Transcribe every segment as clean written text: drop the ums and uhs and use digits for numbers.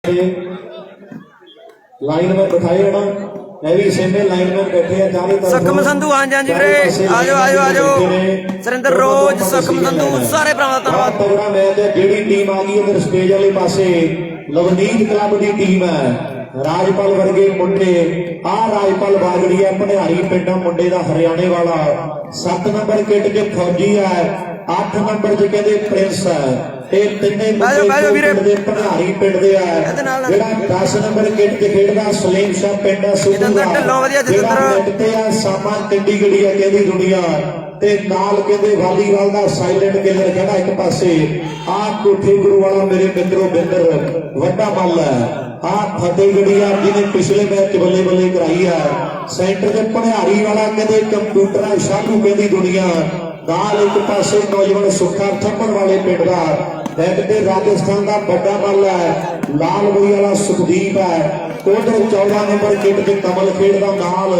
Line में बिठाए ना भी सेमे लाइन में बैठे हैं चारों तरफ सकम संधू हाँ जी वीरे आजो आजो आजो सरिंदर रोज सकम संधू सारे भरावां दा धन्नवाद। तगड़ा मैच है जेडी टीम आ गई उधर स्टेज वाले पासे लवनीत क्लब की टीम है राजपाल वर्गे मुंडे आ राजपाल बागड़ी है भनिहारी पिंडा मुंडे का हरियाणे वाला 7 नंबर किट के फौजी है 8 नंबर च कहते प्रिंस है भनिहारी पिंड दे है जेड़ा 10 नंबर किट च खेडदा सलीम शाह पिंड सामा चंडीगढ़ी है कहती दुनिया ते नाल कहते वालीबाल का साइलेंट किलर कहना एक पासे आ कोठी गुरु वाला मेरे मित्रों बिंदर वड्डा मल है आ फतेहगढ़िया जिन्हें पिछले मैच बल्ले बल्ले कराई है सेंटर से भनिहारी वाला कहते कंप्यूटर शालू कहती दुनिया नाल एक पासे नौजवान सुखा थप्पड़ वाले पिंड का बैठते राजस्थान का बड़ा मल है लाल बई वाला सुखदीप है उधर 14 नंबर किट के कमल खेड़दा नाल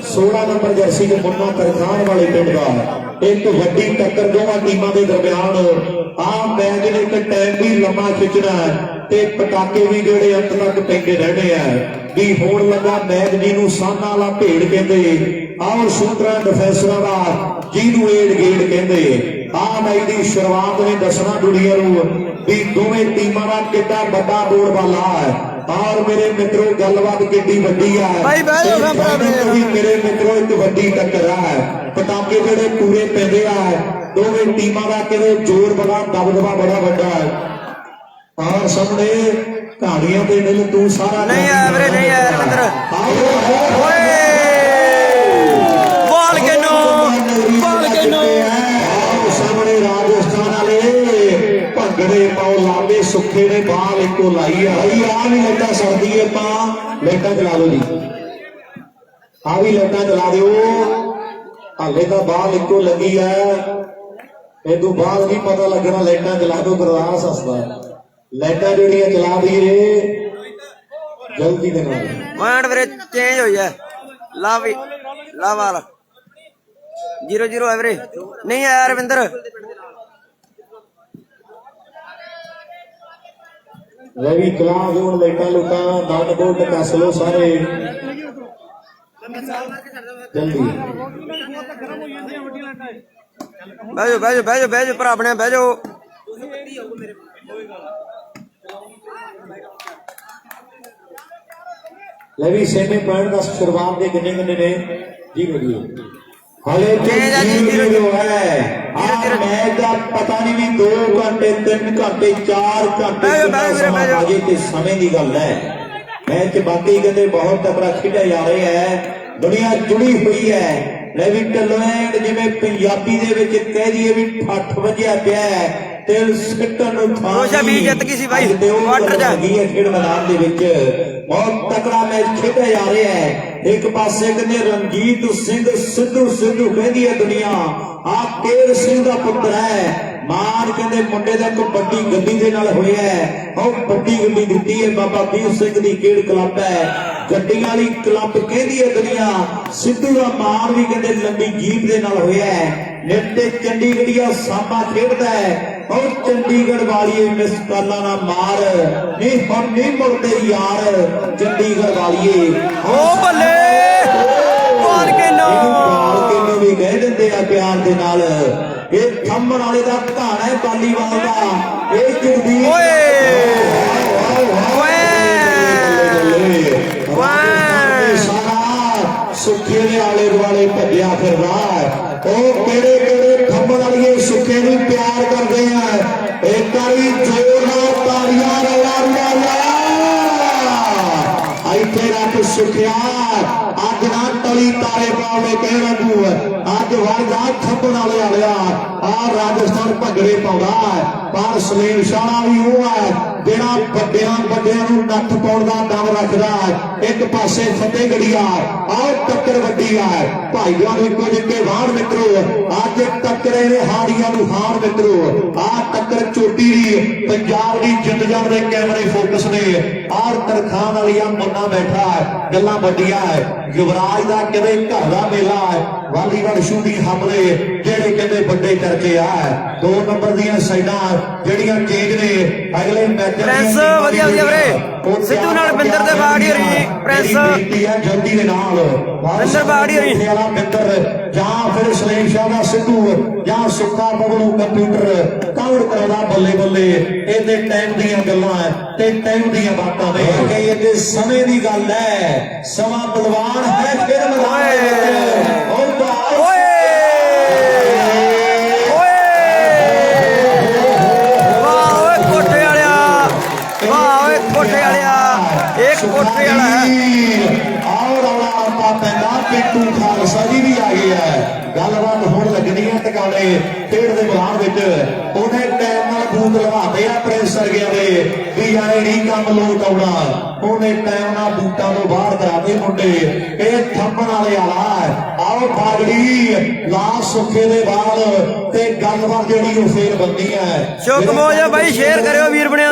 16 नंबर जर्सी के मुन्ना तरखान वाले पिंड का एक वड्डी टक्कर दोवां टीमां दे दरमियान आ मैच ने एक टाइम भी लम्मा खिंचना है ते पटाके भी जेड़े अंत तक पैंदे रहने हैं भी होण लगा मैच जिन्हों साना वाला भेड़ कहते और शूटरां डिफेंसरां दा जिन्हों एड गेड़ कहते आ मैच की शुरुआत ने दसना दुनिया नूं भी दोवें टीमां दा कितना बड़ा बोल वाला है और मेरे मित्रों गलबात कितनी वड्डी है मेरे मित्रों एक वड्डी टक्कर है पटाके जेडे पूरे पैंदे है दोवें टीमां दा किते जोर बड़ा दबदबा बड़ा वड्डा है और सामने कहानियां दे दिल तू सारा नहीं है वीरे नहीं है रविंद्र बॉल के नो सामने राजस्थान वाले भंगड़े पाओ लावे सुखे ने बाल एको लाई है भाई आ भी लाइटा सड़दी है लाइटा चला दो जी आ भी लाइटा चला दो हाले तो बाल एको लगी है इदू बाद नहीं पता लगना लाइटा चला दो गुरदास हसदा लाइटा जड़ियां चला दिए जल्दी दे नाल पॉइंट वीरे चेंज होई है ला भी ला वाला 0-0 है वीरे नहीं है रविंद्र रवि चला दो लाइटा लुटा दंड बोल्ट कस लो सारे जल्दी बह जाओ भरा अपने बह जाओ लवी सेमी पॉइंट का शुरुआत के किन्ने किन्ने ने जी बढ़िया हाले जीरो है मैच का पता नहीं भी 2 घंटे 3 घंटे 4 घंटे आगे के समय की गल है मैच बाकी कहते बहुत तगड़ा खेड़ा जा रहा है दुनिया जुड़ी हुई है लवी टलोएंड जिवें पंजाबी दे विच कह दईए भी ठठ वजिया पिया है तेल सिੱਟਣ ਨੂੰ ਥਾਂ ਵੀ ਜਿੱਤ ਗਈ ਸੀ ਭਾਈ ਕੁਆਟਰ ਚ खेड मैदान दे विच बहुत तगड़ा मैच खेडा जा रहा है एक पासे कहते रणजीत सिंह सिद्धू कहती है दुनिया आ केर सिंह का पुत्र है मान कहते मुंडे का एक बड़ी गड्डी दे नाल होया है और बड़ी गड्डी दी है बाबा बीर सिंह की खेड क्लब है गड्डियां वाली क्लब कहती है दुनिया सिद्धू का मान भी कहते लंबी जीप दे नाल होया है नित्ते चंडीगढ़िया सामा खेडदा है और चंडीगढ़ वाली मिस काला ना मार नहीं हम नहीं मुड़ते यार चंडीगढ़ वाली ओ बल्ले मार के नो भी कह देंगे प्यार दे नाल ये थम्मण वाले दा घाना है बालीवाल दा ये जगदीप सुखे ने आले दुआले भजया फिर केड़े थम्मण वाली सुखे नूं प्यार करते हैं एक बारी जोर नाल तालियां इत्थे रख सुखिया अज ना टली तारे पावे कहना तू अज वरदा थप्पड़ वाले आलिया आ राजस्थान भगड़े पाउंदा है पर सलीम शाह भी वो है जेड़ा बड़ियां नत्थ पाउण दा दम रखदा है एक पासे फतेहगढ़िया आओ टक्कर वड्डी है भाईयां नूं इक्को जिक्के वाण मित्रो अज टक्करे ने हाड़ियां नूं हार मित्रो आ टक्कर चोटी दी पंजाब दी जिंद जान दे कैमरे फोकस ने और तरखान वालिया मुन्ना बैठा है गल्लां वड्डियां है युवराज दा कहते घर दा मेला है वालीबाल शूटिंग हमले जेड़े कहते बड़े चर्चे आ 2 नंबर दी साइडां जेड़ियां चेंज ने अगले मैच ਪ੍ਰਿੰਸ ਵਧੀਆ ਵਧੀਆ ਵੀਰੇ ਸਿੱਧੂ ਨਾਲ ਬਿੰਦਰ ਤੇ ਬਾੜੀ ਹੋਰੀ ਪ੍ਰਿੰਸ ਜਲਦੀ ਦੇ ਨਾਲ ਬਿੰਦਰ ਬਾੜੀ ਹੋਰੀ ਵਾਲਾ ਬਿੰਦਰ ਜਾਂ ਫਿਰ ਸਲੀਮ ਸ਼ਾਹ ਦਾ ਸਿੱਧੂ ਜਾਂ ਸੁੱਖਾ ਬਬਲੂ ਕੰਪਿਊਟਰ ਕਾਉੜ ਕਰਾਉਂਦਾ ਬੱਲੇ ਬੱਲੇ ਇਹਦੇ ਟਾਈਮ ਦੀਆਂ ਗੱਲਾਂ ਤੇ ਟਾਈਮ ਦੀਆਂ ਬਾਤਾਂ ਨੇ ਕਿ ਇਹ ਸਮੇਂ ਦੀ ਗੱਲ ਹੈ ਸਮਾਂ ਬਲਵਾਨ ਹੈ ਫਿਰ ਮੈਦਾਨ ਦੇ ਵਿੱਚ ਓਏ ਕੋਠੇ ਵਾਲਿਆ ਇੱਕ ਕੋਠੇ ਵਾਲਾ ਆਉ ਰੌਲਾ ਆਪਾਂ ਪੈਂਦਾ ਪਿੱਟੂ ਖਾਲਸਾ ਜੀ ਵੀ ਆ ਗਏ ਆ ਗੱਲਬਾਤ ਹੁਣ ਲੱਗਣੀ ਹੈ ਟਿਕਾਣੇ ਖੇਡ ਦੇ ਮੈਦਾਨ ਵਿੱਚ ਉਹਨੇ ਟਾਈਮ ਨਾਲ ਬੂਟ ਲਵਾਤੇ ਆ ਪ੍ਰਿੰਸ ਵਰਗਿਆਂ ਦੇ ਵੀ ਆਏ ਨਹੀਂ ਕੰਮ ਲੋਟ ਆਉਣਾ ਉਹਨੇ ਟਾਈਮ ਨਾਲ ਬੂਟਾਂ ਤੋਂ ਬਾਹਰ ਕਰਾਤੇ ਮੁੰਡੇ ਇਹ ਥੰਮਣ ਵਾਲੇ ਵਾਲਾ ਆਓ ਬਾਗੜੀ ਲਾ ਸੁੱਖੇ ਦੇ ਬਾਲ ਤੇ ਗੱਲਬਾਤ ਜਿਹੜੀ ਉਹ ਫੇਰ ਬੰਦੀ ਹੈ ਸ਼ੁਕਮੋਜ ਬਾਈ ਸ਼ੇਅਰ ਕਰਿਓ ਵੀਰ ਬਣਿਆ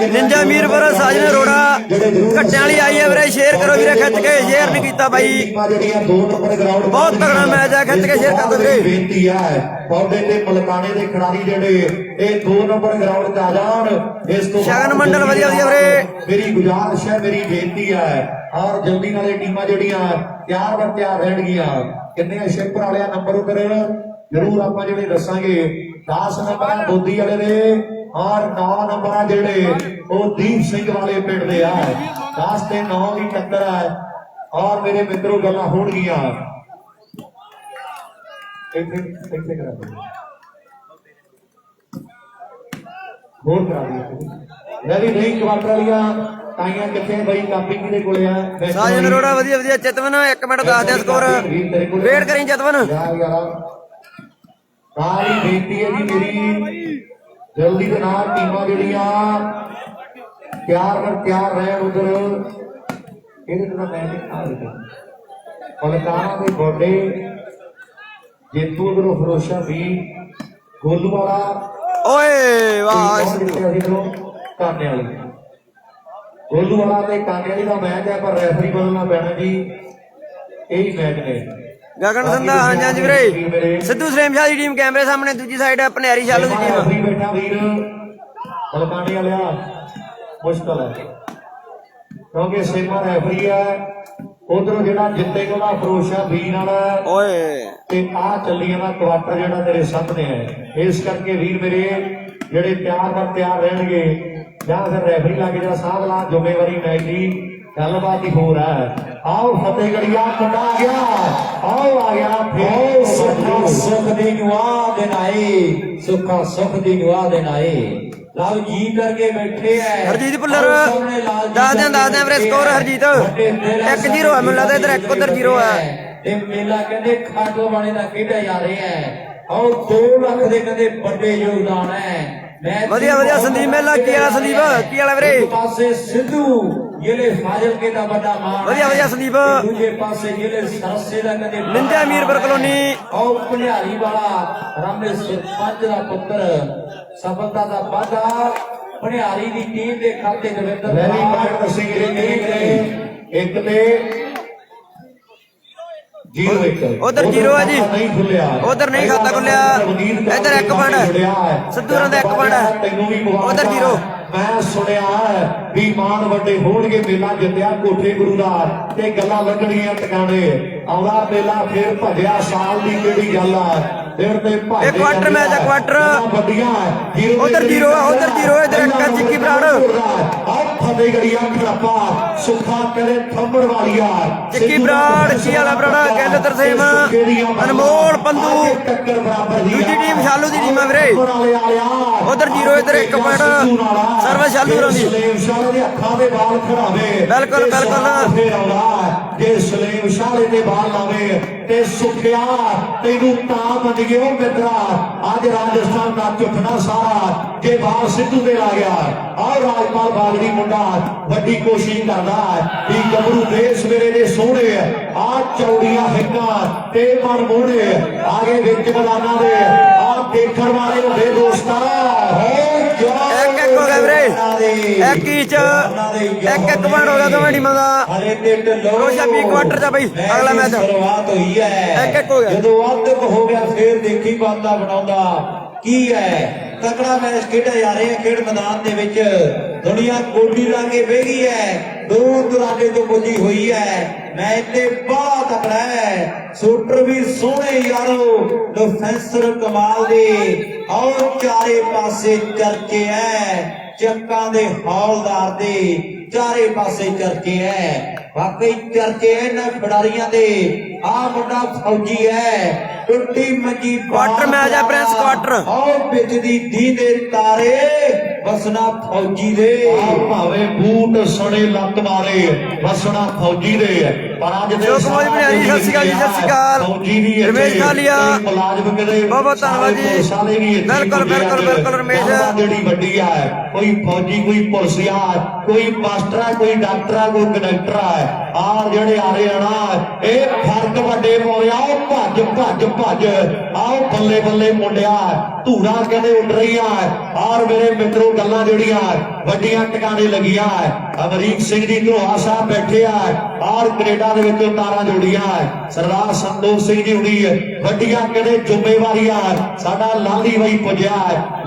ਨਿੰਜਾ ਮੀਰਪੁਰ ਸਾਜਨ ਰੋੜਾ ਘੱਟਿਆਂ ਵਾਲੀ ਆਈ ਹੈ ਵੀਰੇ ਸ਼ੇਅਰ ਕਰੋ ਵੀਰੇ ਖਿੱਚ ਕੇ ਸ਼ੇਅਰ ਨਹੀਂ ਕੀਤਾ ਬਾਈ ਜਿਹੜੀਆਂ 2 ਨੰਬਰ ਗਰਾਊਂਡ ਬਹੁਤ ਤਗੜਾ ਮੈਚ ਹੈ ਖਿੱਚ ਕੇ ਸ਼ੇਅਰ ਕਰ ਦਿਓ ਵੀਰੇ ਬੇਨਤੀ ਹੈ ਪੌਦੇ ਤੇ ਮਲਕਾਣੇ ਦੇ ਖਿਡਾਰੀ ਜਿਹੜੇ ਇਹ 2 ਨੰਬਰ ਗਰਾਊਂਡ 'ਚ ਆ ਜਾਣ ਇਸ ਤੋਂ ਸ਼ਗਨ ਮੰਡਲ ਵਧੀਆ ਵਧੀਆ ਵੀਰੇ ਮੇਰੀ ਗੁਜ਼ਾਰਿਸ਼ ਹੈ ਮੇਰੀ ਬੇਨਤੀ ਹੈ ਔਰ ਜਲਦੀ ਨਾਲੇ ਟੀਮਾਂ ਜਿਹੜੀਆਂ ਤਿਆਰ ਬਰ ਤਿਆਰ ਰਹਿਣਗੀਆਂ ਕਿੰਨੇ ਸ਼ਿਪਰ ਵਾਲਿਆ ਨੰਬਰ ਉੱਪਰ ਜ਼ਰੂਰ ਆਪਾਂ ਜਿਹੜੇ ਦੱਸਾਂਗੇ 10 ਨੰਬਰ ਬੋਦੀ ਵਾਲੇ ਦੇ ਔਰ 9 ਨੰਬਰ ਜਿਹੜੇ ਉਹ ਦੀਪ ਸਿੰਘ ਵਾਲੇ ਪਿੰਡ ਦੇ ਆ 10 ਤੇ 9 ਦੀ ਟੱਕਰ ਹੈ ਔਰ ਮੇਰੇ ਮਿੱਤਰੋ ਗੱਲਾਂ ਹੋਣਗੀਆਂ ਇੱਥੇ ਕਰਾ ਦੋ ਹੋਰ ਕਰਾ ਦਿਓ ਲੈ ਵੀ ਨਹੀਂ ਕੁਆਟਰ ਵਾਲੀਆਂ ਤਾਈਆਂ ਕਿੱਥੇ ਬਈ ਕਾਪੀ ਕਿਹਦੇ ਕੋਲੇ ਆ ਸਾਜਨ ਰੋੜਾ ਵਧੀਆ ਵਧੀਆ ਚਿਤਵਨ 1 ਮਿੰਟ ਦੱਸ ਦੇ ਸਕੋਰ ਵੇਟ ਕਰੀ ਚਿਤਵਨ ਸਾਰੀ ਬੇਨਤੀ ਹੈ ਜੀ ਮੇਰੀ ਜਲਦੀ ਦੇ ਨਾਲ ਟੀਮਾਂ ਜਿਹੜੀਆਂ ਤਿਆਰ ਰਹਿਣ ਉਧਰ ਇਹਦੇ ਤੋਂ ਮੈਂ ਆ ਰਿਹਾ ਮਲਕਾਨਾ ਦੇ ਗੋਡੇ ਜੇਤੂ ਉਧਰੋਂ ਫਰੋਸ਼ਾ ਵੀ ਗੋਲੂ ਵਾਲਾ ਓਏ ਵਾਹ ਕਾਨੇ ਵਾਲੀ ਗੋਲੂ ਵਾਲਾ ਤੇ ਕਾਨੇ ਵਾਲੀ ਦਾ ਮੈਚ ਹੈ ਪਰ ਰੈਫਰੀ ਬਦਲਣਾ ਪੈਣਾ ਜੀ ਇਹੀ ਮੈਚ ਨੇ ਗਗਨ ਸੰਧਾ ਹਾਂਜੀ ਹਾਂਜੀ ਵੀਰੇ ਸਿੱਧੂ ਸਲੀਮ ਸ਼ਾਹ ਦੀ ਟੀਮ ਕੈਮਰੇ ਸਾਹਮਣੇ ਦੂਜੀ ਸਾਈਡ ਪਨਿਆਰੀ ਸ਼ਾਲੂ ਦੀ ਟੀਮ ਬੈਠਾ ਵੀਰ ਮਲਕਾਨੇ ਵਾਲਿਆ ਮੁਸ਼ਕਲ ਹੈ ਕਿਉਂਕਿ ਸੇਮਾ ਰੈਫਰੀ ਹੈ ਉਧਰੋਂ ਜਿਹੜਾ ਜਿੱਤੇਗਾ ਉਹਦਾ ਫਰੋਸ਼ਾ ਵੀ ਨਾਲ ਓਏ ਤੇ ਆ ਚੱਲੀ ਜਾਂਦਾ ਕੁਆਟਰ ਜਿਹੜਾ ਤੇਰੇ ਸਾਹਮਣੇ ਹੈ ਇਸ ਕਰਕੇ ਵੀਰ ਮੇਰੇ ਜਿਹੜੇ ਤਿਆਰ ਰਹਿਣਗੇ ਜਾਂ ਫਿਰ ਰੈਫਰੀ ਲੱਗ ਜਿਹੜਾ ਸਾਹਬ ਲਾ ਜ਼ਿੰਮੇਵਾਰੀ ਮੈਚ ਦੀ ਗੱਲਬਾਤ ਹੀ ਹੋ ਰਹਾ ਹੈ ਆਓ ਫਤਿਹਗੜੀਆ ਮੁੰਡਾ ਆ ਗਿਆ ਆਓ ਆ ਗਿਆ ਫੇਰ ਸੁੱਖ ਦੀ ਨਿਵਾਹ ਦੇ ਨਾਏ ਸੁੱਖ ਦੀ ਨਿਵਾਹ ਦੇ ਨਾਏ ਲਵ ਜੀ ਕਰਕੇ ਬੈਠੇ ਐ ਹਰਜੀਤ ਭੁੱਲਰ ਦੱਸ ਦਿਆਂ ਵੀਰੇ ਸਕੋਰ ਹਰਜੀਤ 1-0 ਹੈ ਮੈਨੂੰ ਲੱਗਦਾ ਇਧਰ 1 ਉਧਰ 0 ਹੈ ਤੇ ਮੇਲਾ ਕਹਿੰਦੇ ਖਾਟੋ ਵਾਲੇ ਦਾ ਖੇਡਿਆ ਜਾ ਰਿਹਾ ਹੈ ਆਓ 2 ਲੱਖ ਦੇ ਕਹਿੰਦੇ ਵੱਡੇ ਯੋਗਦਾਨ ਹੈ ਵਧੀਆ ਵਧੀਆ ਸੰਦੀਪ ਮੇਲਾ ਕੀ ਵਾਲਾ ਸੰਦੀਪ ਕੀ ਵਾਲਾ ਵੀਰੇ ਪਾਸੇ ਸਿੱਧੂ ਜ਼ਿਲ੍ਹੇ ਫਾਜ਼ਿਲਕੇ ਦਾ ਵੱਡਾ ਮਾਣ ਵਧੀਆ ਵਧੀਆ ਸੰਦੀਪ ਦੂਜੇ ਪਾਸੇ ਜ਼ਿਲ੍ਹੇ ਸਰਸੇ ਦਾ ਕਹਿੰਦੇ ਨਿੰਜਾ ਮੀਰਪੁਰ ਕਲੋਨੀ ਆਓ ਭੰਡਾਰੀ ਵਾਲਾ ਰਾਮੇ ਸਰਪੰਚ ਦਾ ਪੁੱਤਰ ਸਫਲਤਾ ਦਾ ਵਾਅਦਾ ਭੰਡਾਰੀ ਦੀ ਟੀਮ ਦੇ ਖਾਤੇ ਦਵਿੰਦਰ ਮਹਿੰਦਰ ਸਿੰਘ ਜੀ ਇੱਕ ਤੇ 0-1 ਉਧਰ 0 ਹੈ ਜੀ ਉਧਰ ਨਹੀਂ ਖਾਤਾ ਖੁੱਲਿਆ ਇਧਰ 1 ਪੁਆਇੰਟ ਸਿੱਧੂ ਰਾਂ ਦਾ 1 ਪੁਆਇੰਟ ਉਧਰ 0 ਮੈਂ ਸੁਣਿਆ ਵੀ ਮਾਨ ਵੱਡੇ ਹੋਣਗੇ ਮੇਲਾ ਜਿੱਤਿਆ ਕੋਠੇ ਗੁਰੂ ਦਾ ਤੇ ਗੱਲਾਂ ਲੱਗਣੀਆਂ ਟਿਕਾਣੇ ਆਉਂਦਾ ਮੇਲਾ ਫੇਰ ਭਜਿਆ ਸਾਲ ਦੀ ਕਿਹੜੀ ਗੱਲ ਆ ਫਿਰ ਤੇ ਭੱਜ ਇਹ ਕੁਆਟਰ ਮੈਚ ਹੈ ਕੁਆਟਰ ਉਧਰ 0 ਹੈ ਉਧਰ 0 ਹੈ ਇਧਰ 1 ਚਿੱਕੀ ਬਰਾੜ ਆ ਫਤਿਹਗੜੀਆ ਖੜਾਪਾ ਸੁੱਖਾ ਕਰੇ ਥੰਮੜ ਵਾਲੀਆ ਚਿੱਕੀ ਬਰਾੜ ਕੀ ਵਾਲਾ ਬਰਾੜਾ ਗੱਲ ਤਰਸੇਮ ਅਨਮੋਲ ਪੰਦੂ ਟੱਕਰ ਬਰਾਬਰ ਦੀ ਦੂਜੀ ਟੀਮ ਸ਼ਾਲੂ ਦੀ ਟੀਮ ਹੈ ਵੀਰੇ ਉਧਰ 0 ਇਧਰ 1 ਪੁਆਇੰਟ ਸਰਵ ਸ਼ਾਲੂ ਰਾਂ ਦੀ ਸਲੇਮ ਸ਼ਾਹ ਦੇ ਅੱਖਾਂ ਦੇ ਵਾਲ ਖੜਾਵੇ ਬਿਲਕੁਲ ਬਿਲਕੁਲ ਫੇਰ ਆਉਂਦਾ ਜੇ ਸਲੇਮ ਸ਼ਾਹ ਦੇ ਵਾਲ ਲਾਵੇ ਤੇ ਸੁਖਿਆ ਤੈਨੂੰ ਤਾਂ ਮੰਨ ਗਏ ਉਹ ਮਿੱਤਰਾ ਅੱਜ ਰਾਜਸਥਾਨ ਦਾ ਝੁੱਠਣਾ ਸਾਰਾ ਜੇ ਬਾਲ ਸਿੱਧੂ ਦੇ ਲਾ ਗਿਆ ਆਹ ਰਾਜਪਾਲ ਬਾਗੜੀ ਮੁੰਡਾ ਵੱਡੀ ਕੋਸ਼ਿਸ਼ ਕਰਦਾ ਵੀ ਗੱਭਰੂ ਦੇਸ਼ ਮੇਰੇ ਦੇ ਸੋਹਣੇ ਆ ਚੌੜੀਆਂ ਹਿੱਕਾਂ ਤੇ ਮਨ ਮੋਹਣੇ ਆਗੇ ਵਿੱਚ ਮੈਦਾਨਾਂ ਦੇ ਆ ਦੇਖਣ ਵਾਲੇ ਹੁੰਦੇ ਦੋਸਤਾਂ ਇੱਕ ਹੋ ਗਿਆ ਵੀਰੇ ਇੱਕ ਇੰਚ ਇੱਕ ਪੁਆਇੰਟ ਹੋ ਗਿਆ ਦੋਵੇਂ ਟੀਮਾਂ ਦਾ ਰੋਸ਼ਾ ਵੀ ਕੁਆਟਰ ਦਾ ਬਈ ਅਗਲਾ ਮੈਚ ਸ਼ੁਰੂਆਤ ਹੋਈ ਹੈ ਇੱਕ ਹੋ ਗਿਆ ਜਦੋਂ ਅੱਧ ਹੋ ਗਿਆ ਫੇਰ ਦੇਖੀ ਬੰਦਾ ਬਣਾਉਂਦਾ ਕੀ ਹੈ ਤਕੜਾ ਮੈਚ ਖੇਡਿਆ ਜਾ ਰਿਹਾ ਖੇਡ ਮੈਦਾਨ ਦੇ ਵਿੱਚ ਦੁਨੀਆ ਗੋਡੀ ਲਾ ਕੇ ਬਹਿ ਗਈ ਹੈ ਦੂਰ ਦੁਰਾਡੇ ਤੋਂ ਪੁੱਜੀ ਹੋਈ ਹੈ ਮੈਚ ਤੇ ਬੜਾ ਤਕੜਾ ਹੈ ਸ਼ੂਟਰ ਵੀ ਸੋਹਣੇ ਯਾਰੋ ਡਿਫੈਂਸਰ ਕਮਾਲ ਦੇ ਔਰ ਚਾਰੇ ਪਾਸੇ ਚਰਚੇ ਹੈ ਚੱਕਾਂ ਦੇ ਹੌਲਦਾਰ ਦੇ ਚਾਰੇ ਪਾਸੇ ਚਰਚੇ ਹੈ ਵਾਕਈ ਚਰਚੇ ਇਹਨਾਂ ਖਿਡਾਰੀਆਂ ਦੇ ਆ ਮੁੰਡਾ ਫੌਜੀ ਹੈ ਟੁੱਟੀ ਮੰਜੀ ਕੁਆਟਰ ਮੈਚ ਹੈ ਪ੍ਰਿੰਸ ਕੁਆਟਰ ਔਰ ਵਿੱਚ ਦੀ ਡੀ ਦੇ ਤਾਰੇ ਵਸਣਾ ਫੌਜੀ ਦੇ ਭਾਵੇਂ ਬੂਟ ਸਣੇ ਲੱਤ ਮਾਰੇ ਵਸਣਾ ਫੌਜੀ ਦੇ ਪਰ ਅੱਜ ਦੇ ਸ਼ੋਕਮੋਜ ਬਣਾਈ ਸਤਿ ਸ਼੍ਰੀ ਅਕਾਲ ਜੀ ਸਤਿ ਸ਼੍ਰੀ ਅਕਾਲ ਫੌਜੀ ਵੀ ਰਮੇਸ਼ ਖਾਲੀਆ ਮੁਲਾਜ਼ਮ ਕਿਤੇ ਬਹੁਤ ਬਹੁਤ ਧੰਨਵਾਦ ਜੀ ਸਾਲੇ ਵੀ ਬਿਲਕੁਲ ਬਿਲਕੁਲ ਬਿਲਕੁਲ ਰਮੇਸ਼ ਜਿਹੜੀ ਵੱਡੀ ਆ ਕੋਈ ਫੌਜੀ ਕੋਈ ਪੁਲਿਸਿਆ ਕੋਈ ਮਾਸਟਰ ਕੋਈ ਡਾਕਟਰ ਕੋਈ ਕੰਡਕਟਰ ਆ ਜਿਹੜੇ ਆ ਰਹੇ ਆ ਨਾ ਇਹ ਫਰਕ ਵੱਡੇ ਪਾਉਣਿਆ ਉਹ ਭੱਜ ਭੱਜ ਭੱਜ ਆਓ ਬੱਲੇ ਬੱਲੇ ਮੁੰਡਿਆ ਧੂੜਾ ਕਹਿੰਦੇ ਉੱਡ ਰਹੀਆਂ ਔਰ ਮੇਰੇ ਮਿੱਤਰੋ ਗੱਲਾਂ ਜਿਹੜੀਆਂ ਵੱਡੀਆਂ ਟਿਕਾਣੇ ਲੱਗੀਆਂ ਅਮਰੀਕ ਸਿੰਘ ਜੀ ਧਰੋਆ ਸਾਹਿਬ ਬੈਠੇ ਆ ਔਰ ਕੈਨੇਡਾ ਦੇ ਵਿੱਚ ਤਾਰਾਂ ਜੋੜੀਆਂ ਸਰਦਾਰ ਸੰਤੋਖ ਸਿੰਘ ਜੀ ਹੁਣੀ ਵੱਡੀਆਂ ਕਹਿੰਦੇ ਜ਼ਿੰਮੇਵਾਰੀਆਂ ਸਾਡਾ ਲਾਲੀ ਬਾਈ ਪੁੱਜਿਆ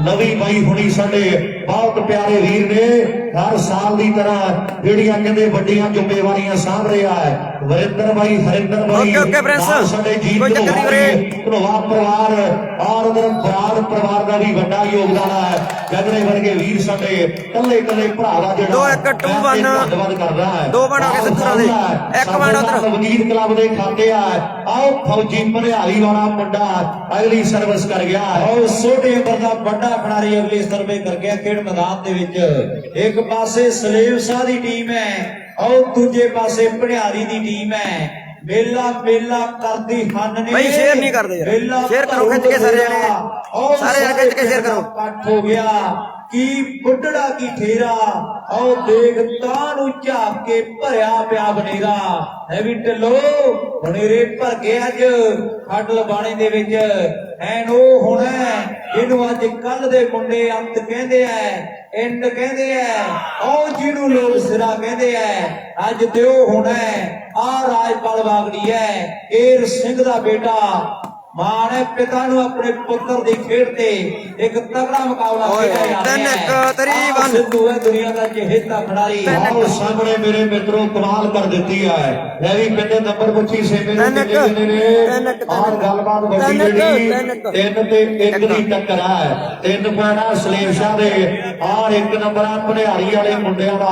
ਲਵੀ ਬਾਈ ਹੁਣੀ ਸਾਡੇ ਬਹੁਤ ਪਿਆਰੇ ਵੀਰ ਨੇ ਹਰ ਸਾਲ ਦੀ ਤਰ੍ਹਾਂ ਜਿਹੜੀਆਂ ਕਹਿੰਦੇ ਵੱਡੀਆਂ ਜ਼ਿੰਮੇਵਾਰੀਆਂ ਸਾਂਭ ਰਿਹਾ ਹੈ ਵਰਿੰਦਰ ਬਾਈ ਹਰਿੰਦਰ ਬਾਈ ਓਕੇ ਪ੍ਰਿੰਸ ਸਾਡੇ ਜੀ ਕੋਈ ਚੱਕਰ ਨਹੀਂ ਵੀਰੇ ਧਰੋਆ ਪਰਿਵਾਰ ਔਰ ਉਧਰ ਬਰਾੜ ਪਰਿਵਾਰ ਦਾ ਵੀ ਵੱਡਾ ਯੋਗਦਾਨ ਹੈ ਗਗਨੇ ਵਰਗੇ ਵੀਰ ਸਾਡੇ ਕੱਲੇ ਕੱਲੇ ਭਰਾਵਾ ਜਿਹੜਾ 2-1-2-1 ਧੰਨਵਾਦ ਕਰਦਾ ਹੈ 2 ਬਣ ਹੋ ਗਏ ਸਿੱਖਰਾਂ ਦੇ 1 ਬਣ ਉਧਰ ਵਜੀਦ ਕਲੱਬ ਦੇ ਖਾਤੇ ਆ ਆਓ ਫੌਜੀ ਭਰਿਆਲੀ ਵਾਲਾ ਮੁੰਡਾ ਅਗਲੀ ਸਰਵਿਸ ਕਰ ਗਿਆ ਔਰ ਛੋਟੇ ਉਮਰ ਦਾ ਵੱਡਾ ਖਿਡਾਰੀ ਅਗਲੀ ਸਰਵੇ ਕਰ ਗਿਆ ਖੇਡ ਮੈਦਾਨ ਦੇ ਵਿੱਚ ਇੱਕ ਪਾਸੇ ਸਲੇਮ ਸ਼ਾਹ ਦੀ ਟੀਮ ਹੈ ਔਰ ਦੂਜੇ ਪਾਸੇ ਭੜਿਆਰੀ ਦੀ ਟੀਮ ਹੈ ਮੇਲਾ ਮੇਲਾ ਕਰਦੀ ਹਨ ਨੇ ਭਾਈ ਸ਼ੇਅਰ ਨਹੀਂ ਕਰਦੇ ਯਾਰ ਸ਼ੇਅਰ ਕਰੋ ਖਿੱਚ ਕੇ ਸਾਰੇ ਜਣੇ ਸਾਰੇ ਜਣੇ ਖਿੱਚ ਕੇ ਸ਼ੇਅਰ ਕਰੋ ਇਕੱਠ ਹੋ ਗਿਆ ਕੀ ਬੁੱਢੜਾ ਕੀ ਠੇਰਾ ਆਓ ਦੇਖ ਤਾਂ ਨੂੰ ਝਾਕ ਕੇ ਭਰਿਆ ਪਿਆ ਬਨੇਰਾ ਹੈ ਵੀ ਢਿੱਲੋ ਬਨੇਰੇ ਭਰ ਕੇ ਅੱਜ ਖੱਡ ਲਬਾਣੇ ਦੇ ਵਿੱਚ ਐਨ ਉਹ ਹੋਣਾ ਇਹਨੂੰ ਅੱਜ ਕੱਲ ਦੇ ਮੁੰਡੇ ਅੰਤ ਕਹਿੰਦੇ ਐ ਐਂਡ ਕਹਿੰਦੇ ਐ ਉਹ ਜਿਹਨੂੰ ਲੋਕ ਸਿਰਾ ਕਹਿੰਦੇ ਐ ਅੱਜ ਤੇ ਉਹ ਹੋਣਾ ਆ ਰਾਜਪਾਲ ਬਾਗੜੀ ਐ ਏਰ ਸਿੰਘ ਦਾ ਬੇਟਾ ਮਾਂ ਨੇ ਪਿਤਾ ਨੂੰ ਆਪਣੇ ਪੁੱਤਰ ਦੀ ਖੇਡ ਤੇ ਇੱਕ ਤਗੜਾ ਮੁਕਾਬਲਾ ਖੇਡਿਆ ਜਾ ਰਿਹਾ ਹੈ 3-1 ਸਿੱਧੂ ਹੈ ਦੁਨੀਆ ਦਾ ਚਹੇਤਾ ਖਿਡਾਰੀ ਆਓ ਸਾਹਮਣੇ ਮੇਰੇ ਮਿੱਤਰੋ ਕਮਾਲ ਕਰ ਦਿੱਤੀ ਹੈ ਲੈ ਵੀ ਕਿੰਨੇ ਨੰਬਰ ਪੁੱਛੀ ਸੇਮੇ ਨੂੰ ਕਿੰਨੇ ਨੇ ਔਰ ਗੱਲਬਾਤ ਵੱਡੀ ਜਿਹੜੀ 3 ਤੇ 1 ਦੀ ਟੱਕਰ ਹੈ 3 ਪੁਆਇੰਟ ਸਲੇਮ ਸ਼ਾਹ ਦੇ ਔਰ 1 ਨੰਬਰ ਆ ਭਨਿਆਰੀ ਵਾਲੇ ਮੁੰਡਿਆਂ ਦਾ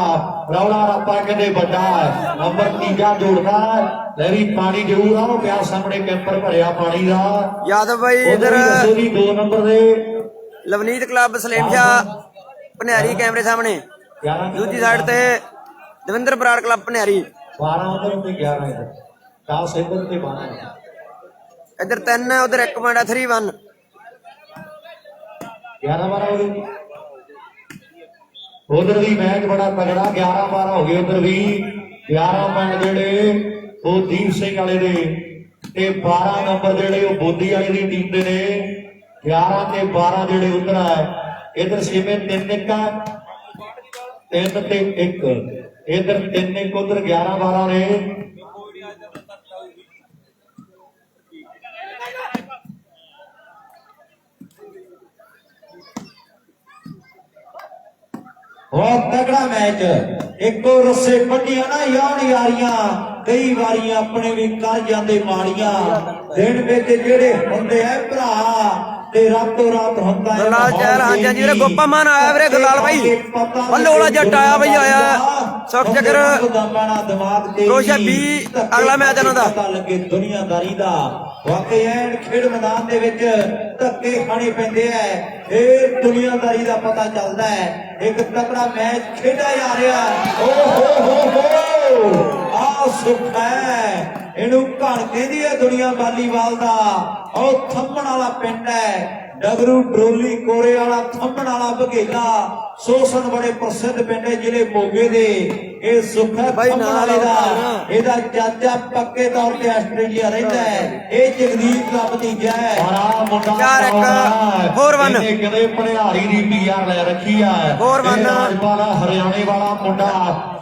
ਰੌਲਾ ਰੱਪਾ ਕਹਿੰਦੇ ਵੱਡਾ ਹੈ ਨੰਬਰ ਤੀਜਾ ਜੋੜਦਾ ਲੈ ਵੀ ਪਾਣੀ ਜ਼ਰੂਰ ਆਓ ਪਿਆ ਸਾਹਮਣੇ ਕੈਂਪਰ ਭਰਿਆ ਪਾਣੀ ਦਾ ਯਾਦਵ ਭਾਈ ਇਧਰ 2 ਨੰਬਰ ਦੇ ਲਵਨੀਤ ਕਲੱਬ ਸਲੇਮ ਸ਼ਾਹ ਭਨਿਆਰੀ ਕੈਮਰੇ ਸਾਹਮਣੇ ਦੂਜੀ ਸਾਈਡ ਤੇ ਦਵਿੰਦਰ ਬਰਾੜ ਕਲੱਬ ਭਨਿਆਰੀ 12 ਉਧਰ ਤੇ 11 ਇਧਰ 10 ਇਧਰ ਤੇ 12 ਇਧਰ 3 ਹੈ ਉਧਰ 1 ਪੁਆਇੰਟ 3-1 11-12 ਉਧਰ ਵੀ ਮੈਚ ਬੜਾ ਤਗੜਾ 11-12 ਹੋ ਗਏ ਉਧਰ ਵੀ 11 ਪੁਆਇੰਟ ਜਿਹੜੇ ਉਹ ਦੀਪ ਸਿੰਘ ਵਾਲੇ ਦੇ ਤੇ 12 ਨੰਬਰ ਜਿਹੜੇ ਉਹ ਬੋਦੀ ਵਾਲੇ ਦੀ ਟੀਮ ਦੇ ਨੇ 11 ਤੇ 12 ਜਿਹੜੇ ਉਧਰ ਆ ਇਧਰ ਛੇਵੇਂ 3-1 3 ਤੇ 1 ਇਧਰ 3-1 ਉਧਰ 11-12 ਨੇ ਬਹੁਤ ਤਗੜਾ ਮੈਚ ਇੱਕੋ ਰੱਸੇ ਵੱਡੀਆਂ ਨਾ ਯਾਰੀਆਂ ਕਈ ਵਾਰੀਆਂ ਆਪਣੇ ਵੀ ਕਰ ਜਾਂਦੇ ਮਾੜੀਆਂ ਦਿਨ ਵਿੱਚ ਜਿਹੜੇ ਹੁੰਦੇ ਐ ਭਰਾ ਤੇ ਰਾਤੋਂ ਰਾਤ ਹੁੰਦਾ ਹੈ ਗੁਲਾਲ ਚਹਿਲ ਹਾਂਜੀ ਹਾਂਜੀ ਵੀਰੇ ਗੋਪਾ ਮਾਨ ਆਇਆ ਵੀਰੇ ਗੁਲਾਲ ਭਾਈ ਵੱਲੋਲਾ ਜੱਟ ਆਇਆ ਬਈ ਆਇਆ ਸੁਖ ਚੱਕਰ ਦਿਮਾਗ ਤੇ ਰੋਸ਼ਾ 20 ਅਗਲਾ ਮੈਚ ਇਹਨਾਂ ਦਾ ਪਤਾ ਲੱਗੇ ਦੁਨੀਆਦਾਰੀ ਦਾ ਵਾਕਈ ਐਨ ਖੇਡ ਮੈਦਾਨ ਦੇ ਵਿੱਚ ਧੱਕੇ ਖਾਣੇ ਪੈਂਦੇ ਐ ਇਹ ਦੁਨੀਆਦਾਰੀ ਦਾ ਪਤਾ ਚੱਲਦਾ ਹੈ ਇੱਕ ਤਕੜਾ ਮੈਚ ਖੇਡਿਆ ਜਾ ਰਿਹਾ ਓ ਹੋ ਆ ਸੁਖ ਹੈ ਇਹਨੂੰ ਘਣ ਕਹਿੰਦੀ ਹੈ ਦੁਨੀਆ ਵਾਲੀਬਾਲ ਦਾ ਉਹ ਥੰਮਣ ਵਾਲਾ ਪਿੰਡ ਹੈ ਡਗਰੂ ਡਰੋਲੀ ਕੋਰੇ ਵਾਲਾ ਥੰਮਣ ਵਾਲਾ ਬਘੇਲਾ ਸੋਸਨ ਬੜੇ ਪ੍ਰਸਿੱਧ ਪਿੰਡ ਹੈ ਜ਼ਿਲ੍ਹੇ ਮੋਗੇ ਦੇ। ਇਹ ਸੁੱਖਾ ਬਾਈ ਖੰਭਣ ਨਾਲ ਵਾਲੇ ਦਾ ਆਉਣਾ। ਇਹਦਾ ਚਾਚਾ ਪੱਕੇ ਤੌਰ ਤੇ ਆਸਟ੍ਰੇਲੀਆ ਰਹਿੰਦਾ ਹੈ। ਇਹ ਜਗਦੀਪ ਦਾ ਭਤੀਜਾ ਹੈ। ਬੜਾ ਮੁੰਡਾ 4-1 4-1 ਇਹਨੇ ਕਦੇ ਭਣਿਆਰੀ ਦੀ ਪੀਆਰ ਲੈ ਰੱਖੀ ਆ। 4-1 ਇਹ ਰਾਜਪਾਲਾ ਹਰਿਆਣੇ ਵਾਲਾ ਮੁੰਡਾ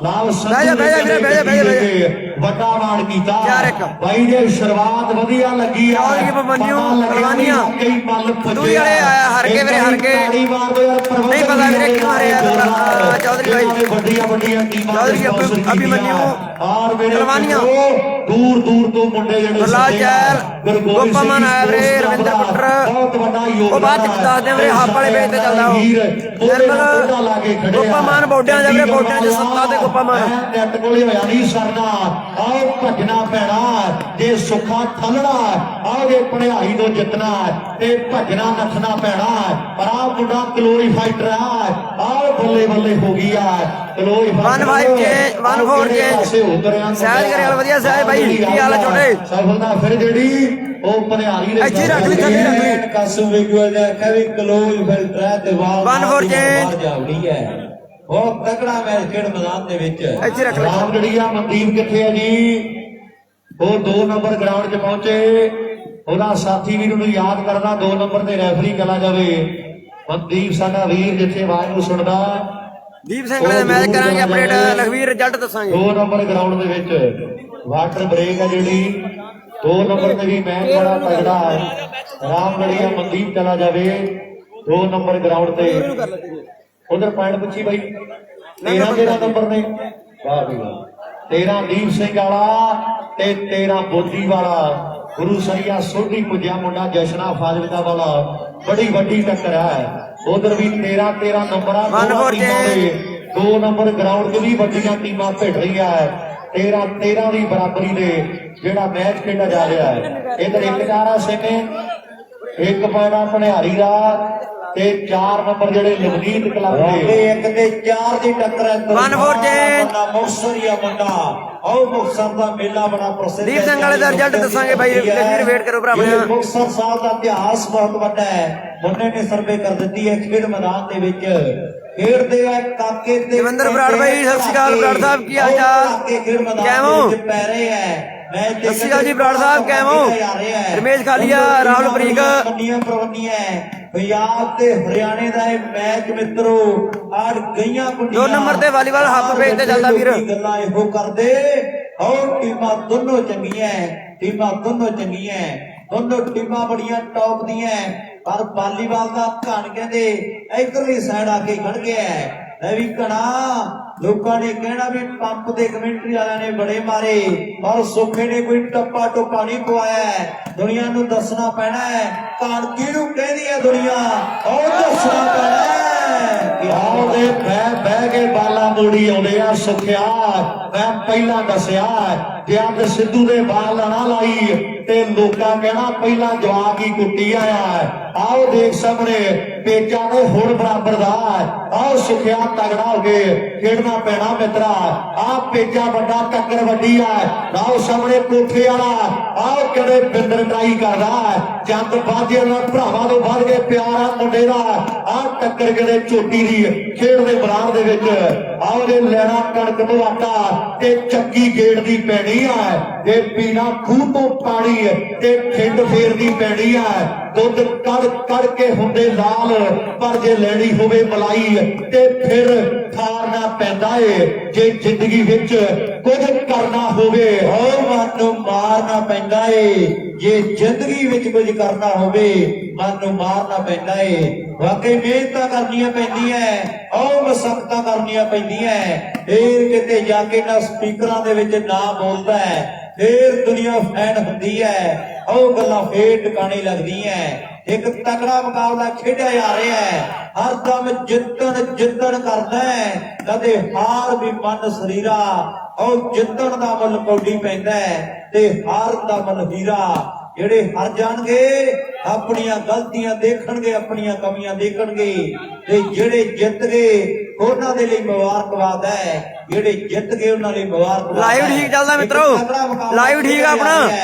ਲਾਲ ਸੰਧੂ ਬਹਿ ਜਾ, ਬਹਿ ਜਾ ਵੀਰੇ, ਬਹਿ ਜਾ, ਬਹਿ ਜਾ, ਬਹਿ ਜਾ। ਵੱਡਾ ਮਾਣ ਕੀਤਾ 4-1 ਬਾਈ ਦੇ ਸ਼ੁਰੂਆਤ ਵਧੀਆ ਲੱਗੀ ਆ। ਚੌਧਰੀ ਬਮੰਨਿਊ ਪਤਾ ਲੱਗਿਆ ਪਹਿਲਵਾਨੀਆਂ। ਕਈ ਮੱਲ ਦੂਈ ਵਾਲੇ ਆਇਆ, ਹਰ ਕੇ ਵੀਰੇ, ਹਰ ਕੇ। ਤਾੜੀ ਮਾਰ ਦਿਓ ਯਾਰ, ਪ੍ਰਬੰਧਕ ਨਹੀਂ ਪਤਾ ਵੀਰੇ ਕਿਉਂ ਹਾਰਿਆ ਜ਼ੋਰਦਾਰ। ਚੌਧਰੀ ਬਾਈ। ਇਹਨਾਂ ਨੇ ਵੱਡੀਆਂ ਵੱਡੀਆਂ ਟੀਮਾਂ ਚੌਧਰੀ ਦੇ sponsor ਕੀਤੀਆਂ। ਅਭਿਮਨਿਊ ਔਰ ਮੇਰੇ ਪਹਿਲਵਾਨੀਆਂ। ਦੂਰ ਦੂਰ ਤੋਂ ਮੁੰਡੇ ਜਿਹੜੇ ਗੁਰਲਾਲ ਸੱਦੇ ਆ। ਚਹਿਲ, ਗੁਰਗੋਬਿੰਦ ਸਿੰਘ ਗੋਪਾਮਨ ਆਇਆ ਵੀਰੇ, ਸਪੋਰਟਸ ਕਲੱਬ ਰਵਿੰਦਰ ਦਾ ਪੁੱਟਰ। ਬਹੁਤ ਵੱਡਾ ਉਹ ਬਾਅਦ ਚ ਯੋਗਦਾਨ ਦੱਸ ਦਿਆਂ ਵੀਰੇ, ਹੱਪ ਵਾਲੇ ਵੇਚ ਤੇ ਚੱਲਦਾ ਉਹ। ਨਿਰਮਲ ਗੋਪਾਮਾਨ ਬੋਡਿਆਂ ਦਾ ਵੀਰੇ, ਬੋਡਿਆਂ ਚ ਸੱਤਾ ਤੇ ਗੋਪਾਮਾਨ। ਨੈਟ ਕੋਲੇ ਹੋਇਆ ਨਹੀਂ ਸਰਨਾ। ਆਓ ਭੱਜਣਾ ਪੈਣਾ ਜੇ ਸੁੱਖਾ ਥੱਲਣਾ। ਆਓ ਜੇ ਭਣਿਆਈ ਤੋਂ ਜਿੱਤਣਾ ਤੇ ਭੱਜਣਾ ਨੱਠਣਾ ਪੈਣਾ। ਪਰ ਆਹ ਮੁੰਡਾ ਕਲੋਈ ਫਾਈਟਰ ਆ। ਆਓ ਬੱਲੇ ਬੱਲੇ ਹੋ ਗਈ ਆ ਕਲੋਈ 1-5 ਚੇਂਜ, 1-4 ਚੇਂਜ। ਸਹਿਜ ਕਰਿਆਲ ਵਧੀਆ ਸਹਿਜ ਬਾਈ, ਕੀ ਹਾਲ ਹੈ ਛੋਟੇ? ਸਫਲਤਾ ਫਿਰ ਜਿਹੜੀ ਉਹ ਭਣਿਆਰੀ ਦੇ ਇੱਥੇ ਰੱਖ ਲਈ, ਥੱਲੇ ਰੱਖ ਲਈ। ਕਾਸੂ ਵਿਗੁਅਲ ਦਾ ਕਵੀ ਕਲੋਜ਼ ਫਿਲਟਰ ਹੈ ਤੇ ਵਾਲ 1-4 ਚੇਂਜ। ਜਾਵੜੀ ਹੈ। ਬਹੁਤ ਤਕੜਾ ਮੈਚ ਖੇਡ ਮੈਦਾਨ ਦੇ ਵਿੱਚ। ਇੱਥੇ ਰੱਖ ਲੈ। ਰਾਮ ਗੜੀਆ ਮਨਦੀਪ ਕਿੱਥੇ ਹੈ ਜੀ? ਉਹ 2 ਨੰਬਰ ਗਰਾਊਂਡ 'ਚ ਪਹੁੰਚੇ। ਉਹਦਾ ਸਾਥੀ ਵੀਰ ਨੂੰ ਯਾਦ ਕਰਦਾ 2 ਨੰਬਰ ਤੇ ਰੈਫਰੀ ਚਲਾ ਜਾਵੇ। ਮਨਦੀਪ ਸਾਡਾ ਵੀਰ ਜਿੱਥੇ ਆਵਾਜ਼ ਨੂੰ ਸੁਣਦਾ। ਦੀਪ ਸਿੰਘ ਨਾਲ ਮੈਚ ਕਰਾਂਗੇ ਅਪਡੇਟ, ਲਖਵੀਰ ਰਿਜ਼ਲਟ ਦੱਸਾਂਗੇ। 2 ਨੰਬਰ ਗਰਾਊਂਡ ਦੇ ਵਿੱਚ ਵਾਟਰ ਬ੍ਰੇਕ ਹੈ ਜਿਹੜੀ। 2 ਨੰਬਰ ਤੇ ਵੀ ਮੈਚ ਬੜਾ ਤਗੜਾ ਹੈ। ਰਾਮ ਗੜੀਆ ਮਨਦੀਪ ਚਲਾ ਜਾਵੇ 2 ਨੰਬਰ ਗਰਾਊਂਡ ਤੇ। ਉਧਰ ਪੁਆਇੰਟ ਪੁੱਛੀ ਬਾਈ 13 ਨੰਬਰ ਨੇ। ਵਾਹ ਵੀ ਵਾਹ। 13 ਦੀਪ ਸਿੰਘ ਵਾਲਾ ਤੇ 13 ਬੋਦੀ ਵਾਲਾ। ਗੁਰੂ ਸਰੀਆ ਸੋਢੀ ਪੁੱਜਿਆ ਮੁੰਡਾ ਜਸ਼ਨਾ ਫਾਜ਼ਿਲਕਾ ਵਾਲਾ। ਬੜੀ ਵੱਡੀ ਟੱਕਰ ਹੈ। ਉਧਰ ਵੀ 13 ਨੰਬਰਾਂ 2 ਨੰਬਰ ਗਰਾਊਂਡ 'ਚ ਵੀ ਵੱਡੀਆਂ ਟੀਮਾਂ ਭਿੜ ਰਹੀਆਂ ਹੈ। 13 ਦੀ ਬਰਾਬਰੀ ਦੇ ਜਿਹੜਾ ਮੈਚ ਖੇਡਿਆ ਜਾ ਰਿਹਾ ਹੈ। ਇਧਰ ਇੱਕ ਤਾਰਾ ਸਿੰਘ ਇੱਕ ਪੈਣਾ ਭਣਿਆਰੀ ਦਾ ਤੇ 4 ਨੰਬਰ ਜਿਹੜੇ ਲਵਨੀਤ ਕਲੱਬ ਦੇ। ਇੱਕ ਤੇ 4 ਦੀ ਟੱਕਰ ਹੈ। 1-4 ਚੇਂਜ। ਮੁਕਤਸਰੀਆ ਮੁੰਡਾ। ਆਓ ਮੁਕਤਸਰ ਦਾ ਮੇਲਾ ਬੜਾ ਪ੍ਰਸਿੱਧ ਹੈ। ਦੀਪ ਸਿੰਘ ਵਾਲੇ ਦਾ ਰਿਜ਼ਲਟ ਦੱਸਾਂਗੇ ਬਾਈ, ਲਖਵੀਰ ਵੇਟ ਕਰੋ ਭਰਾ ਆਪਣਾ। ਮੁਕਤਸਰ ਸਾਹਿਬ ਦਾ ਇਤਿਹਾਸ ਬਹੁਤ ਵੱਡਾ ਹੈ। ਮੁੰਡੇ ਨੇ ਸਰਵੇ ਕਰ ਦਿੱਤੀ ਹੈ ਖੇਡ ਮੈਦਾਨ ਦੇ ਵਿੱਚ। ਖੇਡਦੇ ਆ ਕਾਕੇ ਤੇ ਜਵਿੰਦਰ ਬਰਾੜ ਬਾਈ, ਸਤਿ ਸ਼੍ਰੀ ਅਕਾਲ ਬਰਾੜ ਸਾਹਿਬ, ਕੀ ਹਾਲ ਚਾਲ? ਖੇਡ ਮੈਦਾਨ ਕਿਵੇਂ? ਦੇ ਵਿੱਚ ਪੈ ਰਹੇ ਹੈ। ਸਤਿ ਸ਼੍ਰੀ ਅਕਾਲ ਜੀ ਬਰਾੜ ਸਾਹਿਬ, ਕਿਵੇਂ? ਰਮੇਸ਼ ਖਾਲੀਆ, ਰਾਹੁਲ ਬਰੀਕ। ਕੰਨੀਆਂ ਪ੍ਰਵੰਨੀਆਂ ਪੰਜਾਬ ਤੇ ਹਰਿਆਣੇ ਦਾ ਇਹ ਮੈਚ ਮਿੱਤਰੋ ਆੜ ਗਈਆਂ ਕੁੰਡੀਆਂ। 2 ਨੰਬਰ ਤੇ ਵਾਲੀਬਾਲ ਹੱਪ ਪੇਜ ਤੇ ਚੱਲਦਾ ਵੀਰ। ਗੱਲਾਂ ਇਹੋ ਕਰਦੇ। ਔਰ ਟੀਮਾਂ ਦੋਨੋਂ ਚੰਗੀਆਂ, ਟੀਮਾਂ ਦੋਨੋਂ ਚੰਗੀਆਂ, ਦੋਨੋਂ ਟੀਮਾਂ ਬੜੀਆਂ ਟੌਪ ਦੀਆਂ। ਪਰ ਵਾਲੀਬਾਲ ਦਾ ਘਣ ਕਹਿੰਦੇ ਇਧਰਲੀ ਸਾਈਡ ਆ ਕੇ ਖੜ ਗਿਆ। ਇਹ ਵੀ ਘਣਾ ਲੋਕਾਂ ਨੇ ਕਹਿਣਾ ਵੀ ਪੰਪ ਦੇ ਕਮੈਂਟਰੀ ਵਾਲਿਆਂ ਨੇ ਬੜੇ ਮਾਰੇ, ਪਰ ਸੁੱਖੇ ਨੇ ਕੋਈ ਟੱਪਾ ਟੋਪਾ ਨਹੀਂ ਪਵਾਇਆ। ਦੁਨੀਆ ਨੂੰ ਦੱਸਣਾ ਪੈਣਾ ਹੈ ਘਣ ਕਿਹਨੂੰ ਕਹਿੰਦੀ ਹੈ ਦੁਨੀਆ, ਉਹ ਦੱਸਣਾ ਪੈਣਾ ਹੈ। ਆਉਂਦੇ ਬਹਿ ਕੇ ਬਾਲਾ ਮੋੜੀ ਆਉਂਦੇ ਆ ਸੁਖਿਆ। ਮੈਂ ਪਹਿਲਾਂ ਦੱਸਿਆ ਜੇ ਅੱਜ ਸਿੱਧੂ ਦੇ ਬਾਲ ਨਾ ਲਾਈ ਤੇ ਲੋਕਾਂ ਕਹਿਣਾ ਪਹਿਲਾਂ ਜਵਾਕ ਹੀ ਕੁੱਟੀ ਆਇਆ। ਆਓ ਦੇਖ ਸਾਹਮਣੇ ਪੇਚਾਂ ਨੇ ਹੁਣ ਬਰਾਬਰ ਦਾ। ਆਓ ਸੁਖਿਆ ਤਗੜਾ ਹੋ ਕੇ ਖੇਡਣਾ ਪੈਣਾ ਮਿੱਤਰਾ। ਆਹ ਪੇਚਾ ਵੱਡਾ ਟੱਕਰ ਵੱਡੀ ਆ। ਆਓ ਸਾਹਮਣੇ ਕੋਠੇ ਵਾਲਾ। ਆਓ ਕਦੇ ਬਿੰਦਰ ਟਰਾਈ ਕਰਦਾ ਚੰਦ ਬਾਜੇ ਨਾਲ ਭਰਾਵਾਂ ਤੋਂ ਵੱਧ ਕੇ ਪਿਆਰ ਆ ਮੁੰਡੇ ਦਾ। ਆਹ ਟੱਕਰ ਕਦੇ ਚੋਟੀ ਦੀ ਖੇਡ ਦੇ ਮੈਦਾਨ ਦੇ ਵਿੱਚ। ਆਓ ਜੇ ਲੈਣਾ ਕਣਕ ਤੋਂ ਆਟਾ ਤੇ ਚੱਕੀ ਗੇੜ ਦੀ ਪੈਣੀ ਆ। ਜੇ ਪੀਣਾ ਖੂਹ ਤੋਂ ਪਾਣੀ ਤੇ ਖਿੰਡ ਫੇਰਦੀ ਪੈਣੀ ਆ। ਦੁੱਧ ਕੜ ਕੇ ਹੁੰਦੇ ਲਾਲ, ਪਰ ਜੇ ਲੈਣੀ ਹੋਵੇ ਮਲਾਈ ਤੇ ਫਿਰ ਠਾਰਨਾ ਪੈਂਦਾ ਏ। ਜੇ ਜ਼ਿੰਦਗੀ ਵਿੱਚ ਕੁਝ ਕਰਨਾ ਹੋਵੇ ਉਹ ਮਨ ਨੂੰ ਮਾਰਨਾ ਪੈਂਦਾ ਏ। ਜੇ ਜ਼ਿੰਦਗੀ ਵਿੱਚ ਕੁਝ ਕਰਨਾ ਹੋਵੇ ਮਨ ਨੂੰ ਮਾਰਨਾ ਪੈਂਦਾ ਏ। ਵਾਕਈ ਮਿਹਨਤਾਂ ਕਰਨੀਆਂ ਪੈਂਦੀਆਂ, ਉਹ ਮਸ਼ੱਕਤਾਂ ਕਰਨੀਆਂ ਪੈਂਦੀਆਂ। ਫੇਰ ਕਿਤੇ ਜਾ ਕੇ ਨਾ ਸਪੀਕਰਾਂ ਦੇ ਵਿੱਚ ਨਾ ਬੋਲਦਾ ਹੈ, ਫੇਰ ਦੁਨੀਆ ਫੈਨ ਹੁੰਦੀ ਹੈ। ਉਹ ਗੱਲਾਂ ਫੇਰ ਟਿਕਾਣੇ ਲੱਗਦੀਆਂ। ਇੱਕ ਤਕੜਾ ਮੁਕਾਬਲਾ ਖੇਡਿਆ ਜਾ ਰਿਹਾ ਹੈ। ਹਰ ਦਮ ਜਿੱਤਣ ਕਰਦਾ ਹੈ। ਕਦੇ ਹਾਰ ਵੀ ਮਨ ਸਰੀਰਾ। ਉਹ ਜਿੱਤਣ ਦਾ ਮੁੱਲ ਕੌਡੀ ਪੈਂਦਾ ਤੇ ਹਾਰ ਦਾ ਮੁੱਲ ਹੀਰਾ। ਜਿਹੜੇ ਹਾਰ ਜਾਣਗੇ ਆਪਣੀਆਂ ਗਲਤੀਆਂ ਦੇਖਣਗੇ, ਆਪਣੀਆਂ ਕਮੀਆਂ ਦੇਖਣਗੇ, ਤੇ ਜਿਹੜੇ ਜਿੱਤ ਗਏ ਉਹਨਾਂ ਦੇ ਲਈ ਮੁਬਾਰਕਬਾਦ ਹੈ, ਜਿਹੜੇ ਜਿੱਤ ਗਏ ਉਹਨਾਂ ਲਈ ਮੁਬਾਰਕਬਾਦ। ਲਾਈਵ ਠੀਕ ਚੱਲਦਾ ਮਿੱਤਰੋ, ਲਾਈਵ ਠੀਕ ਆ ਆਪਣਾ,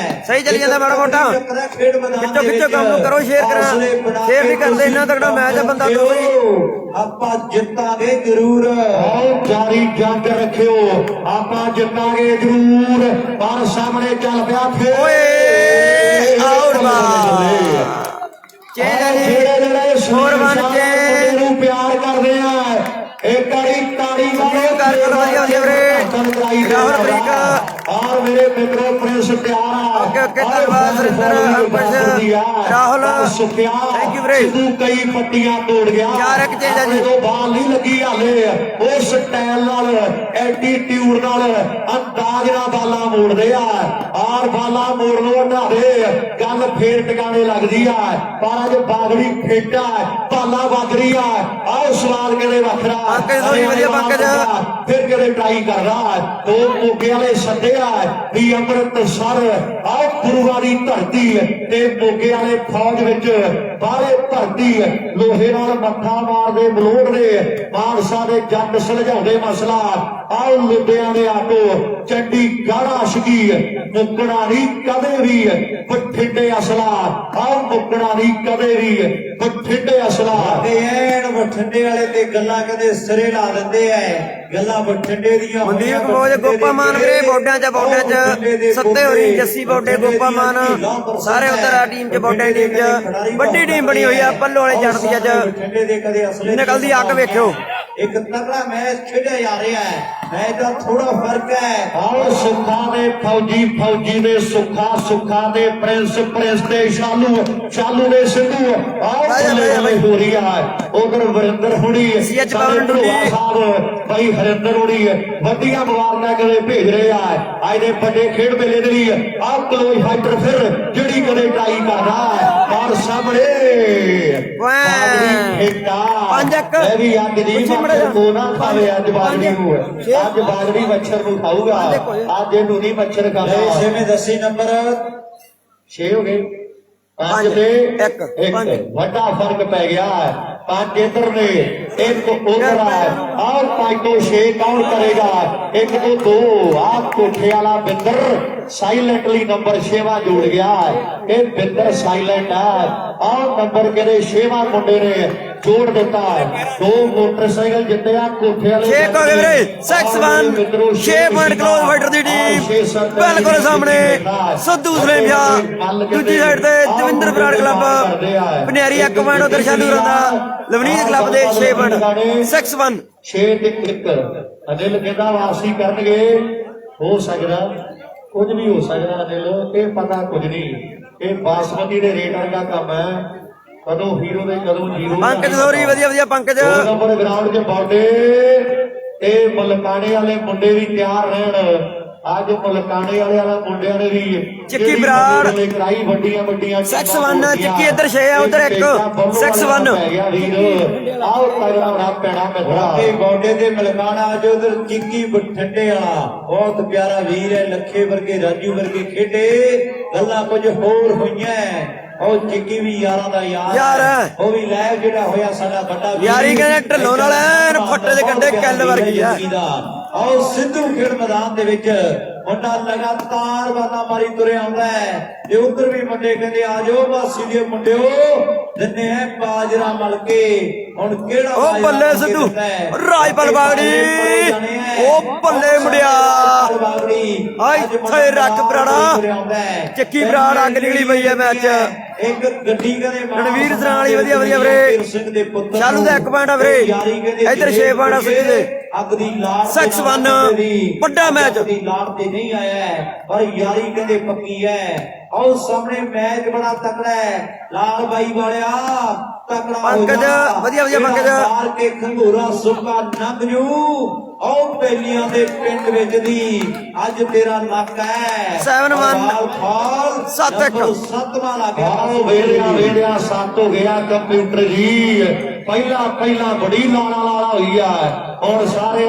ਸਹੀ ਚੱਲੀ ਜਾਂਦਾ ਮਾੜਾ ਮੋਟਾ। ਖਿੱਚੋ ਖਿੱਚੋ ਕੰਮ ਨੂੰ ਕਰੋ, ਸ਼ੇਅਰ ਕਰਾਂ, ਸ਼ੇਅਰ ਨਹੀਂ ਕਰਦੇ, ਇੰਨਾ ਤਕੜਾ ਮੈਚ ਆ ਬੰਦਾ ਦੋ ਹੀ। ਆਪਾਂ ਜਿੱਤਾਂਗੇ ਜ਼ਰੂਰ, ਆਓ ਜਾਰੀ ਜੰਗ ਰੱਖਿਓ, ਆਪਾਂ ਜਿੱਤਾਂਗੇ ਜ਼ਰੂਰ। ਪਰ ਸਾਹਮਣੇ ਚੱਲ ਪਿਆ ਫੇਰ ਓਏ ਆਊਟ ਬਾਲ ਚੇਂਜ ਆ ਜੀ, ਹੋਰ ਬਣ ਕੇ ਨੂੰ ਪਿਆਰ ਕਰਦੇ ਆ। ਇੱਕ ਵਾਰੀ ਤਾੜੀ ਮਾਰੋ ਕਰ ਵਧੀਆ ਵਧੀਆ ਵੀਰੇ। ਰਾਹੁਲ ਅਮਰੀਕਾ ਔਰ ਮੇਰੇ ਮਿੱਤਰੋ ਪ੍ਰਿੰਸ ਪਿਆਰਾ, ਓਕੇ ਓਕੇ ਧੰਨਵਾਦ ਸੁਰਿੰਦਰ ਅੰਕੁਸ਼ ਰਾਹੁਲ, ਥੈਂਕ ਯੂ ਵੀਰੇ। ਸਿੱਧੂ ਕਈ ਪੱਟੀਆਂ ਤੋੜ ਗਿਆ, ਚਾਰ ਇੱਕ ਚੇਂਜ ਆ ਜੀ। ਜਦੋਂ ਬਾਲ ਨਹੀਂ ਲੱਗੀ ਹਾਲੇ, ਉਸ ਸਟਾਈਲ ਨਾਲ ਐਟੀਟਿਊਡ ਨਾਲ ਅੰਦਾਜ਼ ਨਾਲ ਬਾਲਾਂ ਮੋੜਦੇ ਆ, ਔਰ ਬਾਲਾਂ ਮੋੜਨ ਨੂੰ ਹਟਾਦੇ ਗੱਲ ਫੇਰ ਟਿਕਾਣੇ ਲੱਗਦੀ ਆ। ਪਰ ਅੱਜ ਬਾਗੜੀ ਖੇਡਾ ਬਾਲਾਂ ਵੱਜ ਰਹੀ ਆ। ਆਹ ਸਵਾਲ ਕਿਹੜੇ ਵੱਖਰਾ ਪੰਕਜ ਸੋਨੀ ਵਧੀਆ ਪੰਕਜ, ਫਿਰ ਕਿਹੜੇ ਟਰਾਈ ਕਰਦਾ ਦੋ ਮੋਗੇ ਵਾਲੇ ਸੱਦੇ ਆ ਵੀ ਅੰਮ੍ਰਿਤਸਰ ਆਹ ਗੁਰੂਆਂ ਦੀ ਧਰਤੀ ਤੇ ਮੋਗੇ ਵਾਲੇ ਫੌਜ ਵਿੱਚ ਬਾਹਲੇ ਭਰਤੀ ਲੋਹੇ ਨਾਲ ਮੱਥਾ ਮਾਰਦੇ ਬਲੋੜਦੇ ਮਾਨਸਾ ਦੇ ਜੱਟ ਸੁਲਝਾਉਂਦੇ ਮਸਲਾ। ਆਓ ਲੁੱਟਿਆਂ ਦੇ ਆਟੋ ਚੰਡੀਗੜ੍ਹ ਆਸ਼ਕੀ ਮੁੱਕਣਾ ਨਹੀਂ ਕਦੇ ਵੀ ਬਠਿੰਡੇ ਅਸਲਾ। ਆਓ ਮੁੱਕਣਾ ਨਹੀਂ ਕਦੇ ਵੀ ਬਠਿੰਡੇ ਅਸਲਾ। ਤੇ ਐਨ ਬਠਿੰਡੇ ਵਾਲੇ ਤੇ ਗੱਲਾਂ ਕਦੇ ਸਿਰੇ ਲਾ ਦਿੰਦੇ ਐ, ਗੱਲਾਂ ਬਠਿੰਡੇ ਦੀਆਂ। ਮਨਦੀਪ ਕਬੋਜ ਗੋਪਾ ਮਾਨ ਵੀਰੇ ਬੋਡਾਂ ਚ ਸੱਤੇ ਹੋਰੀ ਜੱਸੀ ਬੋਡੇ ਗੋਪਾ ਮਾਨ ਸਾਰੇ ਉਧਰ ਆ ਟੀਮ ਚ ਬੋਡੇ ਟੀਮ ਚ ਵੱਡੀ ਟੀਮ ਬਣੀ ਹੋਈ ਆ। ਪੱਲੋ ਵਾਲੇ ਚੜਦੀ ਅੱਜ ਬਠਿੰਡੇ ਦੇ ਕਦੇ ਅਸਲੇ ਨਿਕਲਦੀ ਅੱਗ ਵੇਖਿਓ। ਇੱਕ ਤਕੜਾ ਮੈਚ ਖੇਡਿਆ ਜਾ ਰਿਹਾ ਹੈ, ਮੈਚ ਦਾ ਥੋੜਾ ਫਰਕ ਹੈ। ਆਓ ਸੁੱਖਾਂ ਦੇ ਫੌਜੀ ਦੇ ਸੁੱਖਾ ਦੇ ਪ੍ਰਿੰਸ ਦੇ ਸ਼ਾਲੂ ਦੇ ਸਿੱਧੂ। ਆਓ ਬੱਲੇ ਹੋ ਰਹੀ ਹੈ ਉਧਰ ਵਰਿੰਦਰ ਹੁਣੀ ਸਾਹਿਬ ਭਾਈ ਹਰਿੰਦਰ ਹੁਣੀ ਵੱਡੀਆਂ ਮੁਬਾਰਕਾਂ ਕਦੇ ਭੇਜ ਰਹੇ ਆ ਅੱਜ ਦੇ ਵੱਡੇ ਖੇਡ ਮੇਲੇ ਦੇ ਲਈ। ਆਹ ਕਲੋਈ ਫਾਈਟਰ ਫਿਰ ਜਿਹੜੀ ਕਦੇ ਟਰਾਈ ਕਰਦਾ ਪਰ ਸਾਹਮਣੇ ਪੰਜ ਇੱਕ ਇਹ ਵੀ ਅੱਜ ਦੀ ਕੋ ਨਾ ਖਾਵੇ, ਅੱਜ ਬਾਗੜੀ ਨੂੰ ਅੱਜ ਬਾਗੜੀ ਮੱਛਰ ਨੂੰ ਖਾਊਗਾ, ਅੱਜ ਇਹਨੂੰ ਨਹੀਂ ਮੱਛਰ ਖਾਂਦਾ। ਛੇਵੇਂ ਦੱਸੀ ਨੰਬਰ 6 ਹੋ ਗਏ, 5 ਤੇ 1 ਵੱਡਾ ਫਰਕ ਪੈ ਗਿਆ। 5 ਇੱਧਰ ਨੇ 1 ਉਧਰ ਆ। ਆਹ 5 ਤੋਂ 6 ਕੌਣ ਕਰੇਗਾ? 1 ਤੋਂ 2 ਆਹ ਕੋਠੇ ਵਾਲਾ ਬਿੰਦਰ ਸਾਇਲੈਂਟਲੀ ਨੰਬਰ 6ਵਾਂ ਜੋੜ ਗਿਆ। ਇਹ ਬਿੰਦਰ ਸਾਇਲੈਂਟ ਹੈ। ਆਹ ਨੰਬਰ ਕਿਹੜੇ 6ਵਾਂ ਮੁੰਡੇ ਨੇ ਜੋੜ ਦਿੱਤਾ। 2 ਮੋਟਰਸਾਈਕਲ ਜਿੱਤਿਆ ਕੋਠੇ ਵਾਲੇ 6 ਹੋ ਗਏ ਵੀਰੇ। 6-1 6 ਪੁਆਇੰਟ ਕਲੋਜ਼ ਫਾਈਟਰ ਦੀ ਟੀਮ ਬਿਲਕੁਲ ਸਾਹਮਣੇ ਸਿੱਧੂ ਸਲੇਮਿਆ, ਦੂਜੀ ਸਾਈਡ ਤੇ ਦਵਿੰਦਰ ਬਰਾੜ ਕਲੱਬ ਪਨਿਆਰੀ 1 ਪੁਆਇੰਟ ਉਧਰ ਸ਼ਾਲੂ ਰੰਦਾ ਲਵਨੀਤ ਕਲੱਬ ਦੇ 6 ਪੁਆਇੰਟ 6-1 6 ਤੇ 1 ਅਨਿਲ ਕਹਿੰਦਾ ਵਾਪਸੀ ਕਰਨਗੇ। ਹੋ ਸਕਦਾ ਕੁਝ ਵੀ ਹੋ ਸਕਦਾ ਅਨਿਲ, ਇਹ ਪਤਾ ਕੁਝ ਨਹੀਂ। ਇਹ ਬਾਸਮਤੀ ਦੇ ਰੇਟ ਵਰਗਾ ਕੰਮ ਹੈ, ਕਦੋਂ ਹੀਰੋ ਦੇ ਕਦੋਂ ਜ਼ੀਰੋ। ਪੰਕਜ ਸੋਰੀ ਵਧੀਆ ਵਧੀਆ ਪੰਕਜ। 2 ਨੰਬਰ ਗਰਾਊਂਡ 'ਚ ਬੌਡੇ ਤੇ ਮਲਕਾਣੇ ਵਾਲੇ ਮੁੰਡੇ ਵੀ ਤਿਆਰ ਰਹਿਣ। ਅੱਜ ਮਲਕਾਣੇ ਵਾਲੇ ਮੁੰਡਿਆਂ ਨੇ ਵੀ ਚੱਕੀ ਬਰਾੜ ਕਰਾਈ ਵੱਡੀਆਂ 6-1 ਚੱਕੀ ਇੱਧਰ 6 ਆ ਉਧਰ 1 6-1 ਆਓ ਤਗੜਾ ਹੋਣਾ ਪੈਣਾ ਮਿੱਤਰਾ। ਬੌਡੇ ਤੇ ਮਲਕਾਣਾ ਅੱਜ ਉਧਰ ਚਿੱਕੀ ਬਠਿੰਡੇ ਵਾਲਾ ਬਹੁਤ ਪਿਆਰਾ ਵੀਰ ਹੈ। ਲੱਖੇ ਵਰਗੇ ਰਾਜੂ ਵਰਗੇ ਖੇਡੇ, ਗੱਲਾਂ ਕੁਝ ਹੋਰ ਹੋਈਆਂ। ਉਹ ਚਿੱਕੀ ਵੀ ਯਾਰਾਂ ਦਾ ਯਾਰ ਉਹ ਵੀ ਲਾਈਵ ਜਿਹੜਾ ਹੋਇਆ ਸਾਡਾ ਵੱਡਾ ਯਾਰੀ ਕਹਿੰਦੇ ਢੱਲੋਂ ਨਾਲ ਐਨ ਫੱਟੇ ਦੇ ਕੰਡੇ ਕੱਲ ਵਰਗੀ ਆ। ਆਓ ਸਿੱਧੂ ਖੇਡ ਮੈਦਾਨ ਦੇ ਵਿੱਚ ਮੁੰਡਾ ਲਗਾਤਾਰ ਬਾਲਾਂ ਮਾਰੀ ਤੁਰਿਆ ਆਉਂਦਾ ਹੈ। ਜੇ ਉਧਰ ਵੀ ਮੁੰਡੇ ਕਹਿੰਦੇ ਆ ਜਾਓ ਬਾਸੀ ਦੇ ਮੁੰਡਿਓ ਦਿੰਨੇ ਹੈ ਬਾਜਰਾ ਮਲ ਕੇ। ਹੁਣ ਕਿਹੜਾ ਉਹ ਬੱਲੇ ਸਿੱਧੂ ਰਾਜਪਾਲ ਬਾਗੜੀ, ਉਹ ਬੱਲੇ ਮੁੰਡਿਆ ਇੱਥੇ ਰੱਖ ਬਰਾੜਾ ਚੱਕੀ ਬਰਾੜ ਅੱਗ ਨਿਕਲੀ ਪਈ ਹੈ ਮੈਚ। ਇੱਕ ਗੱਡੀ ਕਦੇ ਰਣਵੀਰ ਸਰਾਂ ਵਾਲੀ ਵਧੀਆ ਵਧੀਆ ਵੀਰੇ। ਸ਼ਾਲੂ ਦਾ 1 ਪੁਆਇੰਟ ਆ ਵੀਰੇ, ਇੱਧਰ 6 ਪੁਆਇੰਟ ਆ ਸਿੱਧੂ ਦੇ। ਅੱਗ ਦੀ ਲਾਟ 6-1 ਵੱਡਾ ਮੈਚ ਦੀ ਲਾਟ ਤੇ ਨਹੀਂ ਆਇਆ ਪਰ ਯਾਰੀ ਕਹਿੰਦੇ ਪੱਕੀ ਹੈ। ਆਓ ਸਾਹਮਣੇ ਮੈਚ ਬੜਾ ਤਕੜਾ ਹੈ। ਲਾਲ ਬਾਈ ਵਾਲਿਆ ਤਕੜਾ ਪੰਕਜ ਵਧੀਆ ਵਧੀਆ ਪੰਕਜ ਮਾਰ ਕੇ ਖੰਗੂਰਾ ਸੁੱਕਾ ਨੰਗ ਜੂ। ਆਓ ਪਹਿਲੀਆਂ ਦੇ ਪਿੰਡ ਵਿੱਚ ਦੀ ਅੱਜ ਤੇਰਾ ਲੱਕ ਹੈ। 7-1 7-1 7ਵਾਂ ਲੱਗ ਗਿਆ। ਆਓ ਵੇੜਿਆ 7 ਹੋ ਗਿਆ ਕੰਪਿਊਟਰ ਜੀ। ਪਹਿਲਾ ਬੜੀ ਲਾਲਾ ਹੋਈ ਆ। ਹੁਣ ਸਾਰੇ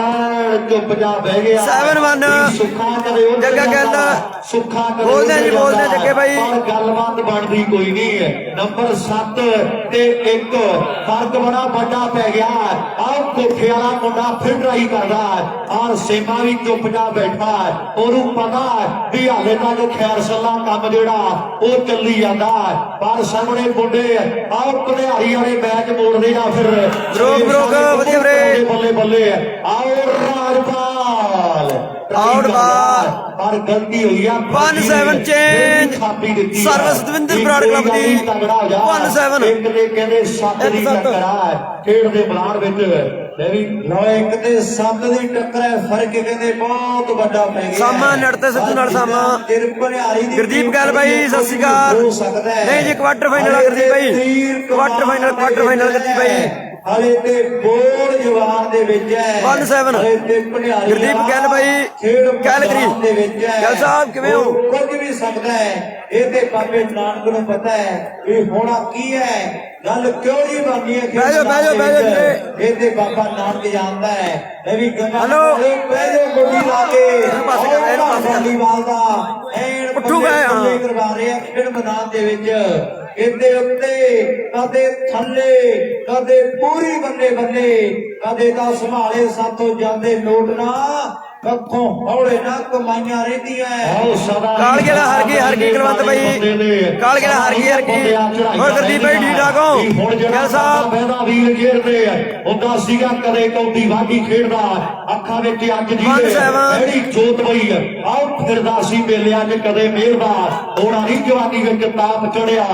ਚੁੱਪ ਜਾ ਬਹਿ ਗਿਆ 7-1 ਸੁੱਖਾ ਕਦੇ ਉਹ ਜੱਗਾ ਕਹਿੰਦਾ ਸੁੱਖਾ ਕਦੇ ਬੋਲਦੇ ਜੀ, ਬੋਲਦੇ ਜੱਗੇ ਬਾਈ। ਪਰ ਗੱਲਬਾਤ ਬਣਦੀ ਕੋਈ ਨਹੀਂ ਹੈ। ਨੰਬਰ 7 ਤੇ 1 ਫਰਕ ਬੜਾ ਵੱਡਾ ਪੈ ਗਿਆ। ਆਹ ਕੋਠੇ ਵਾਲਾ ਮੁੰਡਾ ਫਿਰ ਟਰਾਈ ਕਰਦਾ ਆਹ ਸੇਮਾ ਵੀ ਚੁੱਪ ਜਾ ਬੈਠਾ ਉਹਨੂੰ ਪਤਾ ਵੀ ਹਾਲੇ ਤੱਕ ਖੈਰ ਸੱਲਾ ਕੰਮ ਜਿਹੜਾ ਉਹ ਚੱਲੀ ਜਾਂਦਾ ਪਰ ਸਾਹਮਣੇ ਮੁੰਡੇ ਆਹ ਭਨਿਆਰੀ ਵਾਲੇ ਮੈਚ ਮੋੜਦੇ ਜਾਂ ਫਿਰ ਬਰੋਕ ਵਧੀਆ ਵੀਰੇ। ਬੱਲੇ ਬੱਲੇ ਆਓ ਰਾਜਪਾਲ ਆਊਟ ਬਾਲ। ਪਰ ਗਲਤੀ ਹੋਈ ਆ 1-7 change service Davinder Brar club ਦੀ 1-7 ਇੱਕ ਦੇ ਕਹਿੰਦੇ 7 ਦੀ ਟੱਕਰ ਆ ਖੇਡ ਦੇ ਮੈਦਾਨ ਵਿੱਚ ਲੈ ਵੀ ਲਓ ਇੱਕ ਤੇ 7 ਦੀ ਟੱਕਰ ਹੈ ਫਰਕ ਕਹਿੰਦੇ ਬਹੁਤ ਵੱਡਾ ਪੈ ਗਿਆ ਸਾਮਾ ਨੜ ਤੇ ਸਿੱਧੂ ਨਾਲ ਸਾਮਾ। ਭਨਿਆਰੀ ਦੀ ਗੁਰਦੀਪ ਗੱਲ ਬਾਈ ਸਤਿ ਸ਼੍ਰੀ ਅਕਾਲ। ਹੋ ਸਕਦਾ ਹੈ ਨਹੀਂ ਜੀ ਕੁਆਟਰ ਫਾਈਨਲ ਆ ਗੁਰਦੀਪ ਬਾਈ ਕੁਆਟਰ ਫਾਈਨਲ ਗੁਰਦੀਪ ਬਾਈ ਹਲੇ ਤੇ ਬੋਲ ਜਵਾਨ ਦੇ ਵਿੱਚ ਹੈ 1-7 ਹਲੇ ਤੇ ਭਨਿਆਰੀ ਗੁਰਦੀਪ ਗੱਲ ਬਾਈ ਕੈਲਗਰੀ ਦੇ ਵਿੱਚ ਹੈ ਗੱਲ ਸਾਹਿਬ ਕਿਵੇਂ ਹੋ? ਕੁਝ ਵੀ ਸਕਦਾ ਹੈ ਇਹ ਤੇ ਬਾਬੇ ਨਾਨਕ ਨੂੰ ਪਤਾ ਹੈ ਵੀ ਹੋਣਾ ਕੀ ਹੈ ਗੱਲ ਕਿਉਂ ਨਹੀਂ ਬਣਦੀ ਹੈ ਬਹਿ ਜਾਓ ਵੀਰੇ। ਇਹ ਤੇ ਬਾਬਾ ਨਾਨਕ ਜਾਣਦਾ ਹੈ ਇਹ ਵੀ ਗੰਗਾ ਹੈਲੋ। ਬਹਿ ਜਾਓ ਗੋਡੀ ਲਾ ਕੇ ਇਹਨੂੰ ਪਾਸੇ ਕਰ, ਇਹਨੂੰ ਪਾਸੇ ਕਰ। ਵਾਲੀਬਾਲ ਦਾ ਐਨ ਉੱਠੂ ਗਏ, ਹਾਂ। ਬੱਲੇ ਕਰਵਾ ਰਹੇ ਆ ਖੇਡ ਮੈਦਾਨ ਦੇ ਵਿੱਚ ਇਹਦੇ ਉੱਤੇ ਕਦੇ ਥੱਲੇ ਕਦੇ ਪੂਰੀ ਬੱਲੇ ਬੱਲੇ ਕਦੇ ਤਾਂ ਸੰਭਾਲੇ ਸਾਥੋਂ ਜਾਂਦੇ ਲੋਟ ਨਾ ਕੱਖੋਂ ਹੌਲੇ ਨਾ ਕਮਾਈਆਂ ਰਹਿੰਦੀਆਂ ਆਓ ਸਦਾ ਕਾਲਗੇਲਾ ਹਰ ਗਈ ਕੁਲਵੰਤ ਬਾਈ ਕਾਲਗੇਲਾ ਹਰ ਗਈ ਹੋਰ ਗੁਰਦੀਪ ਬਾਈ ਡੀ ਡਾਕੋ ਗੱਲ ਸਾਹਿਬ ਬਹਿਦਾ ਵੀਰ ਖੇਡਦੇ ਹੁੰਦਾ ਸੀਗਾ ਕਦੇ ਕੌਡੀ ਵਾਗੀ ਖੇਡਦਾ ਅੱਖਾਂ ਵਿੱਚ ਅੱਜ ਦੀ 1-7 ਜਿਹੜੀ ਜੋਤ ਪਈ ਆਉ ਫਿਰਦਾ ਸੀ ਮੇਲਿਆਂ 'ਚ ਕਦੇ ਮਿਹਰਦਾ ਹੋਣਾ ਨਹੀਂ ਜਵਾਨੀ ਵਿੱਚ ਤਾਪ ਚੜਿਆ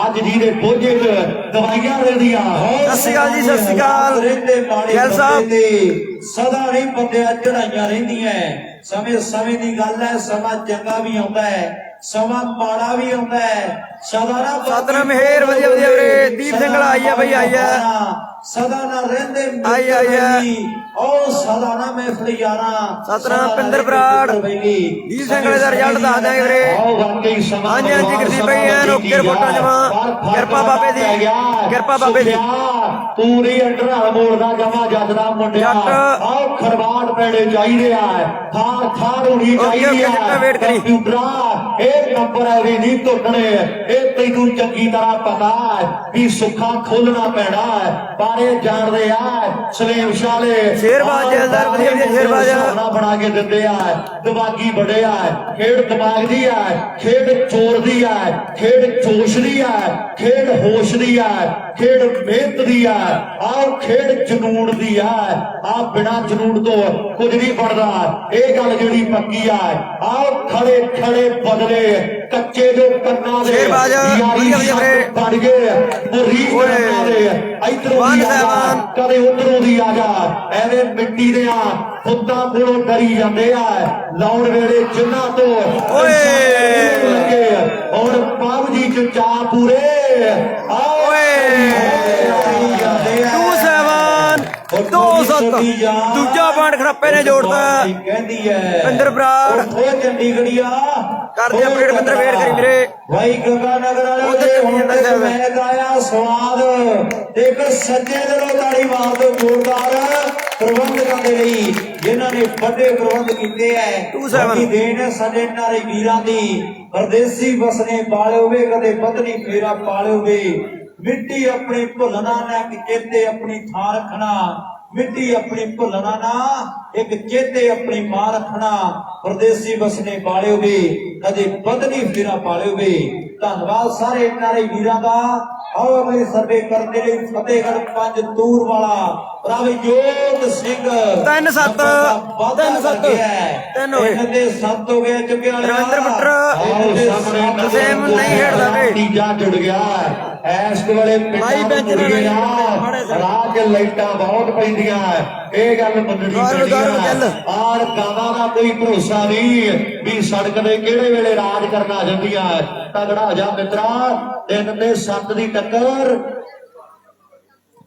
ਅੱਜ ਜੀ ਦੇ ਬੋਝੇ 'ਚ ਦਵਾਈਆਂ ਰਹਿੰਦੀਆਂ ਸਤਿ ਸ਼੍ਰੀ ਅਕਾਲ ਜੀ, ਸਤਿ ਸ਼੍ਰੀ ਅਕਾਲ। ਰਹਿੰਦੇ ਮਾੜੇ ਗੱਲ ਸਾਹਿਬ। ਬੰਦੇ ਤੇ ਸਦਾ ਨਹੀਂ ਬੰਦਿਆਂ ਚੜਾਈਆਂ ਰਹਿੰਦੀਆਂ ਸਮੇਂ ਸਮੇਂ ਦੀ ਗੱਲ ਹੈ ਸਮਾਂ ਚੰਗਾ ਵੀ ਆਉਂਦਾ ਹੈ ਸਮਾਂ ਮਾੜਾ ਵੀ ਆਉਂਦਾ ਹੈ ਸਦਾ ਨਾ ਸਤਨਾਮ ਮਿਹਰ ਵਧੀਆ ਵੀਰੇ। ਦੀਪ ਸਿੰਘ ਵਾਲਾ ਆਈ ਆ ਬਈ ਆਈ ਆ ਸਦਾ ਨਾ ਰਹਿੰਦੇ ਆਈ ਆ ਉਹ ਸਦਾ ਨਾ ਮਹਿਫਲ ਯਾਰਾਂ ਸਤਨਾਮ ਪਿੰਦਰ ਬਰਾੜ ਦੀਪ ਸਿੰਘ ਵਾਲੇ ਦਾ ਰਿਜ਼ਲਟ ਦੱਸ ਦਿਆਂਗੇ ਵੀਰੇ। ਆਓ ਵਾਕਈ ਸਮਾਂ ਹਾਂਜੀ ਹਾਂਜੀ ਗੁਰਦੀਪ ਬਾਈ ਐਨ ਓਕੇ ਰਿਪੋਰਟਾਂ ਜਮਾ ਕਿਰਪਾ ਬਾਬੇ ਦੀ ਕਿਰਪਾ ਬਾਬੇ ਦੀ ਪੂਰੀ ਅੰਡਰ ਮੋੜਦਾ ਜਮਾ ਜੱਜ ਦਾ ਮੁੰਡਿਆ ਜੱਟ। ਆਓ ਖਰਵਾੜ ਪੈਣੇ ਚਾਹੀਦੇ ਆ ਥਾਰ ਥਾਰ ਹੋਣੀ ਚਾਹੀਦੀ ਓਕੇ, ਜੱਟਾ ਵੇਟ ਕਰੀ। ਕੰਪਿਊਟਰਾਂ ਇਹ ਨੰਬਰ ਹੈ ਵੀ ਨਹੀਂ ਟੁੱਟਣੇ ਇਹ ਤੈਨੂੰ ਚੰਗੀ ਤਰ੍ਹਾਂ ਪਤਾ ਹੈ ਵੀ ਸੁੱਖਾ ਖੋਲਣਾ ਪੈਣਾ ਹੈ ਬਾਰੇ ਜਾਣਦੇ ਆ ਸਲੇਮ ਸ਼ਾਲੇ ਸ਼ੇਰਬਾਜ਼ ਜੈਲਦਾਰ ਵਧੀਆ ਵਧੀਆ ਸ਼ੇਰਬਾਜ਼ ਸੋਨਾ ਬਣਾ ਕੇ ਦਿੰਦੇ ਆ ਦਿਮਾਗੀ ਬੜੇ ਆ ਖੇਡ ਦਿਮਾਗ ਦੀ ਆ ਖੇਡ ਚੋਰ ਦੀ ਆ ਖੇਡ ਜੋਸ਼ ਦੀ ਆ ਖੇਡ ਹੋਸ਼ ਦੀ ਆ ਖੇਡ ਮਿਹਨਤ ਦੀ ਆ ਆਹ ਖੇਡ ਜਨੂਨ ਦੀ ਆ ਆ ਬਿਨਾ ਜਨੂਨ ਤੋਂ ਕੁਝ ਨਹੀਂ ਬਣਦਾ ਇਹ ਗੱਲ ਜਿਹੜੀ ਪੱਕੀ ਆ ਆਹ ਖੜੇ ਖੜੇ ਬਦਲੇ ਕੱਚੇ ਜੋ ਕੰਨਾਂ ਦੇ ਸ਼ੇਰਬਾਜ਼ ਵਧੀਆ ਵਧੀਆ ਵੀਰੇ। ਬਣ ਗਏ ਮੁਰੀਦ ਕੰਨਾਂ ਦੇ ਇਧਰੋਂ ਦੀ ਆ ਜਾ ਕਦੇ ਉਧਰੋਂ ਦੀ ਆ ਜਾ ਐਵੇਂ ਮਿੱਟੀ ਦੇ ਆ ਪੁੱਤਾਂ ਕੋਲੋਂ ਡਰੀ ਜਾਂਦੇ ਆ ਲਾਉਣ ਵੇਲੇ ਜਿੰਨਾ ਤੋਂ ਲੱਗੇ ਹੁਣ ਪਾਵਜੀ ਚ ਚਾ ਪੂਰੇ ਦੂਜਾ ਪੁਆਇੰਟ ਖਰਾਪੇ ਨੇ ਜੋੜਦਾ ਕਹਿੰਦੀ ਹੈ ਪਿੰਦਰ ਬਰਾੜ ਉਹ ਚੰਡੀਗੜ੍ਹੀਆ ਕਰਦੇ ਅਪਡੇਟ ਪਿੰਦਰ ਵੇਟ ਕਰੀ ਵੀਰੇ। ਭਾਈ ਗੰਗਾ ਨਗਰ ਵਾਲੇ ਦੇ ਹੁਣ ਤੱਕ ਮੈਂ ਗਾਇਆ ਸਵਾਦ ਇੱਕ ਸੱਜੇ ਦਿਲੋਂ ਤਾੜੀ ਮਾਰ ਦੋ ਜ਼ੋਰਦਾਰ ਪ੍ਰਬੰਧਕਾਂ ਦੇ ਲਈ ਜਿਨ੍ਹਾਂ ਨੇ ਵੱਡੇ ਪ੍ਰਬੰਧ ਕੀਤੇ ਐ 2-7 ਦੇਣ ਸਾਡੇ ਨਾਰੇ ਵੀਰਾਂ ਦੀ ਪਰਦੇਸੀ ਬਸਨੇ ਪਾਲੇ ਹੋਵੇ ਕਦੇ ਪਤਨੀ ਫੇਰਾ ਪਾਲੇ ਹੋਵੇ ਮਿੱਟੀ ਆਪਣੀ ਭੁੱਲਣਾ ਨਾ ਕਿ ਚੇਤੇ ਆਪਣੀ ਥਾਂ ਰੱਖਣਾ ਮਿੱਟੀ ਆਪਣੀ ਭੁੱਲਣਾ ਨਾ ਇੱਕ ਚੇਤੇ ਆਪਣੀ ਮਾਂ ਰੱਖਣਾ ਪਰਦੇਸੀ ਬਸਨੇ ਪਾਲੇ ਹੋਵੇ ਕਦੇ ਪਤਨੀ ਫੇਰਾ ਪਾਲੇ ਹੋਵੇ ਧੰਨਵਾਦ ਸਾਰੇ ਨਾਰੇ ਵੀਰਾਂ ਦਾ ਆਓ ਮੇਰੀ ਸਰਵੇ ਕਰਨ ਦੇ ਲਈ ਫਤਿਹਗੜ੍ਹ 5 ਦੂਰ ਵਾਲਾ ਪ੍ਰਭਜੋਤ ਸਿੰਘ 3-7 ਤਿੰਨ ਹੋਏ। ਦੇ 7 ਹੋ ਗਏ ਚੁੱਕੇ ਵਾਲੇ ਰਵਿੰਦਰ ਮਿੱਟਰ ਸੇਮ ਨਹੀਂ ਖੇਡਦਾ ਵੇ ਤੀਜਾ ਜੁੜ ਗਿਆ ਐਸ ਵੇਲੇ ਭਾਈ ਬੈਂਚ ਨਾਲ ਰਾਹ ਚ ਲਾਈਟਾਂ ਬਹੁਤ ਪੈਂਦੀਆਂ ਇਹ ਗੱਲ ਮੰਨਣੀ ਪੈਂਦੀ ਆਰ ਗਾਵਾਂ ਦਾ ਕੋਈ ਭਰੋਸਾ ਨਹੀਂ ਵੀ ਸੜਕ ਦੇ ਕਿਹੜੇ ਵੇਲੇ ਰਾਜ ਕਰਨ ਆ ਜਾਂਦੀਆਂ ਤਗੜਾ ਜਾ ਮਿੱਤਰਾ 3 ਤੇ 7 ਦੀ ਟੱਕਰ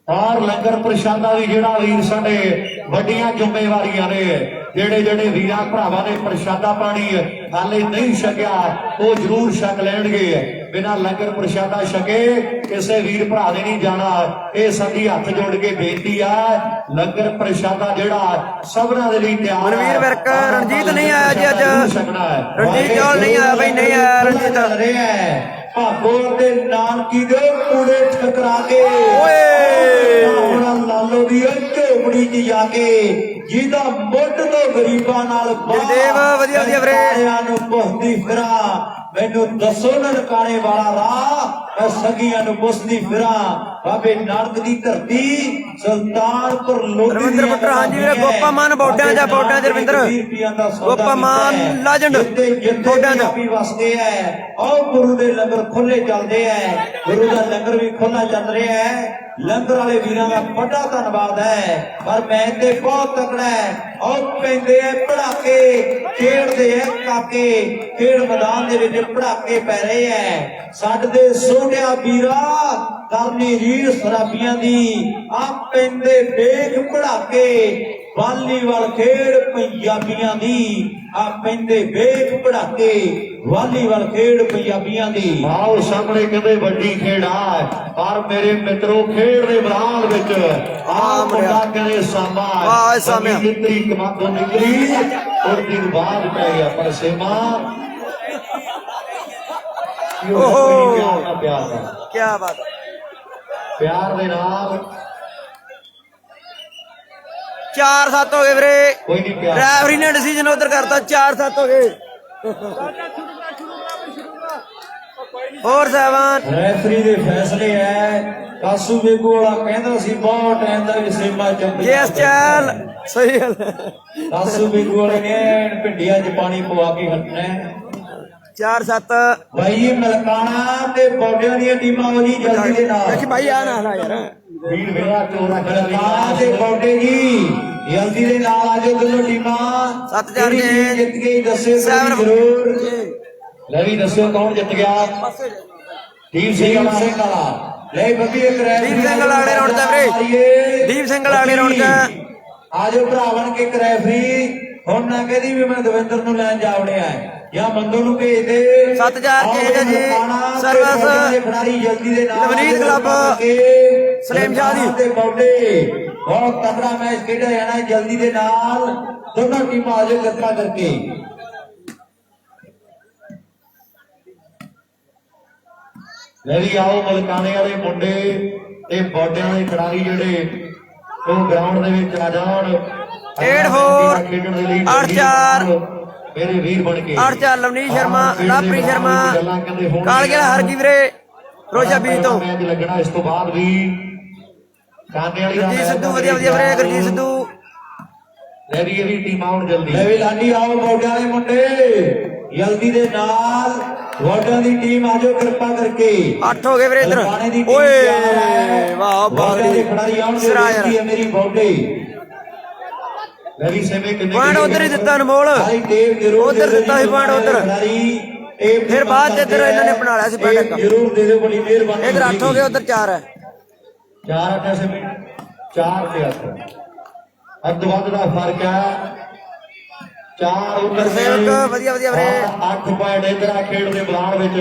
ਔਰ ਲੰਗਰ ਪ੍ਰਸ਼ਾਦਾ ਵੀ ਜਿਹੜਾ ਵੀਰ ਸਾਡੇ ਵੱਡੀਆਂ ਜ਼ਿੰਮੇਵਾਰੀਆਂ ਨੇ ਜਿਹੜੇ ਜਿਹੜੇ ਵੀਰਾਂ ਭਰਾਵਾਂ ਨੇ ਪ੍ਰਸ਼ਾਦਾ ਪਾਣੀ ਹਾਲੇ ਨਹੀਂ ਛਕਿਆ ਉਹ ਜ਼ਰੂਰ ਛਕ ਲੈਣਗੇ। ਬਿਨਾਂ ਲੰਗਰ ਪ੍ਰਸ਼ਾਦਾ ਛਕੇ ਕਿਸੇ ਵੀਰ ਭਰਾ ਨੇ ਨਹੀਂ ਜਾਣਾ। ਇਹ ਸਾਡੀ ਹੱਥ ਜੋੜ ਕੇ ਬੇਨਤੀ ਆ, ਲੰਗਰ ਪ੍ਰਸ਼ਾਦਾ ਜਿਹੜਾ ਸਭਨਾਂ ਦੇ ਲਈ ਤਿਆਰ ਹੈ। ਮਨਵੀਰ ਵਿਰਕ ਰਣਜੀਤ ਨਹੀਂ ਆਇਆ ਜੀ ਅੱਜ, ਛਕਣਾ ਹੈ। ਰਣਜੀਤ ਚੌਲ ਨਹੀਂ ਆਇਆ ਬਈ, ਨਹੀਂ ਆਇਆ ਰਣਜੀਤ। ਚੱਲ ਰਿਹਾ ਹੈ ਭਾਗੋ ਤੇ ਨਾਨਕੀ ਦੇ ਕੂੜੇ ਠਕਰਾ ਕੇ ਓਏ ਹੁਣ ਲਾਲੋ ਦੀ ਝੋਪੜੀ 'ਚ ਜਾ ਕੇ ਜਿਹਦਾ ਮੁੱਢ ਤੋਂ ਗਰੀਬਾਂ ਨਾਲ ਜਗਦੇਵ ਵਧੀਆ ਵਧੀਆ ਵੀਰੇ। ਸਾਰਿਆਂ ਨੂੰ ਪੁੱਛਦੀ ਫਿਰਾਂ ਮੈਨੂੰ ਦੱਸੋ ਨਨਕਾਣੇ ਵਾਲਾ ਰਾਹ ਮੈਂ ਸਗੀਆਂ ਨੂੰ ਪੁੱਛਦੀ ਫਿਰਾਂ ਬਾਬੇ ਨਾਨਕ ਦੀ ਧਰਤੀ ਸੁਲਤਾਨਪੁਰ ਲੋਧੀ ਰਵਿੰਦਰ ਪੁੱਤਰ ਹਾਂਜੀ ਵੀਰੇ। ਗੋਪਾ ਮਾਨ ਬੋਡਾਂ ਜਾਂ ਬੋਡਾਂ ਚ ਰਵਿੰਦਰ ਗੋਪਾ ਮਾਨ ਲਾਜੰਡ ਬੋਡਾਂ ਚ ਵੀ ਵਸਦੇ ਐ। ਆਓ ਗੁਰੂ ਦੇ ਲੰਗਰ ਖੁੱਲੇ ਚੱਲਦੇ ਐ, ਗੁਰੂ ਦਾ ਲੰਗਰ ਵੀ ਖੁੱਲਾ ਚੱਲ ਰਿਹਾ ਹੈ। ਲੰਗਰ ਵਾਲੇ ਵੀਰਾਂ ਦਾ ਵੱਡਾ ਧੰਨਵਾਦ ਹੈ। ਪਰ ਮੈਂ ਤੇ ਬਹੁਤ ਤਕੜਾ ਹੈ। ਆਓ ਪੈਂਦੇ ਐ ਪੜਾਕੇ, ਖੇਡਦੇ ਐ ਕਾਕੇ, ਖੇਡ ਮੈਦਾਨ ਦੇ ਵਿੱਚ ਪੜਾਕੇ ਪੈ ਰਹੇ ਐ। ਸਾਡੇ ਸੋਹਣਿਆ ਵੀਰਾ ਕਰਨੀ ਰੀੜ ਸਰਾਬੀਆਂ ਦੀ ਆ ਪੈਂਦੇ ਵੇਖ ਪੜਾਕੇ ਵਾਲੀਵਾਲ ਖੇਡ ਪੰਜਾਬੀਆਂ ਦੀ ਆ ਪੈਂਦੇ ਵੇਖ ਪੜਾਕੇ ਵਾਲੀਵਾਲ ਖੇਡ ਪੰਜਾਬੀਆਂ ਦੀ। ਆਓ ਸਾਹਮਣੇ ਕਹਿੰਦੇ ਵੱਡੀ ਖੇਡ ਆ ਪਰ ਮੇਰੇ ਮਿੱਤਰੋ ਖੇਡ ਦੇ ਮੈਦਾਨ ਵਿੱਚ ਆ ਮੁੰਡਾ ਕਹਿੰਦੇ ਸਾਮਾ ਵਾਹ ਸਾਮਿਆ ਨਿਕਲੀ ਕਮਾਂਡੋ ਨਿਕਲੀ ਔਰ ਦਿਨ ਬਾਅਦ ਪੈ ਗਿਆ ਪਰ ਸੇਮਾ ਓਹੋ ਪਿਆਰ ਦਾ ਕੀ ਬਾਤ ਹੈ। ਪਿਆਰ ਦੇ ਨਾਲ 4-7 ਹੋ ਗਏ ਵੀਰੇ। ਕੋਈ ਨਹੀਂ ਪਿਆਰ ਰੈਫਰੀ ਨੇ ਡਿਸੀਜਨ ਉਧਰ ਕਰਤਾ 4-7 ਹੋ ਗਏ। ਹੋਰ ਸਹਿਬਾਨ ਰੈਫਰੀ ਦੇ ਫੈਸਲੇ ਐ। ਕਾਸੂ ਬੇਗੂ ਵਾਲਾ ਕਹਿੰਦਾ ਸੀ ਬਹੁਤ ਟਾਈਮ ਦਾ ਵੀ ਸੇਮਾ ਚੰਪੀ ਯੈਸ ਚੱਲ ਸਹੀ ਗੱਲ। ਕਾਸੂ ਬੇਗੂ ਵਾਲੇ ਨੇ ਭਿੰਡੀਆਂ 'ਚ ਪਾਣੀ ਪਵਾ ਕੇ ਹਟਣਾ 4-7 ਭਾਈ ਮਲਕਾਣਾ ਤੇ ਬੌਡਿਆਂ ਦੀਆਂ ਟੀਮਾਂ ਹੋ ਜੀ ਜਲਦੀ ਦੇ ਨਾਲ। ਦੇਖੀ ਭਾਈ ਆ ਨਾ ਯਾਰ ਵੀਰ ਮੇਰਾ ਚੋਰਾ ਮਲਕਾਣਾ ਤੇ ਬੌਡੇ ਜੀ ਜਲਦੀ ਦੇ ਨਾਲ ਆ ਜਾਓ ਦੋਨੋਂ ਟੀਮਾਂ। 7-4 ਕਿਹੜੀ ਟੀਮ ਜਿੱਤ ਗਈ ਦੱਸਿਓ ਜ਼ਰੂਰ। ਲੈ ਵੀ ਦੱਸਿਓ ਕੌਣ ਜਿੱਤ ਗਿਆ। ਟੀਮ ਦੀਪ ਸਿੰਘ ਵਾਲਾ ਲੈ ਬੱਬੀ ਇੱਕ ਰੈਫਰੀ ਦੀਪ ਸਿੰਘ ਵਾਲਾ ਅਗਲੇ ਰਾਊਂਡ 'ਚ ਵੀਰੇ। ਦੀਪ ਸਿੰਘ ਵਾਲਾ ਅਗਲੇ ਰਾਊਂਡ 'ਚ ਆ ਜਾਓ ਭਰਾ ਬਣ ਕੇ ਇੱਕ ਰੈਫਰੀ ਹੁਣ ਨਾ ਕਹਦੀ ਵੀ ਮੈਂ ਦਵਿੰਦਰ ਨੂੰ ਲੈਣ ਜਾ ਵੜਿਆ ਜਾਂ ਮੰਦੋ ਨੂੰ ਭੇਜ ਦੇ। 7-4 ਚੇਂਜ ਹੈ ਜੀ ਸਰਵਿਸ ਖਿਡਾਰੀ ਜਲਦੀ ਦੇ ਨਾਲ ਨਵਨੀਤ ਕਲੱਬ ਸਲੇਮ ਸ਼ਾਹ ਦੀ ਤੇ ਬੌਡੇ ਬਹੁਤ ਤਕੜਾ ਮੈਚ ਖੇਡਿਆ ਜਾਣਾ ਜਲਦੀ ਦੇ ਨਾਲ। ਦੋਨੋਂ ਟੀਮਾਂ ਆ ਜਾਓ ਕਿਰਪਾ ਕਰਕੇ। ਲੈ ਵੀ ਆਓ ਮਲਕਾਣੇ ਵਾਲੇ ਮੁੰਡੇ ਤੇ ਬੌਡਿਆਂ ਦੇ ਖਿਡਾਰੀ ਜਿਹੜੇ ਉਹ ਗਰਾਊਂਡ ਦੇ ਵਿੱਚ ਆ ਜਾਣ। 8-4 ਖੇਡਣ ਦੇ ਲਈ 8-4 ਮੇਰੇ ਵੀਰ ਬਣ ਕੇ 8-4 ਲਵਨੀਤ ਸ਼ਰਮਾ ਲਵਪ੍ਰੀਤ ਸ਼ਰਮਾ ਕਾਲਗੇਲਾ ਹਰਗੀ ਵੀਰੇ ਰੋਜਾ ਬੀਜ ਤੋਂ ਮੈਚ ਲੱਗਣਾ। ਇਸ ਤੋਂ ਬਾਅਦ ਵੀ ਕਾਨੇ ਵਾਲੀ ਗੁਰਜੀਤ ਸਿੱਧੂ ਵਧੀਆ ਵਧੀਆ ਵੀਰੇ ਗੁਰਜੀਤ ਸਿੱਧੂ। ਲੈ ਵੀ ਇਹ ਵੀ ਟੀਮ ਆਉਣ ਜਲਦੀ। ਲੈ ਵੀ ਲਾਡੀ ਆਓ ਬੌਡਿਆਂ ਵਾਲੇ ਮੁੰਡੇ ਜਲਦੀ ਦੇ ਨਾਲ। ਬੌਡਿਆਂ ਦੀ ਟੀਮ ਆ ਜਾਓ ਕਿਰਪਾ ਕਰਕੇ। 8 ਹੋ ਗਏ ਵੀਰੇ ਇੱਧਰ ਓਏ ਵਾਹ ਬਾਗੜੀ ਖਿਡਾਰੀ ਆਉਣ ਸਿਰਾ ਯਾਰ ਹੈ ਮੇਰੀ ਬੌਡੇ। ਲੈ ਵੀ ਸੇਵੇਂ ਕਿੰਨੇ ਪੁਆਇੰਟ ਉਧਰ ਹੀ ਦਿੱਤਾ ਅਨਮੋਲ ਉਧਰ ਦਿੱਤਾ ਸੀ ਪੁਆਇੰਟ ਉਧਰ। ਫਿਰ ਬਾਅਦ ਚ ਇੱਧਰ ਇਹਨਾਂ ਨੇ ਬਣਾ ਲਿਆ ਸੀ ਪੁਆਇੰਟ। ਜ਼ਰੂਰ ਦੇ ਦਿਓ ਬੜੀ ਮਿਹਰਬਾਨੀ। ਇੱਧਰ 8 ਹੋ ਗਏ ਉਧਰ 4 ਹੈ। 4 8 ਸੇਵੇਂ 4 ਤੇ 8 ਅੱਧ ਵੱਧ ਦਾ ਫਰਕ ਹੈ। 4 ਉਧਰ ਸੇਵਕ ਵਧੀਆ ਵਧੀਆ ਵੀਰੇ 8 ਪੁਆਇੰਟ ਇਧਰ ਆ ਖੇਡ ਦੇ ਮੈਦਾਨ ਵਿੱਚ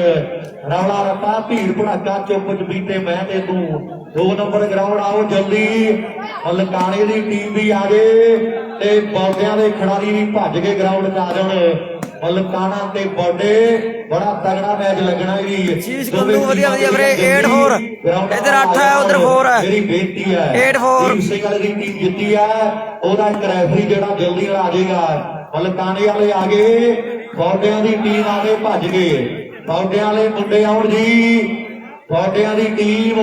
ਰੌਲਾ ਰੱਪਾ ਭੀੜ ਭੜਾਕਾ ਚੁੱਪ ਚਪੀਤੇ ਮੈਂ ਤੇ ਤੂੰ 2 ਨੰਬਰ ਗਰਾਊਂਡ ਆਓ ਜਲਦੀ। ਮਲਕਾਣੇ ਦੀ ਟੀਮ ਵੀ ਆ ਗਏ ਤੇ ਬੌਡਿਆਂ ਦੇ ਖਿਡਾਰੀ ਵੀ ਭੱਜ ਕੇ ਗਰਾਊਂਡ 'ਚ ਆ ਜਾਣ। ਮਲਕਾਣਾ ਤੇ ਬੌਡੇ ਬੜਾ ਤਗੜਾ ਮੈਚ ਲੱਗਣਾ ਜੀ। ਸ਼ੀਸ਼ ਗੁੰਦੂ ਵਧੀਆ ਵਧੀਆ ਵੀਰੇ 8-4 ਇੱਧਰ 8 ਹੈ ਉਧਰ 4 ਹੈ। ਮੇਰੀ ਬੇਨਤੀ ਹੈ 8-4 ਦੀਪ ਸਿੰਘ ਵਾਲੇ ਦੀ ਟੀਮ ਜਿੱਤੀ ਹੈ ਉਹਦਾ ਇੱਕ ਰੈਫਰੀ ਜਿਹੜਾ ਜਲਦੀ ਨਾਲ ਆ ਜਾਏਗਾ। ਮਲਕਾਣੇ ਵਾਲੇ ਆ ਗਏ ਬੌਡਿਆਂ ਦੀ ਟੀਮ ਆ ਗਏ ਭੱਜ ਗਏ। ਬੌਡਿਆਂ ਵਾਲੇ ਮੁੰਡੇ ਆਉਣ ਜੀ ਬੌਡਿਆਂ ਦੀ ਟੀਮ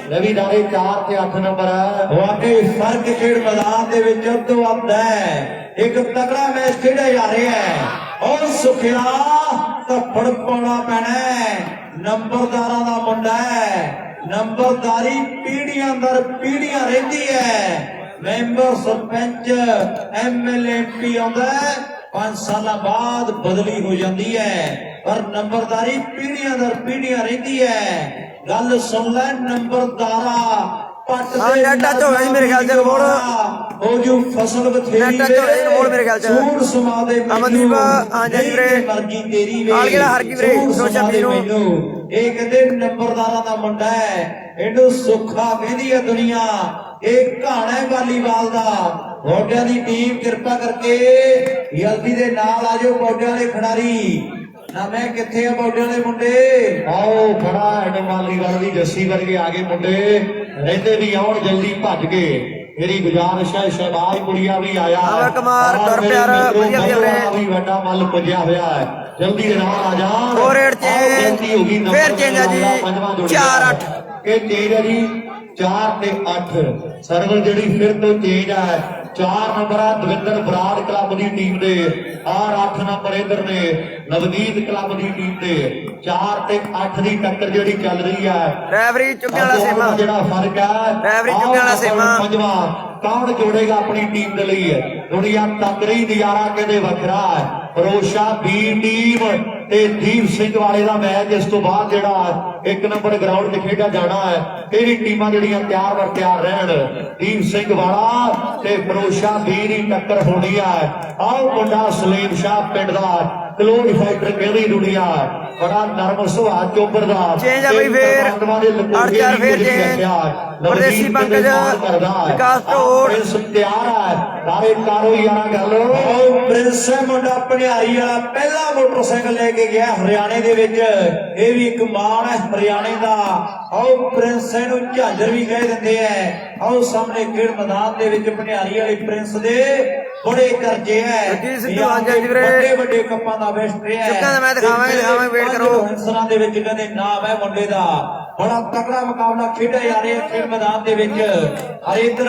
ਲੈ ਵੀ ਨਾਲੇ 4 ਤੇ 8 ਨੰਬਰ ਹੈ। ਵਾਕਈ ਫਰਕ ਖੇਡ ਮੈਦਾਨ ਦੇ ਵਿੱਚ ਉਦੋਂ ਆਉਂਦਾ ਹੈ। ਇੱਕ ਤਕੜਾ ਮੈਚ ਖੇਡਿਆ ਜਾ ਰਿਹਾ ਹੈ। ਔਰ ਸੁਖਿਆ ਧੱਫੜ ਪਾਉਣਾ ਪੈਣਾ ਹੈ। ਨੰਬਰਦਾਰਾਂ ਦਾ ਮੁੰਡਾ ਹੈ। ਨੰਬਰਦਾਰੀ ਪੀੜ੍ਹੀਆਂ ਦਰ ਪੀੜ੍ਹੀਆਂ ਰਹਿੰਦੀ ਹੈ। ਮੈਂਬਰ ਸਰਪੰਚ ਐਮਐਲਏ ਐਮਪੀ ਆਉਂਦਾ 5 ਸਾਲਾਂ ਬਾਅਦ ਬਦਲੀ ਹੋ ਜਾਂਦੀ ਹੈ ਪਰ ਨੰਬਰਦਾਰੀ ਪੀੜ੍ਹੀਆਂ ਦਰ ਪੀੜ੍ਹੀਆਂ ਰਹਿੰਦੀ ਹੈ। ਗੱਲ ਸੁਣ ਲੈ ਨੰਬਰਦਾਰਾ ਪੱਟ ਹਾਂ, ਦੇ ਡਾਟਾ ਤੋਂ ਹੈ ਜੀ ਮੇਰੇ ਖਿਆਲ ਚ ਬੋਲ। ਉਹ ਜੋ ਫਸਲ ਬਥੇਰੀ ਨੈਟ ਚੋਂ ਇਹ ਮੋੜ ਮੇਰੇ ਖਿਆਲ ਚ। ਸੂਰ ਸਮਾ ਦੇ ਅਮਨਦੀਪ, ਹਾਂਜੀ ਵੀਰੇ। ਮਰਜੀ ਤੇਰੀ ਵੇ ਨਾਲ ਕਿਹੜਾ ਹਰ ਕੀ ਵੀਰੇ, ਸੂਰ ਸੋਚਿਆ ਸਮਾ ਦੇ ਮੈਨੂੰ। ਮੈਨੂੰ। ਇਹ ਕਹਿੰਦੇ ਨੰਬਰਦਾਰਾਂ ਦਾ ਮੁੰਡਾ ਹੈ, ਇਹਨੂੰ ਸੁੱਖਾ ਕਹਿੰਦੀ ਹੈ ਦੁਨੀਆ। ਇਹ ਘਾਣਾ ਹੈ ਵਾਲੀਬਾਲ ਦਾ। ਮੋਢਿਆਂ ਦੀ ਟੀਮ ਕਿਰਪਾ ਕਰਕੇ ਜਲਦੀ ਦੇ ਨਾਲ ਆ ਜਾਓ ਮੋਢਿਆਂ ਦੇ ਖਿਡਾਰੀ। ਨਾ ਮੈਂ ਕਿੱਥੇ ਆ ਮੋਢਿਆਂ ਦੇ ਮੁੰਡੇ? ਆਓ ਖੜਾ ਹੈ ਵਾਲੀਬਾਲ ਦੀ ਜੱਸੀ ਵਰਗੇ ਆ ਗਏ ਮੁੰਡੇ, ਰਹਿੰਦੇ ਵੀ ਆਉਣ ਜਲਦੀ ਭੱਜ ਕੇ। ਮੇਰੀ ਗੁਜ਼ਾਰਿਸ਼ ਹੈ ਸ਼ਹਿਬਾਜ਼ ਕੁੜੀਆ ਵੀ ਆਇਆ ਹੈ। ਅਮਰ ਕੁਮਾਰ, ਔਰ ਗੁਰ ਮੇਰੇ ਪਿਆਰ, ਮਿੱਤਰੋ, ਵਧੀਆ ਵੀਰੇ। ਮੱਲ੍ਹਾ ਵੀ ਵੱਡਾ ਮੱਲ ਪੁੱਜਿਆ ਹੋਇਆ ਹੈ, ਜਲਦੀ ਦੇ ਨਾਲ ਆ ਜਾ। ਹੋਰ ਰੇਟ ਚੇਂਜ, ਆਓ, ਗਿਣਤੀ ਹੋ ਗਈ, ਨੰਬਰ ਫੇਰ ਚੇਂਜ ਆ ਜੀ, ਜਿਹੜਾ ਪੰਜਵਾਂ ਜੁੜ ਗਿਆ। 4-8 ਇਹ ਤੇਜ਼ ਹੈ ਜੀ, 4 ਤੇ 8 ਸਰਵਰ ਜਿਹੜੀ ਫਿਰ ਤੋਂ ਤੇਜ਼ ਹੈ। 4 ਨੰਬਰ ਆ ਦਵਿੰਦਰ ਬਰਾੜ ਕਲੱਬ ਦੀ ਟੀਮ ਦੇ, ਔਰ 8 ਨੰਬਰ ਇਧਰ ਨੇ ਨਵਦੀਪ ਕਲੱਬ ਦੀ ਟੀਮ ਦੇ। 4 ਤੇ 8 ਦੀ ਟੱਕਰ ਜਿਹੜੀ ਚੱਲ ਰਹੀ ਹੈ। ਰੈਫਰੀ ਚੁੱਕਿਆ ਵਾਲਾ ਸੇਮਾ, ਜਿਹੜਾ ਫਰਕ ਹੈ ਰੈਫਰੀ ਚੁੱਕਿਆ ਵਾਲਾ ਸੇਮਾ। ਪੰਜਵਾਂ ਕੌਣ ਜੋੜੇਗਾ ਆਪਣੀ ਟੀਮ ਦੇ ਲਈ? ਦੁਨੀਆ ਤਕੜੀ ਨਜ਼ਾਰਾ ਕਹਿੰਦੇ ਵੱਖਰਾ ਹੈ। ਰੋਸ਼ਾ ਬੀ ਟੀਮ ਤੇ ਦੀਪ ਸਿੰਘ ਵਾਲੇ ਦਾ ਮੈਚ ਇਸ ਤੋਂ ਬਾਅਦ ਜਿਹੜਾ 1 ਨੰਬਰ ਗਰਾਊਂਡ 'ਚ ਖੇਡਿਆ ਜਾਣਾ ਹੈ। ਇਹਦੀ ਟੀਮਾਂ ਜਿਹੜੀਆਂ ਤਿਆਰ ਵਰ ਤਿਆਰ ਰਹਿਣ। ਦੀਪ ਸਿੰਘ ਵਾਲਾ ਤੇ ਰੋਸ਼ਾ ਬੀ ਦੀ ਟੱਕਰ ਹੋਣੀ ਹੈ। ਆਓ ਮੁੰਡਾ ਸਲੀਮ ਸ਼ਾਹ ਪਿੰਡ ਦਾ ਕਲੋਜ਼ ਫਾਈਟਰ ਕਹਿੰਦੀ ਦੁਨੀਆ, ਬੜਾ ਨਰਮ ਸੁਭਾਅ ਚੋਬਰ ਦਾ। ਚੇਂਜ ਆ ਬਈ ਫੇਰ 8-4 ਫੇਰ ਚੇਂਜ। ਪਰਦੇਸੀ ਪੰਕਜ, ਵਿਕਾਸ ਢੋੜ ਤਿਆਰ ਹੈ। ਸਾਰੇ ਕਾਰੋ ਯਾਰਾ ਗੱਲ ਉਹ ਪ੍ਰਿੰਸ ਹੈ ਮੁੰਡਾ ਭੰਡਾਰੀ ਵਾਲਾ, ਪਹਿਲਾ ਮੋਟਰਸਾਈਕਲ ਲੈ ਕੇ ਗਿਆ ਹਰਿਆਣੇ ਦੇ ਵਿੱਚ। ਇਹ ਵੀ ਇੱਕ ਮਾਣ ਹੈ ਹਰਿਆਣੇ ਦਾ। ਆਓ ਪ੍ਰਿੰਸ ਨੂੰ ਝਾਂਜਰ ਵੀ ਕਹਿ ਦਿੰਦੇ ਐ। ਆਓ ਸਾਹਮਣੇ ਖੇਡ ਮੈਦਾਨ ਦੇ ਵਿੱਚ ਭੰਡਾਰੀ ਵਾਲੇ ਪ੍ਰਿੰਸ ਦੇ ਬੜੇ ਕਰਜੇ ਹੈ। ਜੀ ਸਿੱਧੂ, ਹਾਂਜੀ ਵੀਰੇ। ਵੱਡੇ ਵੱਡੇ ਕੱਪਾਂ ਦਾ ਵੈਸਟਰ ਹੈ। ਚੁੱਕਾਂ ਦਾ ਮੈਂ ਦਿਖਾਵਾਂਗੇ, ਵੇਟ ਕਰੋ। ਹਿੰਸਰਾਂ ਦੇ ਵਿੱਚ ਕਹਿੰਦੇ ਨਾਮ ਹੈ ਮੁੰਡੇ ਦਾ। ਬੜਾ ਤਕੜਾ ਮੁਕਾਬਲਾ ਖੇਡਿਆ ਜਾ ਰਿਹਾ ਖੇਡ ਮੈਦਾਨ ਦੇ ਵਿੱਚ। ਔਰ ਇਧਰ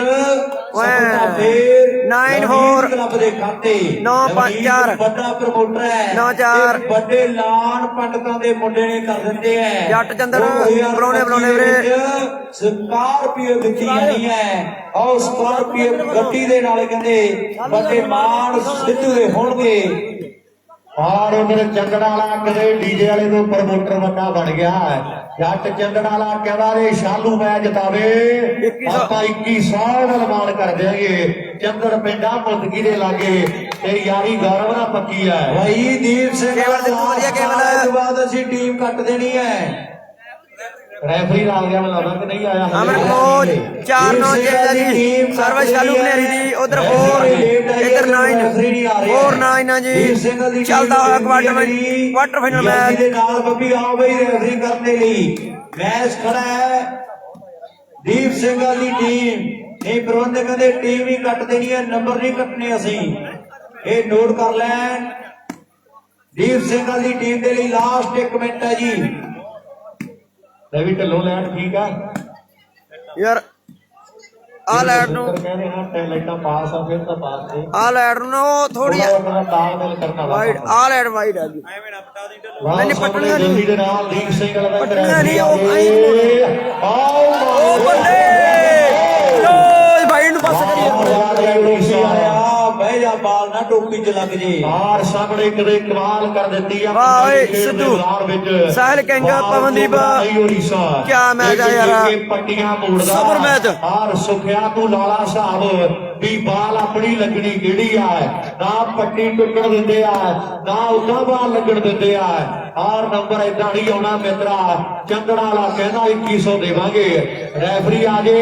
ਫੇਰ 9-4 ਕਲੱਬ ਦੇ ਖਾਤੇ 9-5-4 ਵੱਡਾ ਪ੍ਰਮੋਟਰ ਹੈ। 9-4 ਇਹ ਵੱਡੇ ਲਾਨ ਪੰਡਤਾਂ ਦੇ ਮੁੰਡੇ ਨੇ ਕਰ ਦਿੰਦੇ ਐ। ਜੱਟ ਚੰਦਰ ਬੁਲਾਉਣੇ ਵੀਰੇ। ਸਕਾਰਪੀਓ ਦਿੱਤੀ ਜਾਣੀ ਹੈ। ਆਓ ਸਕਾਰਪੀਓ ਗੱਡੀ ਦੇ ਨਾਲ ਕਹਿੰਦੇ ਵੱਡੇ ਮਾਨ ਸਿੱਧੂ ਦੇ ਹੋਣਗੇ। ਔਰ ਉਧਰ ਚੰਦੜਾ ਵਾਲਾ ਕਦੇ ਡੀਜੇ ਵਾਲੇ ਤੋਂ ਪ੍ਰਮੋਟਰ ਵੱਡਾ ਬਣ ਗਿਆ ਹੈ। ਜੱਟ ਚੰਦੜਾ ਵਾਲਾ ਕਹਿੰਦਾ ਰੇ ਸ਼ਾਲੂ ਮੈਚ ਜਿਤਾਵੇ ਆਪਾਂ 2100 ਵੱਲ ਮਾਨ ਕਰ ਦਿਆਂਗੇ। ਚੰਦੜ ਪਿੰਡਾ ਮੁੱਦਗੀ ਦੇ ਲਾਗੇ ਤੇ ਯਾਰੀ ਗੌਰਵ ਨਾਲ ਪੱਕੀ ਹੈ। ਭਾਈ ਦੀਪ ਸਿੰਘ ਕੇਵਲ ਸਿੱਧੂ ਵਧੀਆ ਕੇਵਲ। ਤੋਂ ਬਾਅਦ ਅਸੀਂ ਟੀਮ ਕੱਟ ਦੇਣੀ ਹੈ। ਰੈਫਰੀ ਆ ਗਿਆ ਮੈਨੂੰ ਲੱਗਦਾ ਕਿ ਨਹੀਂ ਆਇਆ ਅਮਰ ਕੋਚ 4-9 ਚੇਂਜ ਜੀ। ਸਰਵ ਸ਼ਾਲੂ ਭਨੇਰੀ ਦੀ ਉਧਰ 4 ਇਧਰ 9 4-9 ਜੀ। ਚੱਲਦਾ ਹੋਇਆ ਕੁਆਟਰ ਫਾਈਨਲ ਮੈਚ ਦੇ ਨਾਲ ਬੱਬੀ ਆਓ ਬਈ ਰੈਫਰੀ ਕਰਨ ਦੇ ਲਈ ਮੈਚ ਖੜਾ ਹੈ। ਦੀਪ ਸਿੰਘ ਦੀ ਟੀਮ ਨੇ ਪ੍ਰਬੰਧਕਾਂ ਦੇ ਟੀਮ ਹੀ ਕੱਟ ਦੇਣੀ ਹੈ, ਨੰਬਰ ਨਹੀਂ ਕੱਟਨੇ ਅਸੀਂ। ਇਹ ਨੋਟ ਕਰ ਲੈਣ। ਦੀਪ ਸਿੰਘ ਦੀ ਟੀਮ ਦੇ ਲਈ ਲਾਸਟ 1 ਮਿੰਟ ਹੈ ਜੀ। ਰਵੀ ਢੱਲੋਂ ਲੈਣ ਠੀਕ ਆ ਯਾਰ। ਆ ਲੈਟ ਨੂੰ ਕਹਿੰਦੇ ਹਾਂ ਟੈਲੈਂਟਾਂ ਪਾਸ ਆ ਫਿਰ ਤਾਂ ਪਾਸ ਨੇ। ਆ ਲੈਟ ਨੂੰ ਥੋੜੀ ਤਾਲਮੇਲ ਕਰਨਾ ਵਾਈਡ, ਆ ਲੈਟ ਵਾਈਡ ਆ ਜੀ। ਨਹੀਂ ਪਟਣੀਆਂ ਜਲਦੀ ਦੇ ਨਾਲ ਦੀਪ ਸਿੰਘ ਵਾਲਾ ਪਟਣੀਆਂ ਨਹੀਂ, ਉਹ ਆਓ ਉਹ ਬੱਲੇ ਲੋ ਭਾਈ ਨੂੰ ਪਾਸ ਕਰੀਏ। ਬਹਿ ਜਾ ਬਾਲ ਨਾ ਟੋਪੀ ਚ ਲੱਗ ਜੇ। ਆਰ ਸਾਹਮਣੇ ਕਦੇ ਕਮਾਲ ਕਰ ਦਿੱਤੀ ਆ ਵਾਹ ਓਏ ਸਿੱਧੂ, ਸਾਹਿਲ ਕਿੰਗ, ਪਵਨਦੀਪ, ਕਿਆ ਮੈਚ ਆ ਯਾਰ। ਪੱਟੀਆਂ ਮੋੜਦਾ ਸੁਪਰ ਮੈਚ। ਆਰ ਸੁਖਿਆ ਤੂੰ ਲਾਲਾ ਹਿਸਾਬ ਵੀ ਬਾਲ ਆਪਣੀ ਲੱਗਣੀ ਕਿਹੜੀ ਆ। ਨਾ ਪੱਟੀ ਟੁੱਟਣ ਦਿੰਦੇ ਆ, ਨਾ ਉਦਾਂ ਬਾਲ ਲੱਗਣ ਦਿੰਦੇ ਆ। ਆਰ ਨੰਬਰ ਏਦਾਂ ਨਹੀਂ ਆਉਣਾ ਮਿੱਤਰਾ। ਚੰਦੜਾ ਵਾਲਾ ਕਹਿੰਦਾ 2100 ਦੇਵਾਂਗੇ। ਰੈਫਰੀ ਆ ਜੇ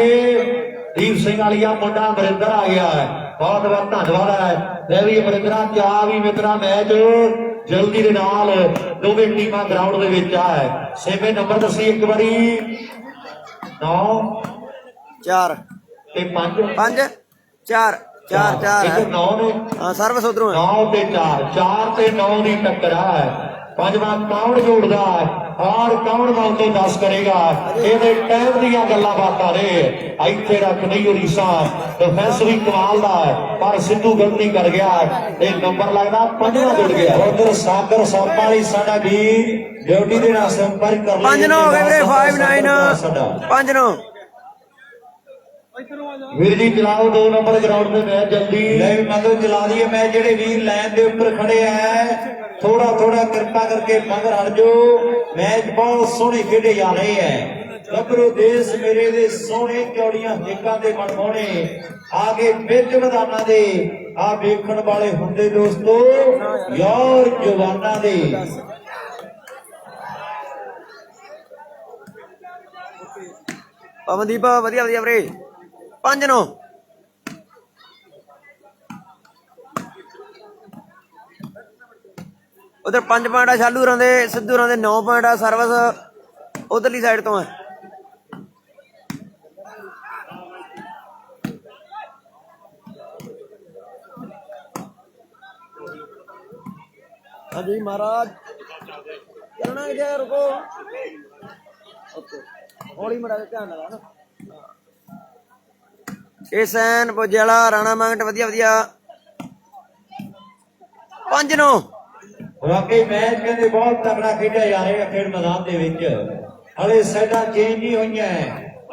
ਦੀਪ ਸਿੰਘ ਵਾਲੀਆ ਮੁੰਡਾ ਅਮਰਿੰਦਰ ਆ ਗਿਆ ਹੈ। ਬਹੁਤ ਬਹੁਤ ਧੰਨਵਾਦ ਹੈ। ਲੈ ਵੀ ਅਮਰਿੰਦਰਾ ਚਾਹ ਵੀ ਮਿੱਤਰਾ ਮੈਚ ਜਲਦੀ ਦੇ ਨਾਲ ਦੋਵੇਂ ਟੀਮਾਂ ਗਰਾਊਂਡ ਦੇ ਵਿੱਚ ਆ ਹੈ। ਛੇਵੇਂ ਨੰਬਰ ਦੱਸੀ ਇੱਕ ਵਾਰੀ 9 4 ਤੇ 5 5 4 4 ਇੱਕ 9 ਨੇ। ਹਾਂ ਸਰਵਿਸ ਉਧਰੋਂ 9 ਤੇ 4 ਤੇ 9 ਦੀ ਟੱਕਰ ਹੈ। ਪੰਜਵਾਂ ਕੌਣ ਜੋੜਦਾ ਔਰ ਕੌਣ 9 ਤੋਂ 10 ਕਰੇਗਾ। ਇਹਦੇ ਟਾਈਮ ਦੀਆਂ ਗੱਲਾਂ ਬਾਤਾਂ ਨੇ। ਇੱਥੇ ਰੱਖ ਨਹੀਂ ਉੜੀਸਾ ਡਿਫੈਂਸ ਵੀ ਕਮਾਲ ਦਾ ਹੈ, ਪਰ ਸਿੱਧੂ ਗਲਤੀ ਕਰ ਗਿਆ ਤੇ ਨੰਬਰ ਲੱਗਦਾ 5ਵਾਂ ਜੁੜ ਗਿਆ। ਉਧਰ ਸਾਗਰ ਸੋਪਾ ਵਾਲੀ ਸਾਡਾ ਵੀਰ ਡਿਊਟੀ ਦੇ ਨਾਲ ਸੰਪਰਕ ਕਰ 5-9 ਹੋ ਗਏ ਵੀਰੇ। 5-9 5-9 ਵੀਰ ਜੀ ਚਲਾਓ 2 ਨੰਬਰ ਗਰਾਊਂਡ ਦੇ ਮੈਚ ਜਲਦੀ। ਲੈ ਮਤਲਬ ਚਲਾ ਦਈਏ ਮੈਚ। ਜਿਹੜੇ ਵੀਰ ਲਾਈਨ ਦੇ ਉੱਪਰ ਖੜੇ ਐ ਥੋੜਾ ਥੋੜਾ ਕਿਰਪਾ ਕਰਕੇ ਮਗਰ ਹਟ ਜਾਓ। ਮੈਚ ਬਹੁਤ ਸੋਹਣੇ ਖੇਡੇ ਜਾ ਰਹੇ ਐ। ਗੱਭਰੂ ਦੇਸ਼ ਮੇਰੇ ਦੇ ਸੋਹਣੇ ਚੌੜੀਆਂ ਹੇਕਾਂ ਦੇ ਮਨਮੋਹਣੇ ਆਗੇ ਵਿੱਚ ਮੈਦਾਨਾਂ ਦੇ ਆ ਵੇਖਣ ਵਾਲੇ ਹੁੰਦੇ ਦੋਸਤੋ ਯਾਰ ਜਵਾਨਾਂ ਦੇ। ਪਵਨਦੀਪ ਵਧੀਆ ਵਧੀਆ ਵੀਰੇ 5-9। ਉਧਰ 5 ਪੁਆਇੰਟ ਆ ਸ਼ਾਲੂ ਰਾਂ ਦੇ, ਸਿੱਧੂ ਰਾਂ ਦੇ 9 ਪੁਆਇੰਟ ਆ। ਸਰਵਿਸ ਉਧਰਲੀ ਸਾਈਡ ਤੋਂ ਹੈ। ਹਾਂਜੀ ਮਹਾਰਾਜ ਚੱਲਣਾ ਕਿਤੇ ਰੁਕੋ ਹੌਲੀ ਮੜਾ ਧਿਆਨ ਨਾਲ ਨਾ। ਇਹ ਸੈਨ ਪੁਜਲਾ ਰਾਣਾ ਮੰਗਟ ਵਧੀਆ ਵਧੀਆ 5-9। ਵਾਕਈ ਮੈਚ ਕਹਿੰਦੇ ਬਹੁਤ ਤਕੜਾ ਖੇਡਿਆ ਜਾ ਰਿਹਾ ਖੇਡ ਮੈਦਾਨ ਦੇ ਵਿੱਚ। ਹਲੇ ਸਾਈਡਾਂ ਚੇਂਜ ਨਹੀਂ ਹੋਈਆਂ।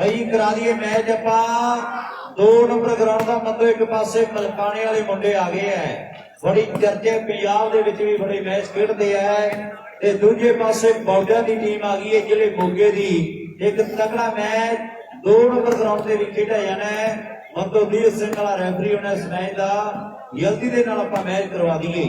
ਅਸੀਂ ਕਰਾ ਦਈਏ ਮੈਚ ਆਪਾਂ 2 ਨੰਬਰ ਗਰਾਊਂਡ ਦਾ ਮੱਦੋ ਇੱਕ ਪਾਸੇ ਮਲਕਾਣੇ ਵਾਲੇ ਮੁੰਡੇ ਆ ਗਏ ਐ। ਬੜੀ ਚਰਚੇ ਪੰਜਾਬ ਦੇ ਵਿੱਚ ਵੀ ਬੜੇ ਮੈਚ ਖੇਡਦੇ ਐ। ਤੇ ਦੂਜੇ ਪਾਸੇ ਬੌਡਿਆਂ ਦੀ ਟੀਮ ਆ ਗਈ ਹੈ ਜਿਹੜੇ ਮੋਗੇ ਦੀ। ਇੱਕ ਤਕੜਾ ਮੈਚ 2 ਨੰਬਰ ਗਰਾਊਂਡ ਦੇ ਵਿੱਚ ਖੇਡਿਆ ਜਾਣਾ ਹੈ। ਮੱਦੋ ਵੀਰ ਸਿੰਘ ਵਾਲਾ ਰੈਫਰੀ ਹੋਣਾ ਇਸ ਮੈਚ ਦਾ। ਜਲਦੀ ਦੇ ਨਾਲ ਆਪਾਂ ਮੈਚ ਕਰਵਾ ਦਈਏ।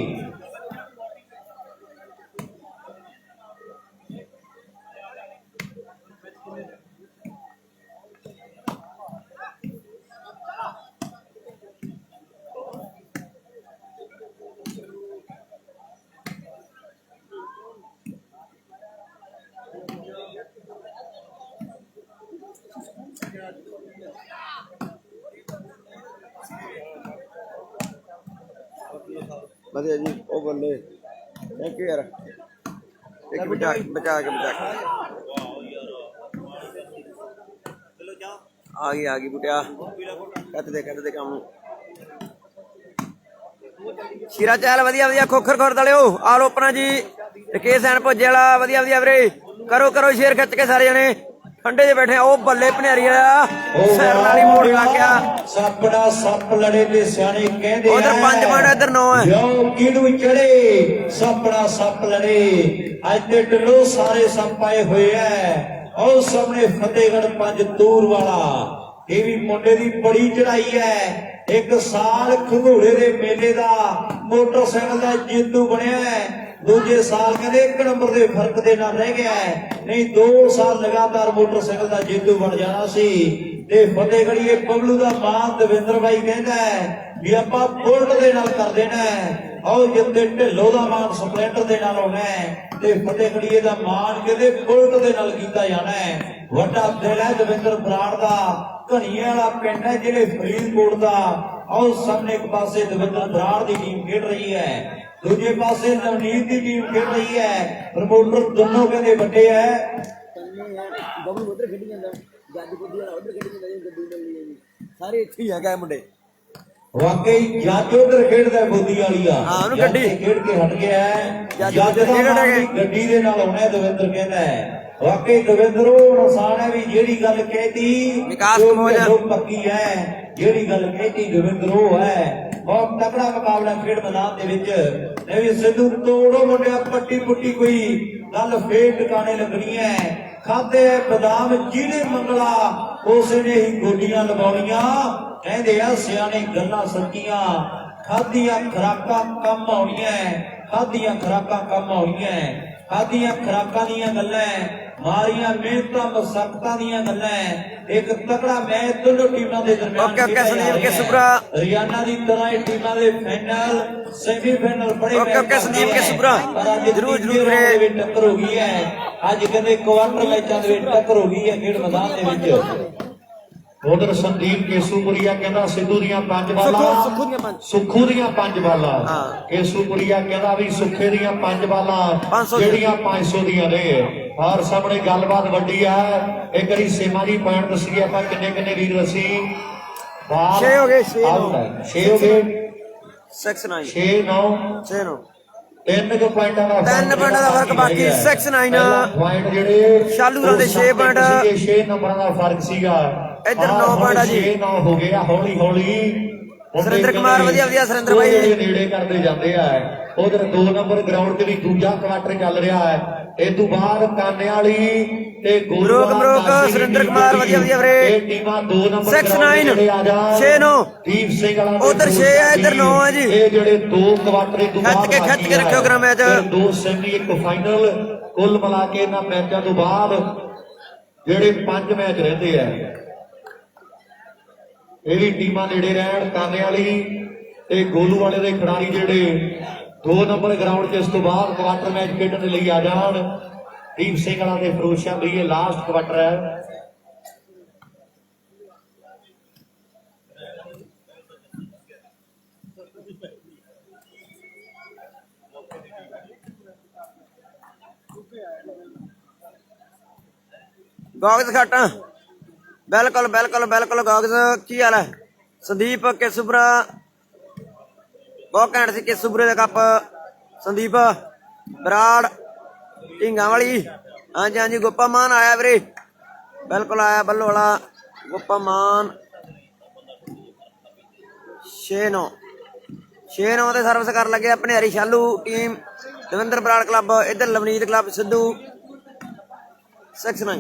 ਵਧੀਆ ਜੀ ਉਹ ਬੱਲੇ ਥੈਂਕ ਯੂ ਯਾਰ। ਇੱਕ ਬਚਾ ਕੇ ਆ ਗਈ ਬੁਟਿਆ ਕੱਟ ਦੇ ਕੰਮ ਨੂੰ। ਸ਼ੀਰਾ ਚਾਲ ਵਧੀਆ ਵਧੀਆ ਖੋਖਰ ਖੁਰ ਦਲਿਓ ਆਲ ਓਪਨਾ ਜੀ। ਕੇ ਸੈਨ ਪੁੱਜੇ ਵਾਲਾ ਵਧੀਆ ਵਧੀਆ ਵੀਰੇ ਕਰੋ ਸ਼ੇਰ ਖਿੱਚ ਕੇ ਸਾਰੇ ਜਣੇ ਠੰਡੇ ਜੇ ਬੈਠੇ। ਉਹ ਬੱਲੇ ਭਨਿਆਰੀ ਵਾਲਾ ਸਿਰ ਨਾਲ ਹੀ ਮੋੜ ਲਾ ਗਿਆ। ਸੱਪੜਾ ਸੱਪ ਲੜੇ ਤੇ ਸਿਆਣੇ ਕਹਿੰਦੇ ਉਧਰ 5 ਪੁਆਇੰਟ ਇੱਧਰ 9 ਹੈ। ਜੋ ਕਿਹਨੂੰ ਚੜੇ ਸੱਪੜਾ ਸੱਪ ਲੜੇ। ਅੱਜ ਤੇ ਢਲੋ ਸਾਰੇ ਸੱਪ ਆਏ ਹੋਏ ਐ। ਉਹ ਸਾਹਮਣੇ ਫਤਿਹਗੜ੍ਹ 5 ਤੂਰ ਵਾਲਾ ਇਹ ਵੀ ਮੁੰਡੇ ਦੀ ਬੜੀ ਚੜਾਈ ਐ। 1 ਸਾਲ ਖੰਗੂੜੇ ਦੇ ਮੇਲੇ ਦਾ ਮੋਟਰਸਾਈਕਲ ਦਾ ਜੇਤੂ ਬਣਿਆ। ਦੂਜੇ ਸਾਲ ਕਹਿੰਦੇ 1 ਨੰਬਰ ਦੇ ਫਰਕ ਦੇ ਨਾਲ ਰਹਿ ਗਿਆ। ਨਹੀਂ 2 ਸਾਲ ਲਗਾਤਾਰ ਮੋਟਰਸਾਈਕਲ ਦਾ ਜੇਤੂ ਬਣ ਜਾਣਾ ਸੀ। ਤੇ ਫਤਿਹਗੜ੍ਹੀਏ ਪਬਲੂ ਦਾ ਮਾਨ ਦਵਿੰਦਰ ਬਾਈ ਕਹਿੰਦਾ ਵੀ ਆਪਾਂ ਬੁਲਟ ਦੇ ਨਾਲ ਕਰ ਦੇਣਾ। ਆਓ ਜਿੱਤੇ ਢਿੱਲੋਂ ਦਾ ਮਾਨ ਸਪਲੈਂਡਰ ਦੇ ਨਾਲ ਹੋਣਾ ਤੇ ਫਤਿਹਗੜ੍ਹੀਏ ਦਾ ਮਾਨ ਕਹਿੰਦੇ ਬੁਲਟ ਦੇ ਨਾਲ ਕੀਤਾ ਜਾਣਾ। ਵੱਡਾ ਦਿਲ ਹੈ ਦਵਿੰਦਰ ਬਰਾੜ ਦਾ। ਘਣੀਏ ਵਾਲਾ ਪਿੰਡ ਹੈ ਜਿਹੜੇ ਫਰੀਦਕੋਟ ਦਾ। ਆਓ ਸਾਹਮਣੇ ਇੱਕ ਪਾਸੇ ਦਵਿੰਦਰ ਬਰਾੜ ਦੀ ਟੀਮ ਖੇਡ ਰਹੀ ਹੈ। ਦੂਜੇ ਪਾਸੇ ਨਵਨੀਤ ਦੀ ਟੀਮ ਖੇਡ ਰਹੀ ਹੈ। ਪ੍ਰਮੋਟਰ ਦੋਨੋਂ ਕਹਿੰਦੇ ਵੱਡੇ ਐ। ਸਾਰੇ ਇੱਥੇ ਹੀ ਹੈਗਾ ਮੁੰਡੇ। ਵਾਕਈ ਜੱਜ ਉਧਰ ਖੇਡਦਾ ਬੋਦੀ ਵਾਲੀ ਆ। ਹਾਂ ਉਹਨੂੰ ਗੱਡੀ ਖੇਡ ਕੇ ਹਟ ਗਿਆ। ਜੱਜ ਦਾ ਗੱਡੀ ਦੇ ਨਾਲ ਆਉਣਾ ਦਵਿੰਦਰ ਕਹਿੰਦਾ। ਵਾਕਈ ਦਵਿੰਦਰ ਉਹ ਇਨਸਾਨ ਹੈ ਵੀ ਜਿਹੜੀ ਗੱਲ ਕਹਿਤੀ ਵਿਕਾਸ ਮੋਜਾ ਪੱਕੀ ਹੈ। ਜਿਹੜੀ ਗੱਲ ਕਹਿਤੀ ਦਵਿੰਦਰ ਉਹ ਹੈ। ਬਹੁਤ ਤਕੜਾ ਮੁਕਾਬਲਾ ਖੇਡ ਮੈਦਾਨ ਦੇ ਵਿੱਚ। ਇਹ ਵੀ ਸਿੱਧੂ ਤੋੜੋ ਮੁੰਡਿਆ ਪੱਟੀ ਪੁੱਟੀ ਕੋਈ ਗੱਲ ਫੇਰ ਟਿਕਾਣੇ ਲੱਗਣੀ ਹੈ। ਖਾਦੇ ਬਦਾਮ ਜਿਹਨੇ ਮੰਗਲਾ ਉਸੇ ਨੇ ਹੀ ਗੋਲੀਆਂ ਲਗਾਉਣੀਆਂ। ਕਹਿੰਦੇ ਆ ਸਿਆਣੇ ਗੱਲਾਂ ਸੱਚੀਆਂ। ਖਾਦੀਆਂ ਖਰਾਕਾਂ ਕੰਮ ਆਉਣੀਆਂ। ਖਾਦੀਆਂ ਖਰਾਕਾਂ ਕੰਮ ਆਉਣੀਆਂ। ਖਾਦੀਆਂ ਖਰਾਕਾਂ ਦੀਆਂ ਗੱਲਾਂ ਮਾਰੀਆਂ ਮਿਹਨਤਾਂ ਮਸਕਤਾਂ ਦੀਆਂ ਗੱਲਾਂ। ਇੱਕ ਤਕੜਾ ਮੈਚ ਦੋਨੋਂ ਟੀਮਾਂ ਦੇ ਦਰਮਿਆਨ ਓਕੇ ਸੰਦੀਪ ਕੇ ਸੁਪਰਾ ਹਰਿਆਣਾ ਦੀ ਤਰ੍ਹਾਂ ਇਹ ਟੀਮਾਂ ਦੇ ਫਾਈਨਲ ਸੈਮੀਫਾਈਨਲ ਬੜੇ ਓਕੇ ਸੰਦੀਪ ਕੇ ਸੁਪਰਾ ਜਰੂਰ ਟੱਕਰ ਹੋ ਗਈ ਹੈ। ਅੱਜ ਕਹਿੰਦੇ ਕੁਆਟਰ ਮੈਚਾਂ ਦੇ ਵਿੱਚ ਟੱਕਰ ਹੋ ਗਈ ਹੈ ਖੇਡ ਮੈਦਾਨ ਦੇ ਵਿੱਚ। ਉਧਰ ਸੰਦੀਪ ਕੇਸੂਪੁਰੀਆ ਕਹਿੰਦਾ ਸਿੱਧੂ ਦੀਆਂ 5 ਬਾਲਾਂ ਸੁੱਖੂ ਦੀਆਂ 5 ਬਾਲਾਂ। ਕੇਸੂਪੁਰੀਆ ਕਹਿੰਦਾ ਵੀ ਸੁੱਖੇ ਦੀਆਂ 5 ਬਾਲਾਂ ਜਿਹੜੀਆਂ 500 ਦੀਆਂ ਨੇ। ਔਰ ਸਾਹਮਣੇ ਗੱਲਬਾਤ ਵੱਡੀ ਆ। ਇੱਕ ਵਾਰੀ ਸੇਮਾ ਜੀ ਪੁਆਇੰਟ ਦੱਸੀਏ ਆਪਾਂ ਕਿੰਨੇ ਵੀਰ ਅਸੀਂ 6 ਹੋ ਗਏ 6 ਹੋ ਗਏ 6-9 6-9 3 ਪੁਆਇੰਟਾਂ ਦਾ 3 ਪੁਆਇੰਟਾਂ ਦਾ ਫਰਕ ਬਾਕੀ 6-9 ਪੁਆਇੰਟ ਜਿਹੜੇ ਸ਼ਾਲੂ ਰਾਂ ਦੇ 6 ਪੁਆਇੰਟ 6 ਨੰਬਰਾਂ ਦਾ ਫਰਕ ਸੀਗਾ। ਇੱਧਰ 9 ਪੁਆਇੰਟ ਆ ਜੀ 6-9 ਹੋ ਗਿਆ। ਹੌਲੀ ਸੁਰਿੰਦਰ ਕੁਮਾਰ ਵਧੀਆ ਸੁਰਿੰਦਰ ਬਾਈ ਨੇੜੇ ਕਰਦੇ ਜਾਂਦੇ ਆ। ਉਧਰ 2 ਨੰਬਰ ਗਰਾਊਂਡ ਤੇ ਵੀ ਦੂਜਾ ਕੁਆਟਰ ਚੱਲ ਰਿਹਾ ਹੈ। ਇਹ ਤੋਂ ਬਾਅਦ ਕਾਨੇ ਵਾਲੀ ਤੇ ਮਰੋਕ ਸੁਰਿੰਦਰ ਕੁਮਾਰ ਵਧੀਆ ਵੀਰੇ। ਇਹ ਟੀਮਾਂ 2 ਨੰਬਰ 6-9 6-9 ਦੀਪ ਸਿੰਘ ਵਾਲਾ ਉਧਰ 6 ਹੈ ਇੱਧਰ 9 ਹੈ ਜੀ। ਇਹ ਜਿਹੜੇ 2 ਕੁਆਟਰ ਤੋਂ ਬਾਅਦ ਖਿੱਚ ਕੇ ਰੱਖਿਓ ਕਰਾਂ ਮੈਚ। 2 ਸੈਮੀ 1 ਫਾਈਨਲ ਕੁੱਲ ਮਿਲਾ ਕੇ ਇਹਨਾਂ ਮੈਚਾਂ ਤੋਂ ਬਾਅਦ ਜਿਹੜੇ 5 ਮੈਚ ਰਹਿੰਦੇ ਆ ਇਹ ਵੀ ਟੀਮਾਂ ਨੇੜੇ ਰਹਿਣ। ਕਾਨੇ ਵਾਲੀ ਤੇ ਗੋਲੂ ਵਾਲੇ ਦੇ ਖਿਡਾਰੀ ਜਿਹੜੇ 2 ਨੰਬਰ ਗਰਾਊਂਡ 'ਚ ਇਸ ਤੋਂ ਬਾਅਦ ਕੁਆਟਰ ਮੈਚ ਖੇਡਣ ਦੇ ਲਈ ਆ ਜਾਣ। ਦੀਪ ਸਿੰਘ ਵਾਲਾ ਦੇ ਫਰੋਸ਼ਾਂ ਲਈ ਇਹ ਲਾਸਟ ਕੁਆਟਰ ਹੈ। ਗੌਗਸ ਘੱਟ ਬਿਲਕੁਲ ਬਿਲਕੁਲ ਬਿਲਕੁਲ ਗੌਗਸ ਕੀ ਹਾਲ ਹੈ? ਸੰਦੀਪ ਕੇਸੂਪੁਰਾ ਬਹੁਤ ਘੈਂਟ ਸੀ ਕੇਸੂਪੁਰੇ ਦਾ ਕੱਪ। ਸੰਦੀਪ ਬਰਾੜ ਢਿੰਗਾਂ ਵਾਲੀ ਹਾਂਜੀ ਹਾਂਜੀ। ਗੋਪਾ ਮਾਨ ਆਇਆ ਵੀਰੇ ਬਿਲਕੁਲ ਆਇਆ ਬੱਲੋ ਵਾਲਾ ਗੋਪਾ ਮਾਨ 6-9 ਤੇ ਸਰਵਿਸ ਕਰਨ ਲੱਗੇ ਆਪਣੇ ਹਰੀ ਸ਼ਾਲੂ ਟੀਮ ਦਵਿੰਦਰ ਬਰਾੜ ਕਲੱਬ। ਇੱਧਰ ਲਵਨੀਤ ਕਲੱਬ ਸਿੱਧੂ 6-9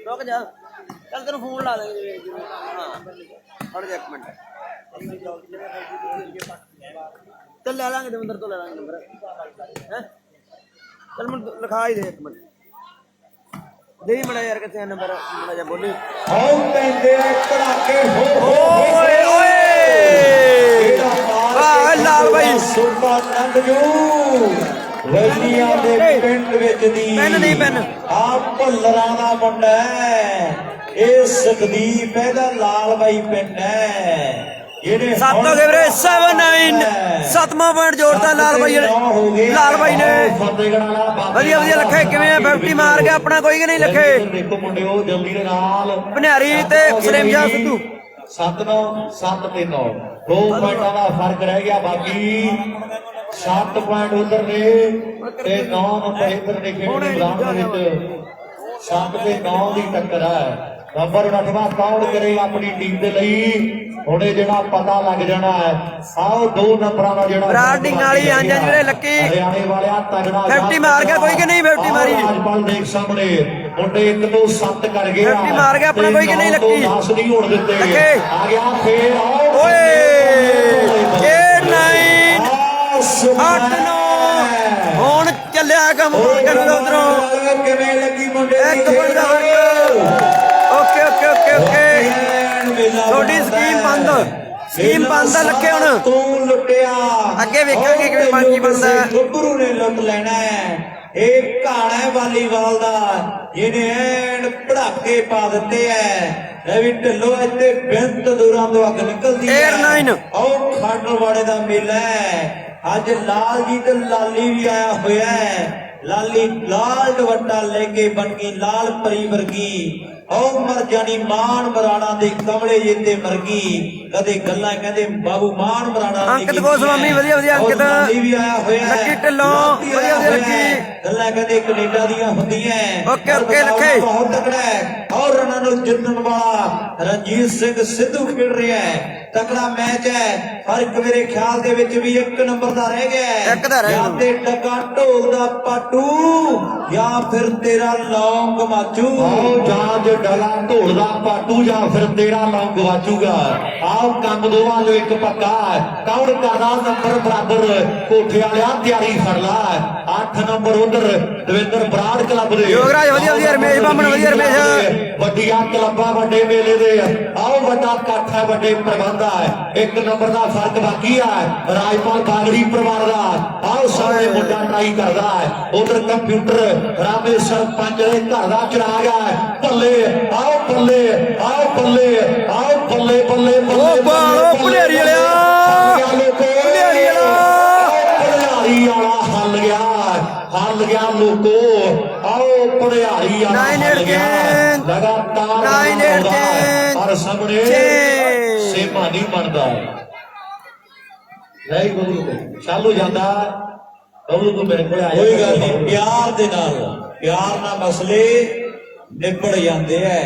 ਰੁਕ ਜਾ ਚੱਲ ਤੈਨੂੰ ਫੋਨ ਲਾ ਦੇਂਗੇ। ਹਾਂ ਫੜ ਜਾ 1 ਮਿੰਟ ਚੱਲ ਲੈ ਲਾਂਗੇ ਦਵਿੰਦਰ ਤੋਂ ਲੈ ਲਾਂਗੇ ਨੰਬਰ ਹੈ। ਚੱਲ ਮੈਨੂੰ ਲਿਖਾ ਹੀ ਦੇ 1 ਮਿੰਟ ਦੇ ਮੜਾ ਯਾਰ ਕਿੱਥੇ ਨੰਬਰ ਮੜਾ ਜਾ ਬੋਲੀ। ਹੋ ਪੈਂਦੇ ਆ ਧੜਾਕੇ ਓਏ ਓਏ ਵਾਹ ਲਾਲ ਬਾਈ ਸੁਰਪਾ ਨੰਦ ਜੂ ਵੈਲੀਆਂ ਦੇ ਪਿੰਡ ਵਿੱਚ ਦੀ ਪੈਨ ਨਹੀਂ ਪੈਨ ਆ ਭੁੱਲਰਾਂ ਦਾ ਮੁੰਡਾ ਹੈ। ਇਹ ਸੁਖਦੀਪ ਇਹਦਾ ਲਾਲ ਬਾਈ ਪਿੰਡ ਹੈ। ਜਿਹੜੇ 7 ਹੋ ਗਏ ਵੀਰੇ 7-9 7ਵਾਂ ਪੁਆਇੰਟ ਜੋੜਦਾ ਲਾਲ ਬਾਈ ਨੇ। ਵਧੀਆ ਵਧੀਆ ਲੱਖੇ ਕਿਵੇਂ ਆ 50 ਮਾਰ ਗਿਆ ਆਪਣਾ ਕੋਈ ਕਿ ਨਹੀਂ ਲੱਖੇ। ਦੇਖੋ ਮੁੰਡਿਓ ਜਲਦੀ ਦੇ ਨਾਲ ਭਨਿਆਰੀ ਤੇ ਸਲੇਮ ਸ਼ਾਹ ਸਿੱਧੂ 7-9 7-9 2 ਪੁਆਇੰਟਾਂ ਦਾ ਫਰਕ ਰਹਿ ਗਿਆ। ਬਾਕੀ 7 ਪੁਆਇੰਟ ਉਧਰ ਨੇ ਤੇ 9 ਨੰਬਰ ਇਧਰ ਨੇ ਖੇਡ ਮੈਦਾਨ ਵਿੱਚ 7 ਤੇ 9 ਦੀ ਟੱਕਰ ਹੈ। ਨੰਬਰ 8ਵਾਂ ਕੌਣ ਕਰੇ ਆਪਣੀ ਟੀਮ ਦੇ ਲਈ ਹੁਣ ਇਹ ਜਿਹੜਾ ਪਤਾ ਲੱਗ ਜਾਣਾ ਹੈ। ਆਓ 2 ਨੰਬਰਾਂ ਦਾ ਜਿਹੜਾ ਬਰਾਡਿੰਗ ਵਾਲੀ ਹਾਂਜੀ ਜਿਹੜੇ ਲੱਕੀ ਹਰਿਆਣੇ ਵਾਲਿਆ ਤਗੜਾ 50 ਮਾਰ ਗਿਆ ਕੋਈ ਕਿ ਨਹੀਂ 50 ਮਾਰੀ ਰਾਜਪਾਲ ਦੇਖ ਸਾਹਮਣੇ ਮੁੰਡੇ 1 ਤੋਂ 7 ਕਰ ਗਏ 50 ਮਾਰ ਗਿਆ ਆਪਣਾ ਕੋਈ ਕਿ ਨਹੀਂ ਲੱਕੀ 10 ਨਹੀਂ ਹੋਣ ਦਿੱਤੇ ਲੱਕੇ ਆ ਗਿਆ ਫੇਰ ਆਓ ਓਏ 8-9 ਹੁਣ ਚੱਲਿਆ ਕੰਮ ਕਰੂਗਾ ਉਧਰੋਂ ਕਿਵੇਂ ਲੱਗੀ ਮੁੰਡੇ ਦੀ 1 ਪੁਆਇੰਟ ਦਾ ਫਰਕ। ਓਕੇ ਓਕੇ ਓਕੇ ਓਕੇ ਤੁਹਾਡੀ ਸਕੀਮ ਬੰਦ ਆ ਲੱਗੇ ਹੁਣ ਤੂੰ ਲੁੱਟਿਆ ਅੱਗੇ ਵੇਖਾਂਗੇ ਕਿਵੇਂ ਬਾਕੀ ਬਣਦਾ। ਗੱਭਰੂ ਨੇ ਲੁੱਟ ਲੈਣਾ ਹੈ। ਇਹ ਘਾਣਾ ਹੈ ਵਾਲੀਬਾਲ ਦਾ ਜਿਹਨੇ ਐਨ ਪੜਾਕੇ ਪਾ ਦਿੱਤੇ ਐ। ਇਹ ਵੀ ਢਿੱਲੋ ਇੱਥੇ ਬਿੰਦ ਦੂਰਾਂ ਤੋਂ ਅੱਗ ਨਿਕਲਦੀ ਹੈ। 8-9 ਆਓ ਖਾਡਲਵਾੜੇ ਦਾ ਮੇਲਾ ਹੈ। ਅੱਜ ਲਾਲ ਜੀ ਤੇ ਲਾਲੀ ਵੀ ਆਇਆ ਹੋਇਆ ਹੈ। ਲਾਲੀ ਲਾਲ ਦੁਪੱਟਾ ਲੈ ਕੇ ਬਣ ਗਈ ਲਾਲ ਪਰੀ ਵਰਗੀ। ਉਹ ਮਰ ਜਾਣੀ ਮਾਨ ਮਰਾਣਾ ਦੇ ਕਮਲੇ ਜੇ ਤੇ ਮਰਗੀ। ਕਦੇ ਗੱਲਾਂ ਕਹਿੰਦੇ ਬਾਬੂ ਮਾਨ ਮਰਾਣਾ ਅੰਕਿਤ ਗੋਸਵਾਮੀ ਵਧੀਆ ਵਧੀਆ ਅੰਕਿਤ ਵੀ ਆਇਆ ਹੋਇਆ ਹੈ। ਲੱਕੀ ਢਿੱਲੋਂ ਵਧੀਆ ਵਧੀਆ ਲੱਕੀ ਗੱਲਾਂ ਕਹਿੰਦੇ ਕੈਨੇਡਾ ਦੀਆਂ ਹੁੰਦੀਆਂ। ਓਕੇ ਓਕੇ ਲੱਖੇ ਬਹੁਤ ਤਕੜਾ ਹੈ। ਔਰ ਉਹਨਾਂ ਨੂੰ ਜਿੱਤਣ ਵਾਲਾ ਰਣਜੀਤ ਸਿੰਘ ਸਿੱਧੂ ਖੇਡ ਰਿਹਾ ਹੈ। ਤਕੜਾ ਮੈਚ ਹੈ। ਹਰ ਇੱਕ ਮੇਰੇ ਖਿਆਲ ਦੇ ਵਿੱਚ ਵੀ 1 ਨੰਬਰ ਦਾ ਰਹਿ ਗਿਆ ਹੈ। ਇੱਕ ਦਾ ਰਹਿ ਗਿਆ। ਜਾਂ ਤੇ ਡੱਗਾ ਢੋਲ ਦਾ ਪਾਟੂ ਜਾਂ ਫਿਰ ਤੇਰਾ ਲੌਂਗ ਮਾਚੂ। ਆਓ ਜਾਂ ਡਲਾ ਢੋਲ ਦਾ ਪਾਟੂ ਜਾਂ ਫਿਰ ਤੇਰਾ ਲੌਂਗ ਗਵਾਚੂਗਾ। ਆਓ ਕੰਮ ਦੋਵਾਂ ਨੂੰ ਇੱਕ ਪੱਕਾ ਕੌਣ ਕਰਦਾ ਨੰਬਰ ਬਰਾਬਰ ਕੋਠੇ ਵਾਲਿਆ ਤਿਆਰੀ ਕਰ ਲਾ। 8 ਨੰਬਰ ਉਧਰ ਦਵਿੰਦਰ ਬਰਾੜ ਕਲੱਬ ਦੇ ਯੋਗਰਾਜ ਵਧੀਆ ਵਧੀਆ ਰਮੇਸ਼ ਬਾਮਣ ਵਧੀਆ ਰਮੇਸ਼ ਵੱਡੀਆਂ ਕਲੱਬਾਂ ਵੱਡੇ ਮੇਲੇ ਦੇ ਆਓ ਵੱਡਾ ਇਕੱਠ ਹੈ ਵੱਡੇ ਪ੍ਰਬੰਧ ਹੈ। 1 ਨੰਬਰ ਦਾ ਫਰਕ ਬਾਕੀ ਹੈ ਰਾਜਪਾਲ ਬਾਗੜੀ ਪਰਿਵਾਰ ਦਾ। ਆਓ ਸਾਰੇ ਮੁੰਡਾ ਟਰਾਈ ਕਰਦਾ ਹੈ। ਉਧਰ ਕੰਪਿਊਟਰ ਰਾਮੇ ਸਰਪੰਚ ਦੇ ਘਰ ਦਾ ਚਿਰਾਗ ਹੈ। ਬੱਲੇ ਆਓ ਬੱਲੇ ਆਓ ਬੱਲੇ ਆਓ ਬੱਲੇ ਬੱਲੇ ਉਹ ਬਾਲੋ ਭੁਲੇਰੀ ਵਾਲਿਆ ਭੁਲੇਰੀ ਵਾਲਾ ਹੱਲ ਗਿਆ ਲੋਕੋ। ਆਓ ਭੁਲੇਰੀ ਵਾਲਾ 9-8 ਲਗਾਤਾਰ 9-8 ਪਰ ਸਾਹਮਣੇ ਸੇਮਾ ਨਹੀਂ ਬਣਦਾ। ਲੈ ਗੁਰੂ ਚਾਲੂ ਜਾਂਦਾ ਬਬਲੂ ਤੂੰ ਮੇਰੇ ਕੋਲ ਆ ਕੋਈ ਗੱਲ ਨਹੀਂ, ਪਿਆਰ ਨਾਲ ਮਸਲੇ ਨਿਬੜ ਜਾਂਦੇ ਐ।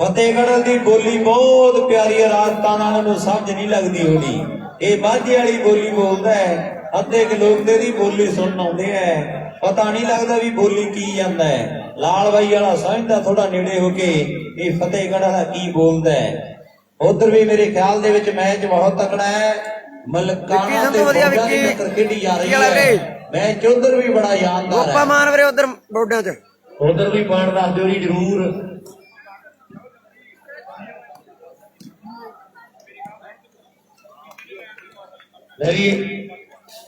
ਫਤਿਹਗੜ੍ਹ ਦੀ ਬੋਲੀ ਬਹੁਤ ਪਿਆਰੀ ਹੈ, ਰਾਜਸਥਾਨਾਂ ਨੂੰ ਸਮਝ ਨਹੀਂ ਲੱਗਦੀ ਹੋਣੀ। ਇਹ ਮਾਝੇ ਵਾਲੀ ਬੋਲੀ ਬੋਲਦਾ ਹੈ, ਅੱਧੇ ਕੁ ਲੋਕ ਤੇ ਦੀ ਬੋਲੀ ਸੁਣਨ ਆਉਂਦੇ ਐ, ਪਤਾ ਨਹੀਂ ਲੱਗਦਾ ਵੀ ਬੋਲੀ ਕੀ ਜਾਂਦਾ ਹੈ। ਲਾਲ ਬਾਈ ਵਾਲਾ ਸਮਝਦਾ ਥੋੜਾ ਨੇੜੇ ਹੋ ਕੇ ਇਹ ਫਤਿਹਗੜ੍ਹ ਵਾਲਾ ਕੀ ਬੋਲਦਾ ਹੈ। ਉਧਰ ਵੀ ਮੇਰੇ ਖਿਆਲ ਦੇ ਵਿੱਚ ਮੈਚ ਬਹੁਤ ਤਕੜਾ ਹੈ, ਮਲਕਾਨਾ ਤੇ ਫੌਜਾਂ ਦੀ ਟੱਕਰ ਖੇਡੀ ਜਾ ਰਹੀ ਹੈ। ਮੈਚ ਉਧਰ ਵੀ ਬੜਾ ਯਾਦਗਾਰ ਹੈ। ਮਾਨ ਵੀਰੇ ਉਧਰ ਬੋਡਿਆਂ 'ਚ ਉਧਰ ਵੀ ਪਾਣ ਦੱਸ ਦਿਓ ਜੀ ਜ਼ਰੂਰ। ਲੜੀ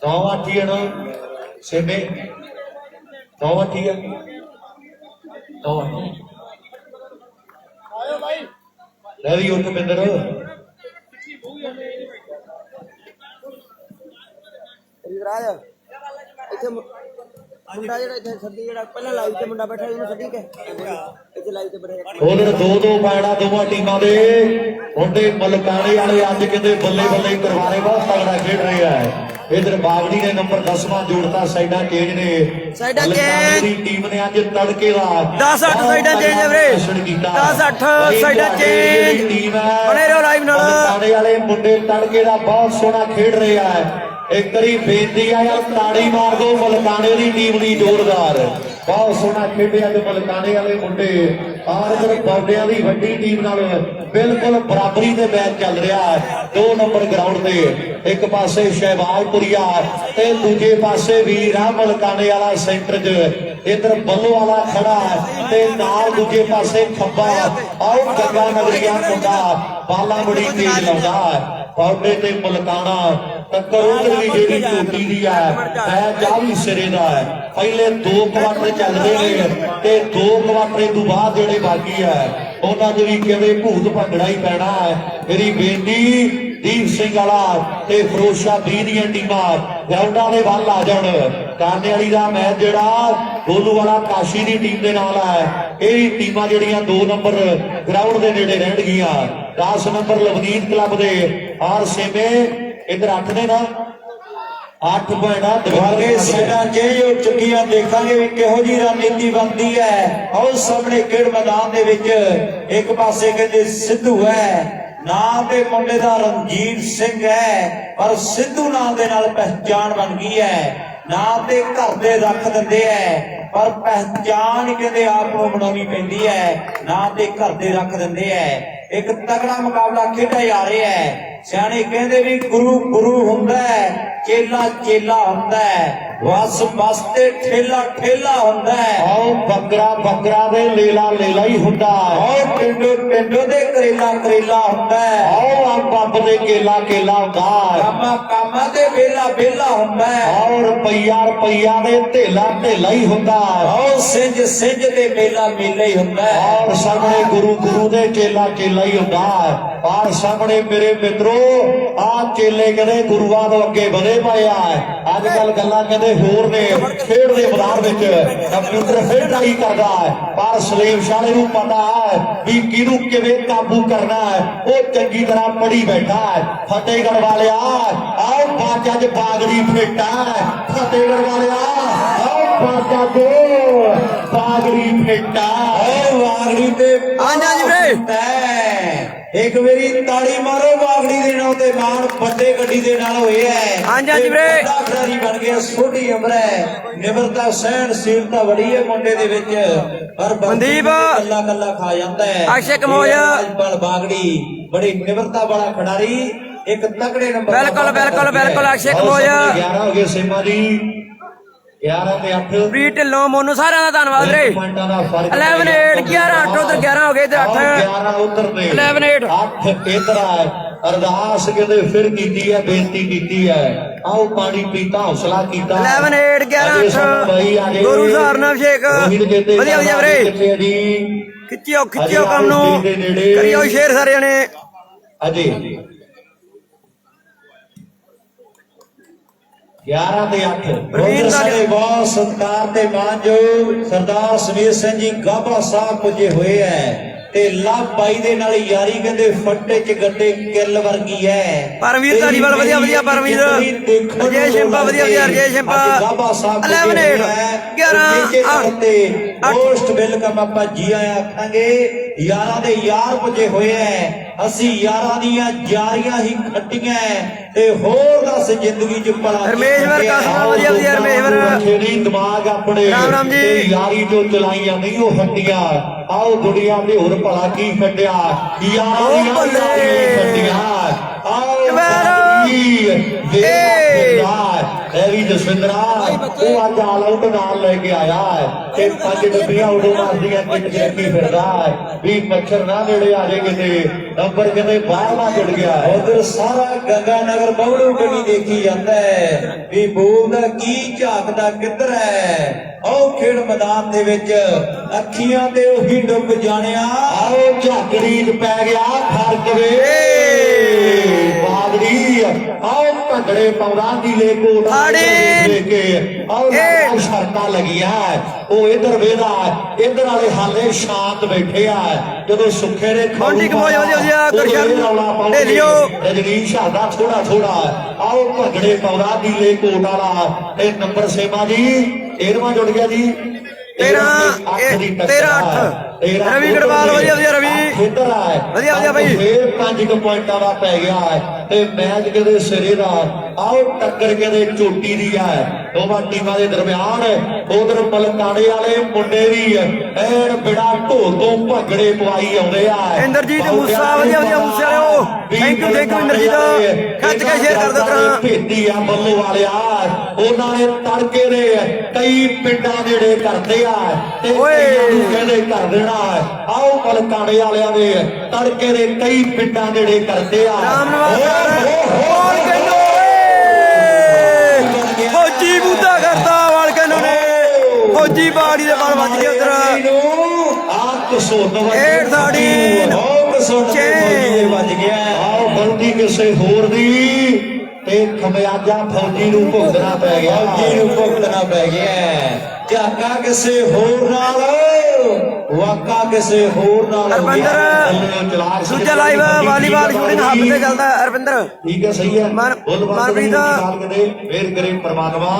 9-8 ਹੈ ਨਾ ਸੇਮੇ 9-8 ਹੈ 9-8 ਆਇਓ ਭਾਈ ਲੜੀ ਉੱਠ ਬਿੰਦਰ ਰਾਜ ਇੱਥੇ ਮੁੰਡਾ ਜਿਹੜਾ ਇੱਥੇ ਛੱਡੀ ਜਿਹੜਾ ਪਹਿਲਾਂ ਲਾਈਵ ਤੇ ਮੁੰਡਾ ਬੈਠਾ ਉਹਨੂੰ ਛੱਡੀ ਕੇ ਇੱਥੇ ਲਾਈਵ ਤੇ ਬੈਠਾ ਉਧਰ 2-2 ਪੈਣਾ ਦੋਵਾਂ ਟੀਮਾਂ ਦੇ ਮੁੰਡੇ ਮਲਕਾਣੇ ਵਾਲੇ ਅੱਜ ਕਿਤੇ ਬੱਲੇ ਬੱਲੇ ਕਰਵਾਰੇ ਬਹੁਤ ਤਗੜਾ ਖੇਡ ਰਹੇ ਆ। ਇਧਰ ਬਾਗੜੀ ਨੇ ਨੰਬਰ 10ਵਾਂ ਜੋੜਤਾ, ਸਾਈਡਾਂ ਚੇਂਜ ਨੇ, ਸਾਈਡਾਂ ਮਲਕਾਣੇ ਦੀ ਟੀਮ ਨੇ ਅੱਜ ਤੜਕੇ ਦਾ 10-8 ਸਾਈਡਾਂ ਚੇਂਜ ਹੈ ਵੀਰੇ, 10-8 ਸਾਈਡਾਂ ਚੇਂਜ ਬਣੇ ਰਹੋ ਲਾਈਵ ਨਾਲ। ਮਲਕਾਣੇ ਵਾਲੇ ਮੁੰਡੇ ਤੜਕੇ ਦਾ ਬਹੁਤ ਸੋਹਣਾ ਖੇਡ ਰਹੇ ਆ। ਇੱਕ ਵਾਰੀ ਬੇਨਤੀ ਆ ਯਾਰ ਤਾੜੀ ਮਾਰ ਦੋ ਮਲਕਾਣੇ ਦੀ ਟੀਮ ਦੀ ਜ਼ੋਰਦਾਰ, ਬਹੁਤ ਸੋਹਣਾ ਖੇਡਿਆ ਤੇ ਮਲਕਾਣੇ ਵਾਲੇ ਮੁੰਡੇ ਆਰਦਰ ਬੌਡਿਆਂ ਦੀ ਵੱਡੀ ਟੀਮ ਨਾਲ ਬਿਲਕੁਲ ਬਰਾਬਰੀ ਦੇ ਮੈਚ ਚੱਲ ਰਿਹਾ ਹੈ। 2 ਨੰਬਰ ਗਰਾਊਂਡ ਤੇ ਇੱਕ ਪਾਸੇ ਸ਼ਹਿਬਾਜ਼ਪੁਰੀਆ ਤੇ ਦੂਜੇ ਪਾਸੇ ਵੀਰ ਆ ਮਲਕਾਣੇ ਵਾਲਾ ਸੈਂਟਰ 'ਚ। ਇਧਰ ਬੱਲੋ ਵਾਲਾ ਖੜਾ ਹੈ ਤੇ ਨਾਲ ਦੂਜੇ ਪਾਸੇ ਖੱਬਾ ਆਓ ਗੰਗਾ ਨਗਰੀਆ ਮੁੰਡਾ ਬਾਲਾ ਬੜੀ ਤੇਜ਼ ਲਾਉਂਦਾ ਹੈ। ਬੌਡੇ ਤੇ ਮਲਕਾਣਾ ਟੱਕਰ ਉਧਰ ਵੀ ਜਿਹੜੀ ਝੋਟੀ ਦੀ ਹੈ ਮੈਚ ਆ ਵੀ ਸਿਰੇ ਦਾ ਹੈ। ਪਹਿਲੇ 2 ਕੁਆਟਰ ਚੱਲਦੇ ਨੇ ਤੇ 2 ਕੁਆਟਰ ਤੋਂ ਬਾਅਦ ਜਿਹੜੇ ਬਾਕੀ ਹੈ ਉਹਨਾਂ 'ਚ ਵੀ ਕਿਵੇਂ ਭੂਤ ਭੰਗੜਾ ਹੀ ਪੈਣਾ ਹੈ। ਮੇਰੀ ਬੇਨਤੀ ਦੀਪ ਸਿੰਘ ਵਾਲਾ ਤੇ ਫਿਰੋਜ਼ਸ਼ਾਹ 20 ਦੀਆਂ ਟੀਮਾਂ ਗਰਾਊਂਡਾਂ ਦੇ ਵੱਲ ਆ ਜਾਣ। ਕਾਨੇ ਵਾਲੀ ਦਾ ਮੈਚ ਜਿਹੜਾ ਗੋਲੂ ਵਾਲਾ ਕਾਸ਼ੀ ਦੀ ਟੀਮ ਦੇ ਨਾਲ ਹੈ, ਇਹ ਟੀਮਾਂ ਜਿਹੜੀਆਂ 2 ਨੰਬਰ ਗਰਾਊਂਡ ਦੇ ਨੇੜੇ ਰਹਿਣਗੀਆਂ। 10 ਨੰਬਰ ਲਵਨੀਤ ਕਲੱਬ ਦੇ ਆਰ ਸੇਮੇ ਇਧਰ 8 ਨੇ ਨਾ 8 ਪੁਆਇੰਟ ਆ ਦੁਆਰੇ ਸਾਈਡਾਂ ਚੇਂਜ ਹੋ ਚੁੱਕੀਆਂ। ਦੇਖਾਂਗੇ ਵੀ ਕਿਹੋ ਜੀ ਰਣਨੀਤੀ ਬਣਦੀ ਹੈ। ਆਓ ਸਾਹਮਣੇ ਖੇਡ ਮੈਦਾਨ ਦੇ ਵਿੱਚ ਇੱਕ ਪਾਸੇ ਕਹਿੰਦੇ ਸਿੱਧੂ ਹੈ, ਨਾਂ ਤੇ ਮੁੰਡੇ ਦਾ ਰਣਜੀਤ ਸਿੰਘ ਹੈ, ਪਰ ਸਿੱਧੂ ਨਾਂ ਦੇ ਨਾਲ ਪਹਿਚਾਣ ਬਣ ਗਈ ਹੈ। ਨਾਂ ਤੇ ਘਰ ਦੇ ਰੱਖ ਦਿੰਦੇ ਐ ਪਰ ਪਹਿਚਾਣ ਕਹਿੰਦੇ ਆਪ ਨੂੰ ਬਣਾਉਣੀ ਪੈਂਦੀ ਹੈ। ਨਾਂ ਤੇ ਘਰ ਦੇ ਰੱਖ ਦਿੰਦੇ ਐ। ਇੱਕ ਤਗੜਾ ਮੁਕਾਬਲਾ ਖੇਡਿਆ ਜਾ ਰਿਹਾ ਹੈ। ਸਿਆਣੇ ਕਹਿੰਦੇ ਵੀ ਗੁਰੂ ਗੁਰੂ ਹੁੰਦਾ ਹੈ, ਚੇਲਾ ਚੇਲਾ ਹੁੰਦਾ ਹੈ, ਵਸ ਵਸ ਤੇ ਠੇਲਾ ਠੇਲਾ ਹੁੰਦਾ ਹੈ। ਆਓ ਬੱਕਰਾ ਬੱਕਰਾ ਦੇ ਲੇਲਾ ਲੇਲਾ ਹੀ ਹੁੰਦਾ ਹੈ। ਆਓ ਪਿੰਡੋ ਪਿੰਡੋ ਦੇ ਕਰੇਲਾ ਕਰੇਲਾ ਹੁੰਦਾ ਹੈ। ਆਓ ਅੰਬ ਅੰਬ ਦੇ ਕੇਲਾ ਕੇਲਾ ਹੁੰਦਾ ਹੈ। ਕਾਮਾ ਕਾਮਾ ਦੇ ਵੇਲਾ ਵੇਲਾ ਹੁੰਦਾ ਹੈ। ਆਓ ਰੁਪਈਆ ਰੁਪਈਆ ਦੇ ਢੇਲਾ ਢੇਲਾ ਹੀ ਹੁੰਦਾ ਹੈ। ਆਓ ਸਿੰਜ ਸਿੰਜ ਦੇ ਮੇਲਾ ਮੇਲਾ ਹੀ ਹੁੰਦਾ ਹੈ। ਆਓ ਸਾਹਮਣੇ ਗੁਰੂ ਗੁਰੂ ਦੇ ਚੇਲਾ ਚੇਲਾ ਹੀ ਹੁੰਦਾ ਹੈ। ਆਹ ਸਾਹਮਣੇ ਮੇਰੇ ਮਿੱਤਰੋ ਆਹ ਚੇਲੇ ਕਹਿੰਦੇ ਗੁਰੂਆਂ ਤੋਂ ਅੱਗੇ ਵਧੇ ਪਏ ਆ। ਅੱਜ ਕੱਲ ਗੱਲਾਂ ਕਹਿੰਦੇ ਹੋਰ ਨੇ, ਖੇਡ ਦੇ ਮੈਦਾਨ ਵਿੱਚ ਕੰਪਿਊਟਰ ਫਿਰ ਟਰਾਈ ਕਰਦਾ ਹੈ, ਪਰ ਸਲੀਮ ਸ਼ਾਲੇ ਨੂੰ ਪਤਾ ਹੈ ਵੀ ਕਿਹਨੂੰ ਕਿਵੇਂ ਕਾਬੂ ਕਰਨਾ ਹੈ। ਉਹ ਚੰਗੀ ਤਰ੍ਹਾਂ ਪੜੀ ਬੈਠਾ ਹੈ। ਫਤਿਹਗੜ੍ਹ ਵਾਲਿਆ ਆਓ ਬਾਜਾ ਚ ਬਾਗੜੀ ਫੇਟਾ ਹੈ। ਫਤਿਹਗੜ੍ਹ ਵਾਲਿਆ ਆਓ ਬਾਜਾ ਚ ਬਾਗੜੀ ਫੇਟਾ ਆਓ ਵਾਗੜੀ ਤੇ ਹਾਂਜੀ ਵੀਰੇ ਇੱਕ ਮੇਰੀ ਤਾੜੀ ਮਾਰੋ ਵਾਗੜੀ ਦੇ ਨਾਂ ਤੇ ਮਾਣ ਵੱਡੇ ਗੱਡੀ ਦੇ ਨਾਲ ਹੋਇਆ ਹੈ। ਹਾਂਜੀ ਵੀਰੇ ਖਿਡਾਰੀ ਬਣ ਗਿਆ। ਛੋਟੀ ਉਮਰ ਹੈ, ਨਿਮਰਤਾ ਸਹਿਣਸ਼ੀਲਤਾ ਬੜੀ ਹੈ ਮੁੰਡੇ ਦੇ ਵਿੱਚ, ਪਰ ਮਨਦੀਪ ਕੱਲਾ ਕੱਲਾ ਖਾ ਜਾਂਦਾ ਹੈ। ਆਸ਼ਿਕ ਮੋਇਆ ਅੱਜਕੱਲ ਬਾਗੜੀ ਬੜੀ ਨਿਮਰਤਾ ਵਾਲਾ ਖਿਡਾਰੀ, ਇੱਕ ਤਕੜੇ ਨੰਬਰ ਬਿਲਕੁਲ ਬਿਲਕੁਲ ਬਿਲਕੁਲ ਆਸ਼ਿਕ ਮੋਇਆ 11 ਹੋ ਗਏ ਸੇਮਾ ਦੀ 11 ਤੇ 8 ਪ੍ਰੀ ਢਿੱਲੋਂ ਮੋਨੂ ਸਾਰਿਆਂ ਦਾ ਧੰਨਵਾਦ ਵੀਰੇ। 11 8 11 8 ਉਧਰ 11 ਹੋ ਗਏ ਤੇ 8 11 ਉਧਰ ਨੇ 11 8 8 ਇਧਰ ਆ। ਅਰਦਾਸ ਕਹਿੰਦੇ ਫਿਰ ਕੀਤੀ ਹੈ, ਬੇਨਤੀ ਕੀਤੀ ਹੈ। ਆਓ ਪਾਣੀ ਪੀਤਾ, ਹੌਸਲਾ ਕੀਤਾ। 11 8 11 8 ਗੁਰੂ ਸਾਹਿਬ ਅਭਿਸ਼ੇਕ ਵਧੀਆ ਵਧੀਆ ਵੀਰੇ। ਖਿੱਚਿਓ ਖਿੱਚਿਓ ਕੰਮ ਨੂੰ ਕਰਿਓ ਸ਼ੇਰ ਸਾਰਿਆਂ ਨੇ। ਅਜੇ 11 ਤੇ 8 ਸਾਡੇ ਬਹੁਤ ਸਤਿਕਾਰ ਤੇ ਮਾਨਯੋਗ ਸਰਦਾਰ ਸਮੀਰ ਸਿੰਘ ਜੀ ਗਾਬਾ ਸਾਹਿਬ ਪੁੱਜੇ ਹੋਏ ਹੈ। ਤੇ ਲਵ ਬਾਈ ਦੇ ਨਾਲ ਯਾਰੀ ਕਹਿੰਦੇ ਫੱਟੇ ਚ ਗੱਡੇ ਕਿੱਲ ਵਰਗੀ ਐ ਪਰਮਵੀਰ ਧਾਰੀਵਾਲ ਵਧੀਆ ਵਧੀਆ ਪਰਮਵੀਰ ਅਜੇ ਸ਼ਿੰਪਾ ਵਧੀਆ ਵਧੀਆ ਅਜੇ ਸ਼ਿੰਪਾ 11 8 ਤੇ ਮੋਸਟ ਵੈਲਕਮ ਆਪਾਂ ਜੀ ਆਇਆਂ ਆਖਾਂਗੇ ਯਾਰਾਂ ਦੇ ਯਾਰ ਪੁੱਜੇ ਹੋਏ ਐ ਅਸੀਂ ਯਾਰਾਂ ਦੀਆਂ ਯਾਰੀਆਂ ਹੀ ਖੱਟੀਆਂ ਤੇ ਹੋਰ ਦੱਸ ਜ਼ਿੰਦਗੀ ਚ ਭਲਾ ਰਮੇਸ਼ਵਰ ਕਾਸਮਾ ਵਧੀਆ ਵਧੀਆ ਰਮੇਸ਼ਵਰ ਜਿਹੜੀ ਦਿਮਾਗ ਆਪਣੇ ਰਾਮ ਰਾਮ ਜੀ। ਤੇ ਯਾਰੀ ਤੋਂ ਚਲਾਈਆਂ ਨਹੀਂ ਉਹ ਹੱਡੀਆਂ ਆਓ ਦੁਨੀਆ ਦੇ ਹੋਰ ਭਲਾ ਕੀ ਕੱਢਿਆ ਯਾਰਾਂ ਦੀਆਂ ਬੱਲੇ। ਯਾਰੀਆਂ ਖੱਟੀਆਂ ਆਓ ਇਹ ਵੀ ਜਸਵਿੰਦਰਾ ਉਹ ਅੱਜ ਆਲ ਆਊਟ ਨਾਲ ਲੈ ਕੇ ਆਇਆ ਹੈ ਤੇ 5 ਡੱਬੀਆਂ ਉਦੋਂ ਮਾਰਦੀਆਂ ਕਿੱਟ ਕੀ ਫਿਰਦਾ ਹੈ ਵੀ ਮੱਛਰ ਨਾ ਨੇੜੇ ਆ ਜੇ ਕਿਤੇ ਨੰਬਰ ਕਿਤੇ ਬਾਹਰ ਨਾ ਜੁੜ ਗਿਆ ਉਧਰ ਸਾਰਾ ਗੰਗਾ ਨਗਰ ਬਵੜੂ ਗਲੀ ਦੇਖੀ ਜਾਂਦਾ ਹੈ ਵੀ ਬੋਲਦਾ ਕੀ ਝਾਕਦਾ ਕਿੱਧਰ ਹੈ ਆਓ ਖੇਡ ਮੈਦਾਨ ਦੇ ਵਿੱਚ ਅੱਖੀਆਂ ਤੇ ਉਹੀ ਡੁੱਬ ਜਾਣਿਆ ਆਓ ਝਾਕੜੀ ਚ ਪੈ ਗਿਆ ਫਰਕ ਵੇ ਬਾਗੜੀ ਆਓ ਭੰਗੜੇ ਪਾਉਂਦਾ ਦੀ ਲੈ ਕੋਟ ਲੈ ਕੇ ਆਓ ਨਾਲ ਸ਼ਰਤਾਂ ਲੱਗੀਆਂ ਉਹ ਇਧਰ ਵੇਦਾ ਇਧਰ ਵਾਲੇ ਹਾਲੇ ਸ਼ਾਂਤ ਬੈਠੇ ਆ ਜਦੋਂ ਸੁੱਖੇ ਨੇ ਕੌਂਟੀ ਕਮੋਜ ਵਧੀਆ ਵਧੀਆ ਗੁਰਸ਼ਰਨ ਢੇਲੀਓ ਰਜਨੀਸ਼ ਆਦਾ ਥੋੜਾ ਥੋੜਾ ਆਓ ਭੰਗੜੇ ਪਾਉਂਦਾ ਦੀ ਲੈ ਕੋਟ ਵਾਲਾ ਤੇ ਨੰਬਰ ਸੇਵਾ ਜੀ 13ਵਾਂ ਜੁੜ ਗਿਆ ਜੀ 13 ਰਵੀ ਗੜਵਾਲ ਵਧੀਆ ਵਧੀਆ ਰਵੀ ਇੱਧਰ ਆਏ ਵਧੀਆ ਵਧੀਆ ਬਾਈ ਫੇਰ 5 ਪੁਆਇੰਟਾਂ ਦਾ ਪੈ ਗਿਆ ਤੇ ਮੈਚ ਕਿਤੇ ਸਿਰੇ ਦਾ ਆਓ ਟੱਕਰ ਕਿਤੇ ਚੋਟੀ ਦੀ ਹੈ ਦੋਵਾਂ ਟੀਮਾਂ ਦੇ ਦਰਮਿਆਨ ਉਧਰ ਮਲਕਾਣੇ ਵਾਲੇ ਮੁੰਡੇ ਵੀ ਐਨ ਬਿੜਾ ਢੋਲ ਤੋਂ ਭੰਗੜੇ ਪਵਾਈ ਆਉਂਦੇ ਆ ਇੰਦਰਜੀਤ ਮੂਸਾ ਵਧੀਆ ਵਧੀਆ ਮੂਸੇ ਵਾਲਿਓ ਥੈਂਕ ਯੂ ਇੰਦਰਜੀਤ ਖੱਚ ਕੇ ਸ਼ੇਅਰ ਕਰ ਦਿਓ ਕਰਾਂ ਭੇਤੀ ਆ ਬੱਲੋ ਵਾਲਿਆ ਉਹਨਾਂ ਨੇ ਤੜਕੇ ਦੇ ਕਈ ਪਿੰਡਾਂ ਨੇੜੇ ਕਰਦੇ ਆ ਤੇ ਕਹਿੰਦੇ ਕਰ ਦੇਣਾ ਆਓ ਮਲਕਾਣੇ ਵਾਲਿਆਂ ਦੇ ਤੜਕੇ ਦੇ ਕਈ ਪਿੰਡਾਂ ਨੇੜੇ ਕਰਦੇ ਆ ਰਾਮ ਨਿਵਾਸ ਕਹਿੰਦੋ ਫੌਜੀ ਬੂਦਾ ਕਰਦਾ ਵਾਲ ਕਹਿੰਦੋ ਨੇ ਫੌਜੀ ਬਾੜੀ ਦੇ ਬਾਲ ਵੱਜ ਗਏ ਉਧਰ ਆ ਕਸੋਨ ਏਡ ਸਾਡੀ ਵੱਜ ਗਿਆ ਆਓ ਗਲਤੀ ਕਿਸੇ ਹੋਰ ਦੀ ਤੇ ਖਮਿਆਜਾ ਫੌਜੀ ਨੂੰ ਭੁਗਤਣਾ ਪੈ ਗਿਆ ਫੌਜੀ ਨੂੰ ਭੁਗਤਣਾ ਪੈ ਗਿਆ ਝਾਕਾ ਕਿਸੇ ਹੋਰ ਨਾਲ ਵਾਕਾ ਕਿਸੇ ਹੋਰ ਨਾਲ ਅਰਵਿੰਦਰ ਦੂਜਾ ਲਾਈਵ ਵਾਲੀਬਾਲ ਸ਼ੂਟਿੰਗ ਹੱਬ ਤੇ ਚੱਲਦਾ ਅਰਵਿੰਦਰ ਠੀਕ ਹੈ ਸਹੀ ਹੈ ਮਨਪ੍ਰੀਤ ਫੇਰ ਕਰੇ ਪਰਮਾਤਮਾ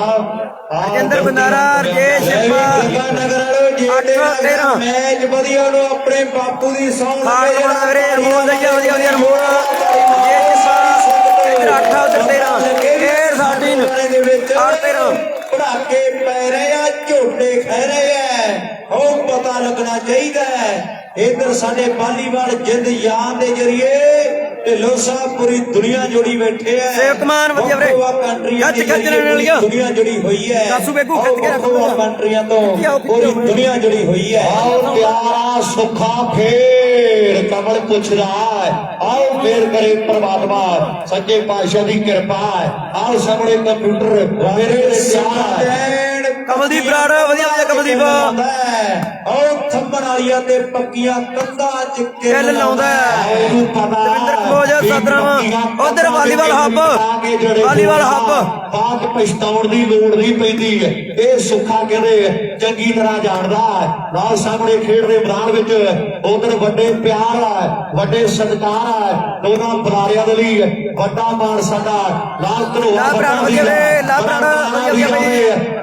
ਰਾਜਿੰਦਰ ਬੰਦਾਰਾ ਰਜੇਸ਼ ਗੰਗਾ ਨਗਰ ਵਾਲੇ 8-13 ਮੈਚ ਵਧੀਆ ਨੂੰ ਆਪਣੇ ਬਾਪੂ ਦੀ ਸੌਂ ਖਾਲਪੁਰ ਨਗਰੇ ਅਰਮੋਲ ਦਈਆ ਵਧੀਆ ਵਧੀਆ ਅਰਮੋਲ ਇਧਰ 8 ਉਧਰ 13 ਖੇਡ ਸਾਡੀ ਦੇ ਵਿੱਚ 8-13 ਪੜਾਕੇ ਪੈ ਰਹੇ ਆ ਝੋਟੇ ਖਹਿ ਰਹੇ ਆ ਉਹ ਪਤਾ ਲੱਗਣਾ ਚਾਹੀਦਾ ਇਧਰ ਸਾਡੇ ਵਾਲੀਬਾਲ ਜਿੰਦ ਯਾਨ ਦੇ ਜਰੀਏ ਢਿੱਲੋਂ ਸਾਹਿਬ ਪੂਰੀ ਦੁਨੀਆ ਜੁੜੀ ਬੈਠੇ ਆ ਸੇਵਕਮਾਨ ਵਧੀਆ ਵੀਰੇ ਖੱਚ ਨਾਲ ਗਿਆ ਦੁਨੀਆ ਜੁੜੀ ਹੋਈ ਹੈ ਕਾਸੂ ਬੇਗੂ ਖਿੱਚ ਕੇ ਰੱਖੋ ਕੰਟਰੀਆਂ ਤੋਂ ਪੂਰੀ ਦੁਨੀਆ ਜੁੜੀ ਹੋਈ ਹੈ ਆਓ ਪਿਆਰਾ ਸੁੱਖਾ ਫੇਰ ਕਮਲ ਪੁੱਛਦਾ ਆਓ ਫੇਰ ਕਰੇ ਪਰਮਾਤਮਾ ਸੱਚੇ ਪਾਤਸ਼ਾਹ ਦੀ ਕਿਰਪਾ ਆਓ ਸਾਹਮਣੇ ਕੰਪਿਊਟਰ ਮੇਰੇ ਦੇ ਤਿਆਰ ਕਮਲਦੀਪ ਬਰਾੜ ਵਧੀਆ ਵਧੀਆ ਕਮਲਦੀਪ ਉਹ ਥੰਬਣ ਵਾਲੀਆਂ ਤੇ ਪੱਕੀਆਂ ਕੰਧਾਂ ਚ ਕਿੱਲ ਲਾਉਂਦਾ ਇਹਨੂੰ ਪਤਾ ਦਵਿੰਦਰ ਕੰਬੋਜ ਸਦਰਾਵਾਂ ਉਧਰ ਵਾਲੀਬਾਲ ਹੱਬ ਬਾਤ ਪਛਤਾਉਣ ਦੀ ਲੋੜ ਨਹੀਂ ਪੈਂਦੀ ਇਹ ਸੁੱਖਾ ਕਹਿੰਦੇ ਚੰਗੀ ਤਰ੍ਹਾਂ ਜਾਣਦਾ ਨਾਲ ਸਾਹਮਣੇ ਖੇਡ ਦੇ ਮੈਦਾਨ ਵਿੱਚ ਉਧਰ ਵੱਡੇ ਪਿਆਰ ਆ ਵੱਡੇ ਸਤਿਕਾਰ ਆ ਦੋਨਾਂ ਬੁਲਾਰਿਆਂ ਦੇ ਲਈ ਵੱਡਾ ਮਾਣ ਸਾਡਾ ਲਾਲ ਧਨੋਆ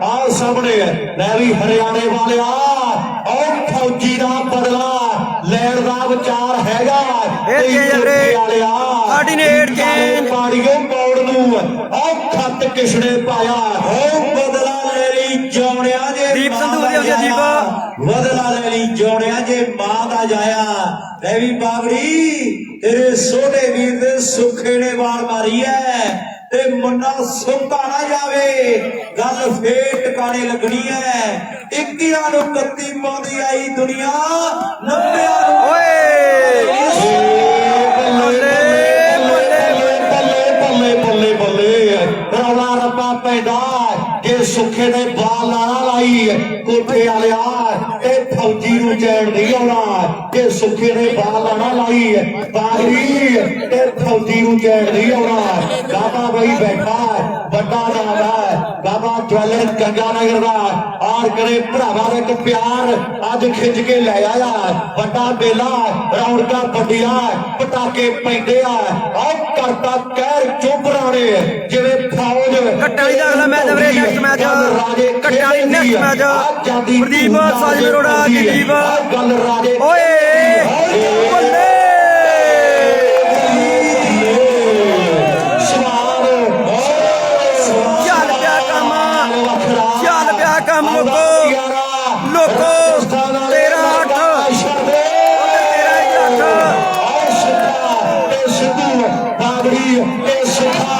ਆਹ ਸਾਹਮਣੇ ਲੈ ਵੀ ਹਰਿਆਣੇ ਵਾਲਿਆ ਉਹ ਫੌਜੀ ਦਾ ਬਦਲਾ ਲੈਣ ਦਾ ਵਿਚਾਰ ਹੈਗਾ ਸਾਡੀ ਨੇ ਏਡ ਚੇਂਜ ਪਾੜੀਓ ਮੋੜ ਨੂੰ ਉਹ ਖੱਤ ਕਿਸਨੇ ਪਾਇਆ ਉਹ ਬਦਲਾ ਲੈ ਲਈ ਜੋਣਿਆ ਜੇ ਦੀਪ ਸੰਧੂ ਵਧੀਆ ਦੀਪ ਬਦਲਾ ਲੈ ਲਈ ਜੋਣਿਆ ਜੇ ਮਾਂ ਦਾ ਜਾਇਆ ਲੈ ਵੀ ਬਾਬੜੀ ਤੇਰੇ ਛੋਟੇ ਵੀਰ ਦੇ ਸੁੱਖੇ ਨੇ ਵਾਲ ਮਾਰੀ ਐ ਤੇ ਮੁੰਡਾ ਸੁੱਤਾ ਨਾ ਜਾਵੇ ਗੱਲ ਫੇਰ ਟਿਕਾਣੇ ਲੱਗਣੀ ਐ 21 ਨੂੰ 31 ਪਾਉਂਦੀ ਆਈ ਦੁਨੀਆ 90 ਨੂੰ ਓਏ ਬੱਲੇ ਬੱਲੇ ਰੌਲਾ ਰੱਪਾ ਪੈਦਾ ਜੇ ਸੁੱਖੇ ਨੇ ਬਾਲ ਲਾਣਾ ਲਾਈ ਕੋਠੇ ਵਾਲਿਆ ਇਹ ਫੌਜੀ ਨੂੰ ਚੈਨ ਨਹੀਂ ਆਉਣਾ ਜੇ ਸੁੱਖੇ ਨੇ ਬਾਲ ਲਾਣਾ ਲਾਈ ਬਾਗੜੀ ਇਹ ਫੌਜੀ ਨੂੰ ਚੈਨ ਨਹੀਂ ਆਉਣਾ ਗਾਬਾ ਬਈ ਬੈਠਾ ਵੱਡਾ ਨਾਮ ਹੈ ਬਾਬਾ ਜਵੈਲਰ ਗੰਗਾਨਗਰ ਦਾ ਔਰ ਕਰੇ ਭਰਾਵਾਂ ਦਾ ਇੱਕ ਪਿਆਰ ਅੱਜ ਖਿੱਚ ਕੇ ਲੈ ਆਇਆ ਵੱਡਾ ਬੇਲਾ ਰੌਣਕਾਂ ਵੱਡੀਆਂ ਪਟਾਕੇ ਪੈਂਦੇ ਆ ਔਰ ਕਰਤਾ ਕਹਿਰ ਚੁੱਪ ਰਾਣੇ ਜਿਵੇਂ ਫੌਜ ਕੱਟਾਲੀ ਦਾ ਅਗਲਾ ਮੈਚ ਵੀਰੇ ਨੈਕਸਟ ਮੈਚ ਕੱਟਾਲੀ ਨੈਕਸਟ ਮੈਚ ਪ੍ਰਦੀਪ ਸਾਜਨ ਅਰੋੜਾ ਦੀਪ ਗੱਲ ਰਾਜੇ ਓਏ ਬੱਲੇ ਕੰਮ ਲੋਕੋ 13-8 ਸਿੱਧੂ ਬਾਬਰੀ ਤੇ ਸਿੱਖਾ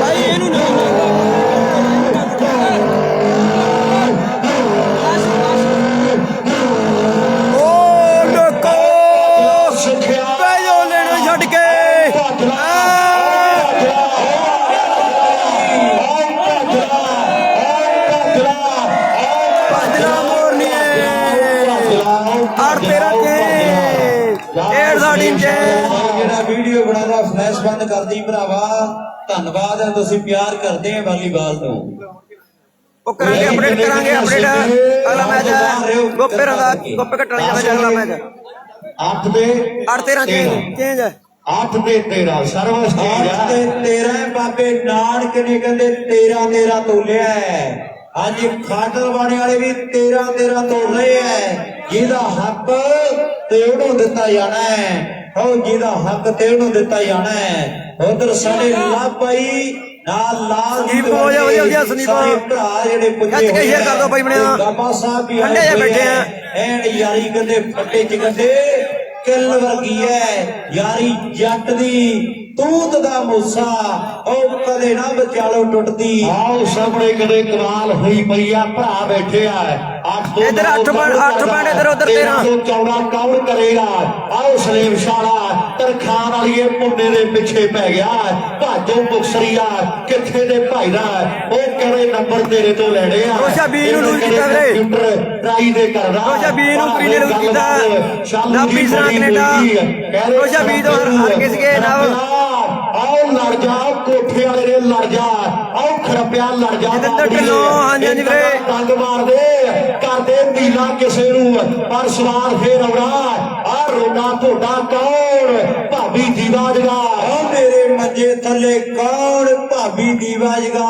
ਭਾਈ ਇਹਨੂੰ ਓ ਲੋਕੋ ਸਿੱਖਿਆ ਪੈਜੋ ਲੈਣਾ ਛੱਡ ਕੇ ਜਿਹੜਾ ਵੀਡੀਓ ਬਣਾਦਾ ਫਲੈਸ਼ ਬੰਦ ਕਰਦੀ ਭਰਾਵਾ ਧੰਨਵਾਦ ਹੈ ਤੁਸੀਂ ਪਿਆਰ ਕਰਦੇ ਆ ਵਾਲੀਬਾਲ ਨੂੰ ਉਹ ਕਰਾਂਗੇ ਅਪਡੇਟ ਕਰਾਂਗੇ ਅਗਲਾ ਮੈਚ ਹੈ ਗੋਪੇਰਾਂ ਦਾ ਗੋਪੇ ਕੱਟਣ ਜਾਵੇ ਅਗਲਾ ਮੈਚ 8 ਦੇ 8-13 ਚੇਂਜ 8 ਦੇ 13 ਸਰਵਿਸ ਤੇ 13 ਬਾਬੇ ਨਾਨਕ ਨੇ ਕਹਿੰਦੇ 13 ਤੋਲਿਆ ਅੱਜ ਖਾਟਲ ਬਾਣੇ ਵਾਲੇ ਵੀ 13 ਤੋਲ ਰਹੇ ਐ ਜਿਹਦਾ ਹੱਕ ਤੇ ਉਹਨੂੰ ਦਿੱਤਾ ਜਾਣਾ ਹੈ ਜਿਹਦਾ ਹੱਕ ਤੇ ਉਹਨੂੰ ਦਿੱਤਾ ਜਾਣਾ ਹੈ ਉਧਰ ਸਾਡੇ ਲਾਭਾਈ ਨਾਲ ਲਾਲ ਸੰਦੀਪ ਹੋ ਜਾ ਵਧੀਆ ਸੰਦੀਪ ਭਰਾ ਜਿਹੜੇ ਪੁੱਜੇ ਹੋਏ ਸ਼ੇਅਰ ਕਰ ਦੋ ਭਾਈ ਬਣਿਆ ਬਾਬਾ ਸਾਹਿਬ ਵੀ ਠੰਡੇ ਜਿਹੇ ਬੈਠੇ ਆ ਐਨ ਯਾਰੀ ਕਹਿੰਦੇ ਫੱਟੇ ਚ ਕਹਿੰਦੇ ਕਿੱਲ ਵਰਗੀ ਐ ਯਾਰੀ ਜੱਟ ਦੀ ਤੂਤ ਦਾ ਮੂਸਾ ਉਹ ਕਦੇ ਨਾ ਵਿਚਾਲੋ ਟੁੱਟਦੀ ਆਓ ਸਾਹਮਣੇ ਕਦੇ ਕਮਾਲ ਹੋਈ ਪਈ ਆ ਭਰਾ ਬੈਠੇ ਆ 8 ਇਧਰ 8 ਪੁਆਇੰਟ ਇਧਰ ਉਧਰ 13 ਚੌੜਾ ਕੌਣ ਕਰੇਗਾ ਆਓ ਸਲੇਮ ਸ਼ਾਲਾ ਤਰਖਾਨ ਵਾਲੀਏ ਮੁੰਡੇ ਦੇ ਪਿੱਛੇ ਪੈ ਗਿਆ ਭਾਜੋ ਮੁਕਸਰੀਆ ਕਿੱਥੇ ਦੇ ਭਾਈ ਦਾ ਉਹ ਕਿਹੜੇ ਨੰਬਰ ਤੇਰੇ ਤੋਂ ਲੈਣੇ ਆ ਰੋਸ਼ਾ ਬੀ ਨੂੰ ਲੂਜ਼ ਕੀਤਾ ਵੀਰੇ ਕੰਪਿਊਟਰ ਟਰਾਈ ਦੇ ਕਰਦਾ ਰੋਸ਼ਾ ਬੀ ਨੂੰ ਪ੍ਰੀਨੇ ਲੂਜ਼ ਕੀਤਾ ਨਾਬੀ ਸਰਾ ਕੈਨੇਡਾ ਰੋਸ਼ਾ ਬੀ ਤੋਂ ਹਾਰ ਕੇ ਸੀਗੇ ਨਾ ਆਓ ਲੜ ਜਾ ਕੋਠੇ ਵਾਲੇ ਨੇ ਲੜ ਜਾ ਆਓ ਖਰਪਿਆ ਲੜ ਜਾ ਜਿੰਦਰ ਢਿੱਲੋਂ ਹਾਂਜੀ ਵੀਰੇ ਡੰਗ ਮਾਰਦੇ ਕਰਦੇ ਨੀਲਾ ਕਿਸੇ ਨੂੰ ਪਰ ਸਵਾਰ ਫੇਰ ਆਉਣਾ ਆ ਰੋਡਾ ਢੋਡਾ ਕੌਣ ਭਾਬੀ ਦੀਵਾ ਜਗਾ ਓ ਮੇਰੇ ਮੰਜੇ ਥੱਲੇ ਕੌਣ ਭਾਬੀ ਦੀਵਾ ਜਗਾ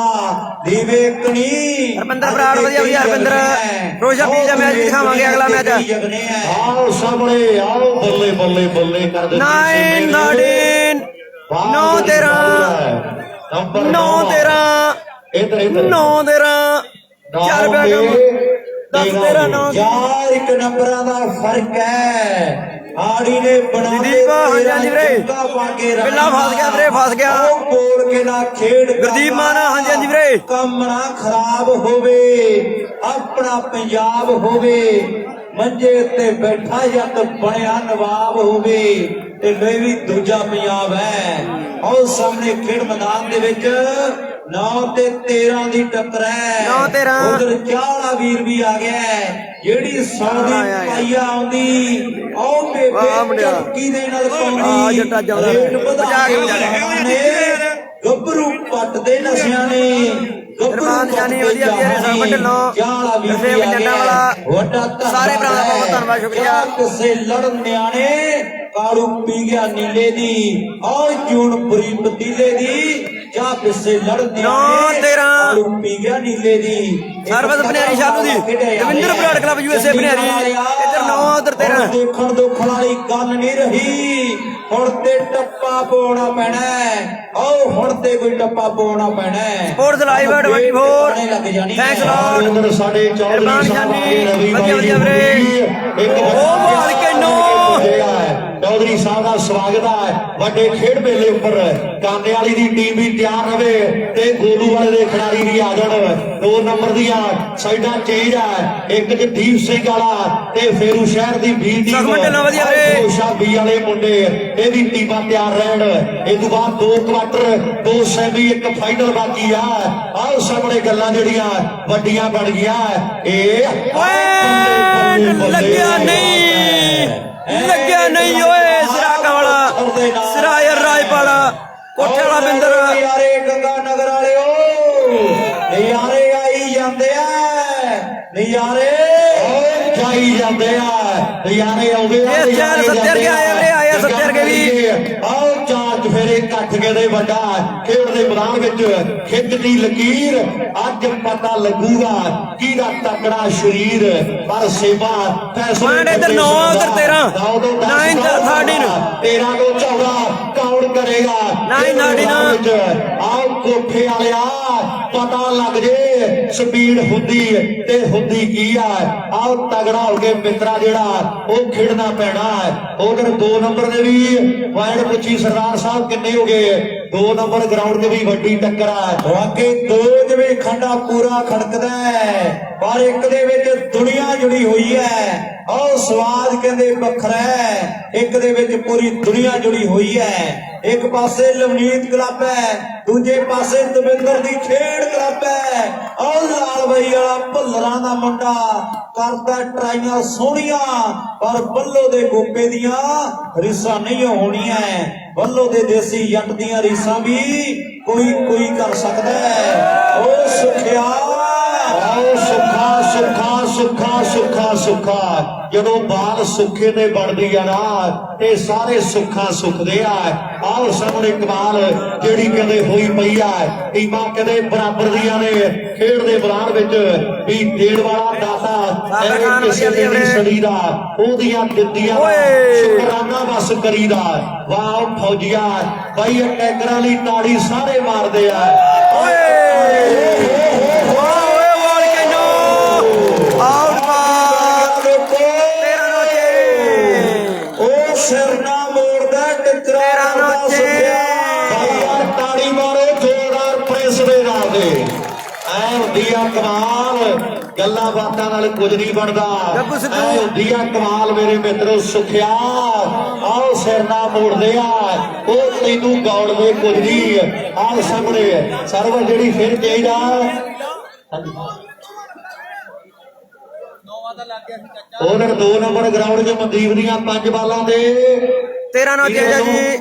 ਦੀਵੇ ਕਣੀ ਰਮਿੰਦਰ ਬਰਾੜ ਵਧੀਆ ਹਰਵਿੰਦਰ ਰੋਸ਼ਾ ਬੀ ਦਾ ਮੈਚ ਦਿਖਾਵਾਂਗੇ ਅਗਲਾ ਮੈਚ ਆਓ ਸਾਹਮਣੇ ਆਓ ਬੱਲੇ ਕਰਦੇ 9-13 ਚੱਲ ਪਿਆ ਕੰਮ 10-13 ਯਾਰ ਇੱਕ ਨੰਬਰਾਂ ਦਾ ਫਰਕ ਹੈ ਆੜੀ ਨੇ ਬਣਾ ਦੇ ਹਾਂਜੀ ਵੀਰੇ ਬਿੱਲਾ ਫਸ ਗਿਆ ਉਹ ਬੋਲ ਕੇ ਨਾ ਖੇਡ ਗੁਰਦੀਪ ਮਾਨ ਹਾਂਜੀ ਵੀਰੇ ਕੰਮ ਨਾ ਖਰਾਬ ਹੋਵੇ ਆਪਣਾ ਪੰਜਾਬ ਹੋਵੇ ਮੰਜੇ ਤੇ ਬੈਠਾ ਜੱਟ ਬਣਿਆ ਨਵਾਬ ਹੋਵੇ ਤੇ ਲੈ ਵੀ ਦੂਜਾ ਪੰਜਾਬ ਹੈ ਉਹ ਸਾਹਮਣੇ ਖੇਡ ਮੈਦਾਨ ਦੇ ਵਿੱਚ 9-13 ਦੀ ਟੱਕਰ ਹੈ 9-13 ਉਧਰ ਚਾਲਾ ਵੀਰ ਵੀ ਆ ਗਿਆ ਜਿਹੜੀ ਸੌਦੀ ਪਾਈਆ ਆਉਂਦੀ ਉਹ ਬੇਬੇ ਚੱਕੀ ਦੇ ਨਾਲ ਪਾਉਂਦੀ ਰੇਟ ਵਧਾ ਕੇ ਗੱਭਰੂ ਪੱਟ ਦੇ ਨਸ਼ਿਆਂ ਨੇ ਰਮਾਨ ਜਾਨੀ ਵਧੀਆ ਸਾਰੇ ਜੱਟਾਂ ਵਾਲਾ ਸਾਰੇ ਭਰਾਵਾਂ ਦਾ ਬਹੁਤ ਧੰਨਵਾਦ ਸ਼ੁਕਰੀਆ ਕਿਸੇ ਲੜਨ ਨਿਆਣੇ ਕਾਲੂ ਪੀ ਗਿਆ ਨੀਲੇ ਦੀ ਔਰ ਜੂਨਪੁਰੀ ਪਤੀਲੇ ਦੀ ਜਾਂ ਕਿਸੇ ਲੜਨ ਨਿਆਣੇ ਕਾਲੂ ਪੀ ਗਿਆ ਨੀਲੇ ਦੀ ਸਰਬਤ ਬਨਿਆਰੀ ਸ਼ਾਲੂ ਦੀ ਦਵਿੰਦਰ ਬਰਾੜ ਕਲੱਬ ਯੂਐਸਏ ਬਨਿਆਰੀ ਇੱਧਰ 9 ਉਧਰ 13 ਦੇਖਣ ਦੁੱਖਣ ਵਾਲੀ ਗੱਲ ਨਹੀਂ ਰਹੀ ਹੁਣ ਤੇ ਟੱਪਾ ਪਾਉਣਾ ਪੈਣਾ ਓ ਹੁਣ ਤੇ ਕੋਈ ਟੱਪਾ ਪਾਉਣਾ ਪੈਣਾ ਸਪੋਰਟਸ ਲਾਈਵ 24 ਥੈਂਕਸ ਲਾਰਡ ਸਾਡੇ ਚੌਧਰੀ ਸਾਹਿਬ ਵਧੀਆ ਵੀਰੇ ਉਹ ਮਾਰ ਕੇ ਨੋ ਚੌਧਰੀ ਸਾਹਿਬ ਦਾ ਸਵਾਗਤ ਹੈ ਵੱਡੇ ਖੇਡ ਮੇਲੇ ਉੱਪਰ ਕਾਂਡੇ ਵਾਲੀ ਦੀ ਟੀਮ ਵੀ ਤਿਆਰ ਰਵੇ ਤੇ ਗੋਲੂ ਵਾਲੇ ਦੇ ਖਿਡਾਰੀ ਵੀ ਆ ਜਾਣ 2 ਨੰਬਰ ਦੀਆਂ ਸਾਈਡਾਂ ਚੇਂਜ ਹੈ ਇੱਕ ਚ ਦੀਪ ਸਿੰਘ ਵਾਲਾ ਤੇ ਫੇਰੂ ਸ਼ਹਿਰ ਦੀ ਬੀ ਟੀਮ ਸ਼ਾਬੀ ਵਾਲੇ ਮੁੰਡੇ ਇਹ ਵੀ ਟੀਮਾਂ ਤਿਆਰ ਰਹਿਣ ਇਹ ਤੋਂ ਬਾਅਦ 2 ਕੁਆਟਰ 2 ਸੈਮੀ 1 ਫਾਈਨਲ ਬਾਕੀ ਆ ਆਹ ਸਾਹਮਣੇ ਗੱਲਾਂ ਜਿਹੜੀਆਂ ਵੱਡੀਆਂ ਬਣ ਗਈਆਂ ਇਹ ਲੱਗਿਆ ਨਹੀਂ ਓਏ ਸਿਰਾ ਕਾਲਾ ਸਿਰਾ ਯਾਰ ਰਾਜਪਾਲਾ ਕੋਠੇ ਵਾਲਾ ਵਾਲਾ ਬਿੰਦਰ ਨਜ਼ਾਰੇ ਗੰਗਾ ਨਗਰ ਵਾਲਿਓ ਨਜ਼ਾਰੇ ਆਈ ਜਾਂਦੇ ਆ ਨਜ਼ਾਰੇ ਜਾਈ ਜਾਂਦੇ ਆ ਨਜ਼ਾਰੇ ਆਉਂਦੇ ਆ ਇਸ ਚੈਨ 70 ਕੇ ਆਏ ਵੀਰੇ ਆਏ 70 ਕੇ ਵੀ ਆਓ ਚਾਰ ਫੇਰੇ ਇਕੱਠ ਕੇ ਦੇ ਵੱਡਾ ਖੇਡ ਦੇ ਮੈਦਾਨ ਵਿੱਚ ਖਿੱਚਦੀ ਲਕੀਰ ਅੱਜ ਪਤਾ ਲੱਗੂਗਾ ਕਿਹਦਾ ਤਕੜਾ ਸਰੀਰ ਪਰ ਸੇਵਾ ਫੈਸਲੇ ਪੁਆਇੰਟ ਇੱਧਰ 9 ਉੱਧਰ 13 9 13 13 ਤੋਂ 14 ਕੌਣ ਕਰੇਗਾ 9 13 ਆਓ ਕੋਠੇ ਵਾਲਿਆ ਪਤਾ ਲੱਗ ਜੇ ਸਪੀਡ ਹੁੰਦੀ ਤੇ ਹੁੰਦੀ ਕੀ ਆ ਆਓ ਤਗੜਾ ਹੋ ਕੇ ਮਿੱਤਰਾ ਜਿਹੜਾ ਉਹ ਖੇਡਣਾ ਪੈਣਾ ਉਧਰ 2 ਨੰਬਰ ਦੇ ਵੀ ਪੁਆਇੰਟ ਪੁੱਛੀ ਸਰਦਾਰ ਸਾਹਿਬ ਕਿੰਨੇ ਹੋ ਗਏ 2 ਨੰਬਰ ਗਰਾਊਂਡ ਤੇ ਵੀ ਵੱਡੀ ਟੱਕਰ ਆ ਵਾਕੇ 2 ਜਿਵੇਂ ਖੰਡਾ ਪੂਰਾ ਖੜਕਦਾ ਹੈ ਪਰ ਇੱਕ ਦੇ ਵਿੱਚ ਦੁਨੀਆ ਜੁੜੀ ਹੋਈ ਹੈ ਉਹ ਸਵਾਦ ਕਹਿੰਦੇ ਵੱਖਰਾ ਹੈ ਇੱਕ ਦੇ ਵਿੱਚ ਪੂਰੀ ਦੁਨੀਆ ਜੁੜੀ ਹੋਈ ਹੈ ਇੱਕ ਪਾਸੇ ਲਵਨੀਤ ਕਲੱਬ ਹੈ ਦੂਜੇ ਪਾਸੇ ਦਵਿੰਦਰ ਦੀ ਖੇਡ ਕਲੱਬ ਹੈ ਉਹ ਲਾਲ ਬਾਈ ਵਾਲਾ ਭੁੱਲਰਾਂ ਦਾ ਮੁੰਡਾ ਕਰਦਾ ਟਰਾਈਆਂ ਸੋਹਣੀਆਂ ਪਰ ਬੱਲੋ ਦੇ ਗੋਪੇ ਦੀਆਂ ਰੀਸਾਂ ਨਹੀਂ ਹੋਣੀਆਂ ਬੱਲੋ ਦੇ ਦੇਸੀ ਜੱਟ ਦੀਆਂ ਰੀਸਾਂ ਵੀ ਕੋਈ ਕਰ ਸਕਦਾ ਹੈ ਉਹ ਸੁਖਿਆ ਆਓ ਸੁੱਖਾ ਸੁੱਖਾ ਸੁੱਖਾ ਸੁੱਖਾ ਸੁੱਖਾ ਜਦੋਂ ਬਾਲ ਸੁੱਖੇ ਤੇ ਬਣਦੀ ਆ ਨਾ ਤੇ ਸਾਰੇ ਸੁੱਖਾਂ ਸੁੱਖਦੇ ਆ ਆਓ ਸਾਹਮਣੇ ਕਮਾਲ ਜਿਹੜੀ ਕਹਿੰਦੇ ਹੋਈ ਪਈ ਆ ਟੀਮਾਂ ਕਹਿੰਦੇ ਬਰਾਬਰ ਦੀਆਂ ਨੇ ਖੇਡ ਦੇ ਮੈਦਾਨ ਵਿੱਚ ਵੀ ਦੇਣ ਵਾਲਾ ਦਾਤਾ ਕਿਸੇ ਦੀ ਸੜੀ ਦਾ ਉਹਦੀਆਂ ਦਿੱਤੀਆਂ ਸ਼ੁਕਰਾਨਾ ਬਸ ਕਰੀਦਾ ਵਾਹ ਫੌਜੀਆ ਬਾਈ ਟੈਂਕਰਾਂ ਲਈ ਤਾੜੀ ਸਾਰੇ ਮਾਰਦੇ ਆ ਕਮਾਲ ਗੱਲਾਂ ਬਾਤਾਂ ਨਾਲ ਕੁਝ ਨਹੀਂ ਬਣਦਾ ਐ ਹੁੰਦੀ ਆ ਕਮਾਲ ਮੇਰੇ ਮਿੱਤਰੋ ਸੁਖਿਆ ਆਓ ਸਿਰ ਨਾ ਮੋੜਦੇ ਆ ਉਹ ਤੈਨੂੰ ਗੌੜ ਦੇ ਕੁਝ ਨਹੀਂ ਆਹ ਸਾਹਮਣੇ ਸਰਵਰ ਜਿਹੜੀ ਫਿਰ ਚਾਹੀਦਾ ਉਧਰ 2 ਨੰਬਰ ਗਰਾਊਂਡ 'ਚ ਮਨਦੀਪ ਦੀਆਂ 5 ਬਾਲਾਂ ਦੇ 13 ਨਾ ਚੇਂਜ ਜੀ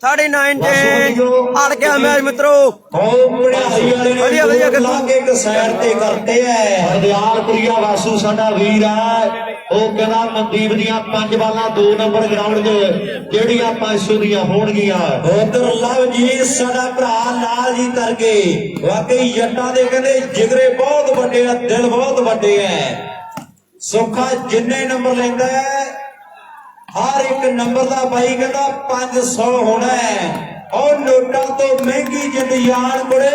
9.5 ਚੇਂਜ ਹਾਰ ਗਿਆ ਮੈਚ ਮਿੱਤਰੋ ਵਧੀਆ ਵਧੀਆ ਲਾਗੇ ਇੱਕ ਸਾਈਡ ਤੇ ਕਰਦੇ ਐ ਹਰਦਿਆਲ ਪ੍ਰਿਆ ਵਾਸੂ ਸਾਡਾ ਵੀਰ ਹੈ ਉਹ ਕਹਿੰਦਾ ਮਨਦੀਪ ਦੀਆਂ 5 ਬਾਲਾਂ 2 ਨੰਬਰ ਗਰਾਊਂਡ 'ਚ ਜਿਹੜੀਆਂ 500 ਦੀਆਂ ਹੋਣਗੀਆਂ ਉਧਰ ਲਵਜੀਤ ਸਾਡਾ ਭਰਾ ਲਾਲ ਜੀ ਕਰਕੇ ਵਾਕਈ ਜੱਟਾਂ ਦੇ ਕਹਿੰਦੇ ਜਿਗਰੇ ਬਹੁਤ ਵੱਡੇ ਆ ਦਿਲ ਬਹੁਤ ਵੱਡੇ ਐ ਸੁੱਖਾ ਜਿੰਨੇ ਨੰਬਰ ਲੈਂਦਾ ਹੈ ਹਰ ਇੱਕ ਨੰਬਰ ਦਾ ਬਾਈ ਕਹਿੰਦਾ 500 ਹੋਣਾ ਹੈ ਉਹ ਨੋਟਾਂ ਤੋਂ ਮਹਿੰਗੀ ਜਿੰਦ ਯਾਰ ਕੁੜੇ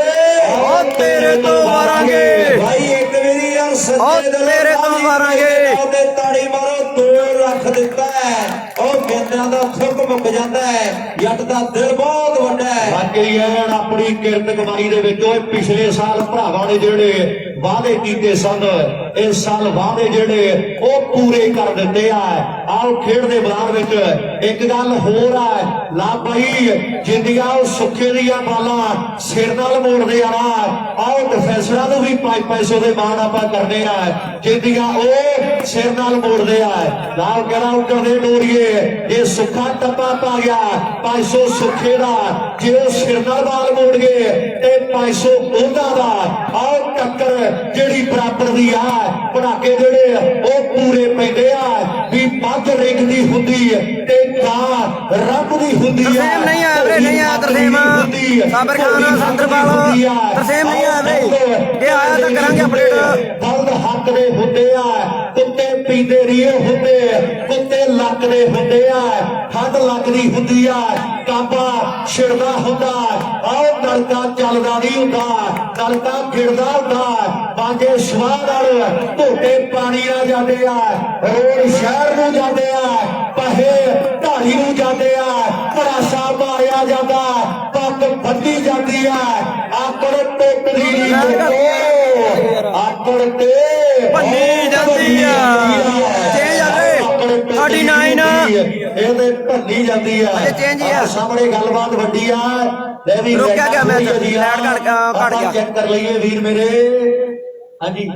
ਉਹ ਤੇਰੇ ਤੋਂ ਮਾਰਾਂਗੇ ਭਾਈ ਇੱਕ ਵਾਰੀ ਯਾਰ ਸੱਚੇ ਦਿਲ ਤੇਰੇ ਤੋਂ ਮਾਰਾਂਗੇ ਉਹਦੇ ਤਾੜੀ ਮਾਰੋ 2 ਲੱਖ ਦਿੱਤਾ ਹੈ ਉਹ ਬੰਦਿਆਂ ਦਾ ਥੁੱਕ ਮੁੱਕ ਜਾਂਦਾ ਹੈ ਜੱਟ ਦਾ ਦਿਲ ਬਹੁਤ ਵੱਡਾ ਹੈ ਬਾਕੀ ਐਨ ਆਪਣੀ ਕਿਰਤ ਕਮਾਈ ਦੇ ਵਿੱਚ ਉਹ ਪਿਛਲੇ ਸਾਲ ਭਰਾਵਾਂ ਨੇ ਜਿਹੜੇ ਵਾਅਦੇ ਕੀਤੇ ਸਨ ਇਸ ਸਾਲ ਵਾਅਦੇ ਜਿਹੜੇ ਉਹ ਪੂਰੇ ਕਰ ਦਿੱਤੇ ਆ ਆਓ ਖੇਡ ਦੇ ਮੈਦਾਨ ਵਿੱਚ ਇੱਕ ਗੱਲ ਹੋਰ ਆ ਲਾ ਭਾਈ ਜਿੰਦੀਆਂ ਉਹ ਸੁੱਖੇ ਦੀਆਂ ਬਾਲਾਂ ਸਿਰ ਨਾਲ ਮੋੜਦੇ ਆ ਨਾ ਆਓ ਡਿਫੈਂਸਰਾਂ ਨੂੰ ਵੀ 500 ਦੇ ਮਾਣ ਆਪਾਂ ਕਰਦੇ ਆ ਜਿੰਦੀਆਂ ਉਹ ਸਿਰ ਨਾਲ ਮੋੜਦੇ ਆ ਲਾਲ ਕਹਿੰਦਾ ਉੱਡਦੇ ਡੋਰੀਏ ਇਹ ਸੁੱਖਾ ਟੱਪਾ ਪਾ ਗਿਆ 500 ਸੁੱਖੇ ਦਾ ਜੇ ਉਹ ਸਿਰ ਨਾਲ ਬਾਲ ਮੋੜ ਗਏ ਤੇ 500 ਉਹਨਾਂ ਦਾ ਆਓ ਟੱਕਰ ਜਿਹੜੀ ਬਰਾਬਰ ਦੀ ਆ ਪੜਾਕੇ ਜਿਹੜੇ ਉਹ ਪੂਰੇ ਪੈਂਦੇ ਆ ਵੀ ਪੱਗ ਰਿੰਗਦੀ ਹੁੰਦੀ ਤੇ ਕਾਂ ਰੱਬ ਦੀ ਹੁੰਦੀ ਆ ਤਰਸੇਮ ਨਹੀਂ ਆ ਵੀਰੇ ਨਹੀਂ ਆ ਤਰਸੇਮ ਸਾਬਰ ਖਾਨ ਸੰਦਰਪਾਲ ਤਰਸੇਮ ਨਹੀਂ ਆ ਵੀਰੇ ਇਹ ਆਇਆ ਤਾਂ ਕਰਾਂਗੇ ਅਪਡੇਟ ਬਲਦ ਹੱਕ ਦੇ ਹੁੰਦੇ ਆ ਕੁੱਤੇ ਪੀਂਦੇ ਰੀਏ ਹੁੰਦੇ ਕੁੱਤੇ ਲੱਕਦੇ ਹੁੰਦੇ ਆ ਠੰਡ ਲੱਗਦੀ ਹੁੰਦੀ ਆ ਕਾਬਾ ਛਿੜਦਾ ਹੁੰਦਾ ਆਓ ਨਲਕਾ ਚੱਲਦਾ ਨਹੀਂ ਹੁੰਦਾ ਨਲਕਾ ਖਿੜਦਾ ਹੁੰਦਾ ਬਾਂਗੇ ਸਵਾਦ ਨਾਲ ਧੋਟੇ ਪਾਣੀ ਆ ਜਾਂਦੇ ਆ ਰੋਡ ਸ਼ਹਿਰ ਨੂੰ ਜਾਂਦੇ ਆ ਪਹੇ ਢਾਲੀ ਨੂੰ ਜਾਂਦੇ ਆ ਪਰਾਸਾ ਮਾਰਿਆ ਜਾਂਦਾ ਪੱਗ ਵੱਢੀ ਜਾਂਦੀ ਆ ਆਕੜ ਟੋਕਦੀ ਨਹੀਂ ਆਕੜ ਤੇ ਭੰਨੀ ਜਾਂਦੀ ਆ ਚੇਂਜ ਆ ਰੇ 39 ਇਹਦੇ ਭੰਨੀ ਜਾਂਦੀ ਆ ਚੇਂਜ ਆ ਸਾਹਮਣੇ ਗੱਲਬਾਤ ਵੱਡੀ ਆ ਲੈ ਵੀ ਰੁਕਿਆ ਗਿਆ ਮੈਚ ਲੈਟ ਘਟ ਗਿਆ ਚੈੱਕ ਕਰ ਲਈਏ ਵੀਰ ਮੇਰੇ ਹਾਂਜੀ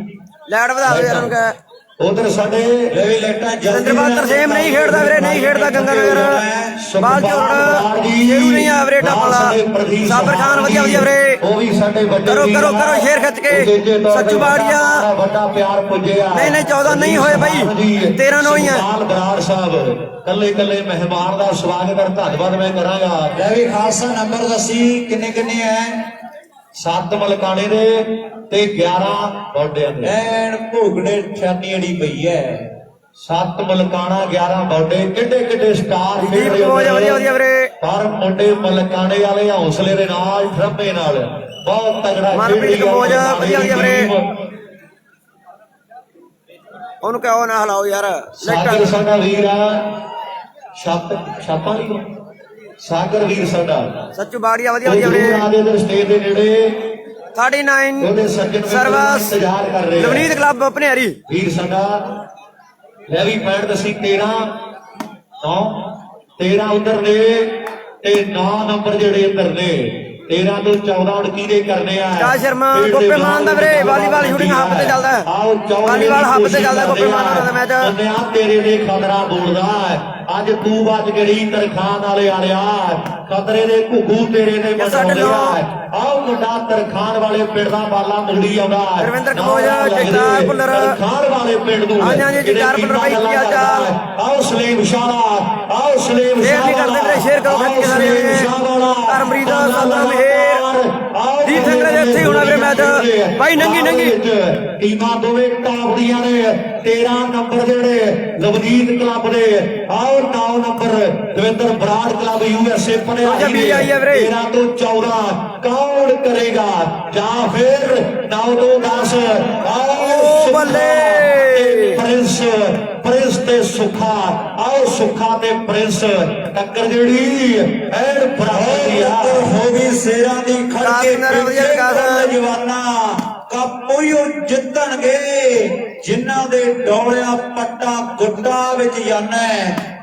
ਲੈਟ ਵਧਾ ਦੇ ਯਾਰ ਨੂੰ ਕਹਿ ਉਧਰ ਸਾਡੇ ਲੈ ਵੀ ਲੈਟਾਂ ਜਲਦੀ ਸਿੰਦਰਪਾਲ ਤਰਸੇਮ ਨਹੀਂ ਖੇਡਦਾ ਵੀਰੇ, ਨਹੀਂ ਖੇਡਦਾ ਗੰਗਾ ਨਗਰ ਬਾਲ ਝੋੜ ਸ਼ੇਰੂ ਨਹੀਂ ਆ ਵੀਰੇ ਟੱਪਲਾ ਸਾਬਰ ਖਾਨ ਵਧੀਆ ਵਧੀਆ ਵੀਰੇ ਉਹ ਵੀ ਸਾਡੇ ਵੱਡੇ ਕਰੋ ਕਰੋ ਕਰੋ ਸ਼ੇਰ ਖਿੱਚ ਕੇ ਸੱਚੂ ਬਾੜੀਆ ਵੱਡਾ ਪਿਆਰ ਪੁੱਜਿਆ ਨਹੀਂ ਨਹੀਂ 14 ਨਹੀਂ ਹੋਏ ਬਾਈ 13 ਨੋ ਹੀ ਆ ਸੁਖਪਾਲ ਬਰਾੜ ਸਾਹਿਬ ਕੱਲੇ ਕੱਲੇ ਮਹਿਮਾਨ ਦਾ ਸਵਾਗਤ ਕਰ ਧੰਨਵਾਦ ਮੈਂ ਕਰਾਂਗਾ। ਲੈ ਵੀ ਖਾਲਸਾ ਨੰਬਰ ਦੱਸੀ ਕਿੰਨੇ ਕਿੰਨੇ ਐ 7 ਮਲਕਾਣੇ ਦੇ ਤੇ 11 ਬੌਡਿਆਂ ਦੇ ਐਨ ਭੋਗੜੇ ਛਾਨੀ ਅੜੀ ਪਈ ਐ 7 ਮਲਕਾਣਾ 11 ਬੌਡੇ ਕਿੱਡੇ ਕਿੱਡੇ ਸਟਾਰ ਖੇਡ ਦੀਪ ਰਹੇ ਵਧੀਆ ਵਧੀਆ ਵਧੀਆ ਵੀਰੇ ਪਰ ਮੁੰਡੇ ਮਲਕਾਣੇ ਵਾਲੇ ਹੌਸਲੇ ਦੇ ਨਾਲ ਠਰਮੇ ਨਾਲ ਬਹੁਤ ਤਗੜਾ ਮਨਪ੍ਰੀਤ ਕੰਬੋਜ ਵਧੀਆ ਵਧੀਆ ਵੀਰੇ ਉਹਨੂੰ ਕਹੋ ਨਾ ਹਲਾਓ ਯਾਰ ਸਾਗਰ ਸਾਡਾ ਵੀਰ ਆ ਛਾਪਾਂ ਨਹੀਂ ਸਾਗਰ ਵੀਰ ਸਾਡਾ ਸੱਚੂ ਬਾੜੀਆ ਵਧੀਆ ਵਧੀਆ ਵੀਰੇ ਆਦੇ ਦੇ ਸਟੇਜ ਦੇ ਨੇੜੇ 39 ਉਹਦੇ ਸੱਜਣ ਸਰਵਿਸ ਇੰਤਜ਼ਾਰ ਕਰ ਰਹੇ ਆ ਲਵਨੀਤ ਕਲੱਬ ਭਨੇਰੀ ਵੀਰ ਸਾਡਾ ਲੈ ਵੀ ਪੈਂਟ ਦਸੀ 13 9 13 ਉਧਰ ਨੇ ਤੇ 9 ਨੰਬਰ ਜਿਹੜੇ ਇੱਧਰ ਨੇ 13 ਤੋਂ 14 ਹੁਣ ਕਿਹਦੇ ਕਰਨੇ ਆ ਕਾ ਸ਼ਰਮਾ ਗੋਪੇ ਮਾਨ ਦਾ ਵੀਰੇ ਵਾਲੀਬਾਲ ਸ਼ੂਟਿੰਗ ਹੱਬ ਤੇ ਚੱਲਦਾ ਵਾਲੀਬਾਲ ਹੱਬ ਤੇ ਚੱਲਦਾ ਗੋਪੇ ਮਾਨ ਦਾ ਮੈਚ ਬੰਦਿਆ ਤੇਰੇ ਦੇ ਖਤਰਾ ਬੋਲਦਾ ਅੱਜ ਤੂੰ ਵੱਜ ਗੜੀ ਤਰਖਾਨ ਵਾਲੇ ਆਲਿਆ ਖਤਰੇ ਦੇ ਘੁੱਗੂ ਤੇਰੇ ਦੇ ਮਨਾਉਂਦੇ ਆ ਆਓ ਮੁੰਡਾ ਤਰਖਾਨ ਵਾਲੇ ਪਿੰਡ ਦਾ ਬਾਲਾ ਮੁਗੜੀ ਆਉਂਦਾ ਰਵਿੰਦਰ ਕੰਬੋਜ ਜਗਤਾਰ ਭੁੱਲਰ ਤਰਖਾਨ ਵਾਲੇ ਪਿੰਡ ਨੂੰ ਹਾਂਜੀ ਜਗਤਾਰ ਭੁੱਲਰ ਬਾਈ ਕੀ ਹਾਲ ਚਾਲ ਆਓ ਸਲੀਮ ਸ਼ਾਹ ਆਓ ਸਲੀਮ ਸ਼ੇਰ ਨਹੀਂ ਕਰਦੇ ਵੀਰੇ ਸ਼ੇਰ ਕਰੋ ਖੱਚ ਕੇ ਸਾਰੇ ਕਰਮਰੀਤ ਸਾਦਾ ਮਹਿਰ ਦੀਪ ਸਿੰਘ ਦੇ ਇੱਥੇ ਹੋਣਾ ਵੀਰੇ ਮੈਚ ਬਾਈ ਨੰਗੀ ਨੰਗੀ ਟੀਮਾਂ ਦੋਵੇਂ ਟਾਪ ਦੀਆਂ ਨੇ 13 ਨੰਬਰ ਜਿਹੜੇ ਲਵਨੀਤ ਕਲੱਬ ਦੇ ਆਓ 9 number Davinder Brar club USA Paniari 13 ਤੋਂ 14 ਕੌਣ ਕਰੇਗਾ ਜਾਂ ਫਿਰ 9 ਤੋਂ 10 ਆਓ ਬੱਲੇ ਪ੍ਰਿੰਸ ਤੇ ਸੁਖਾ ਆਓ ਸੁਖਾ ਤੇ ਪ੍ਰਿੰਸ ਟੱਕਰ ਜਿਹੜੀ ਐਨ ਬਰਾਬਰ ਹੋ ਗਈ ਸ਼ੇਰਾਂ ਦੀ ਖੜ ਕੇ ਜਵਾਨਾ ਕਾਪੋਈਓ ਜਿੱਤਣਗੇ ਜਿਨ੍ਹਾਂ ਦੇ ਡੋਲਿਆ ਪੱਟਾ ਗੁੱਟਾ ਵਿੱਚ ਜਾਣਾ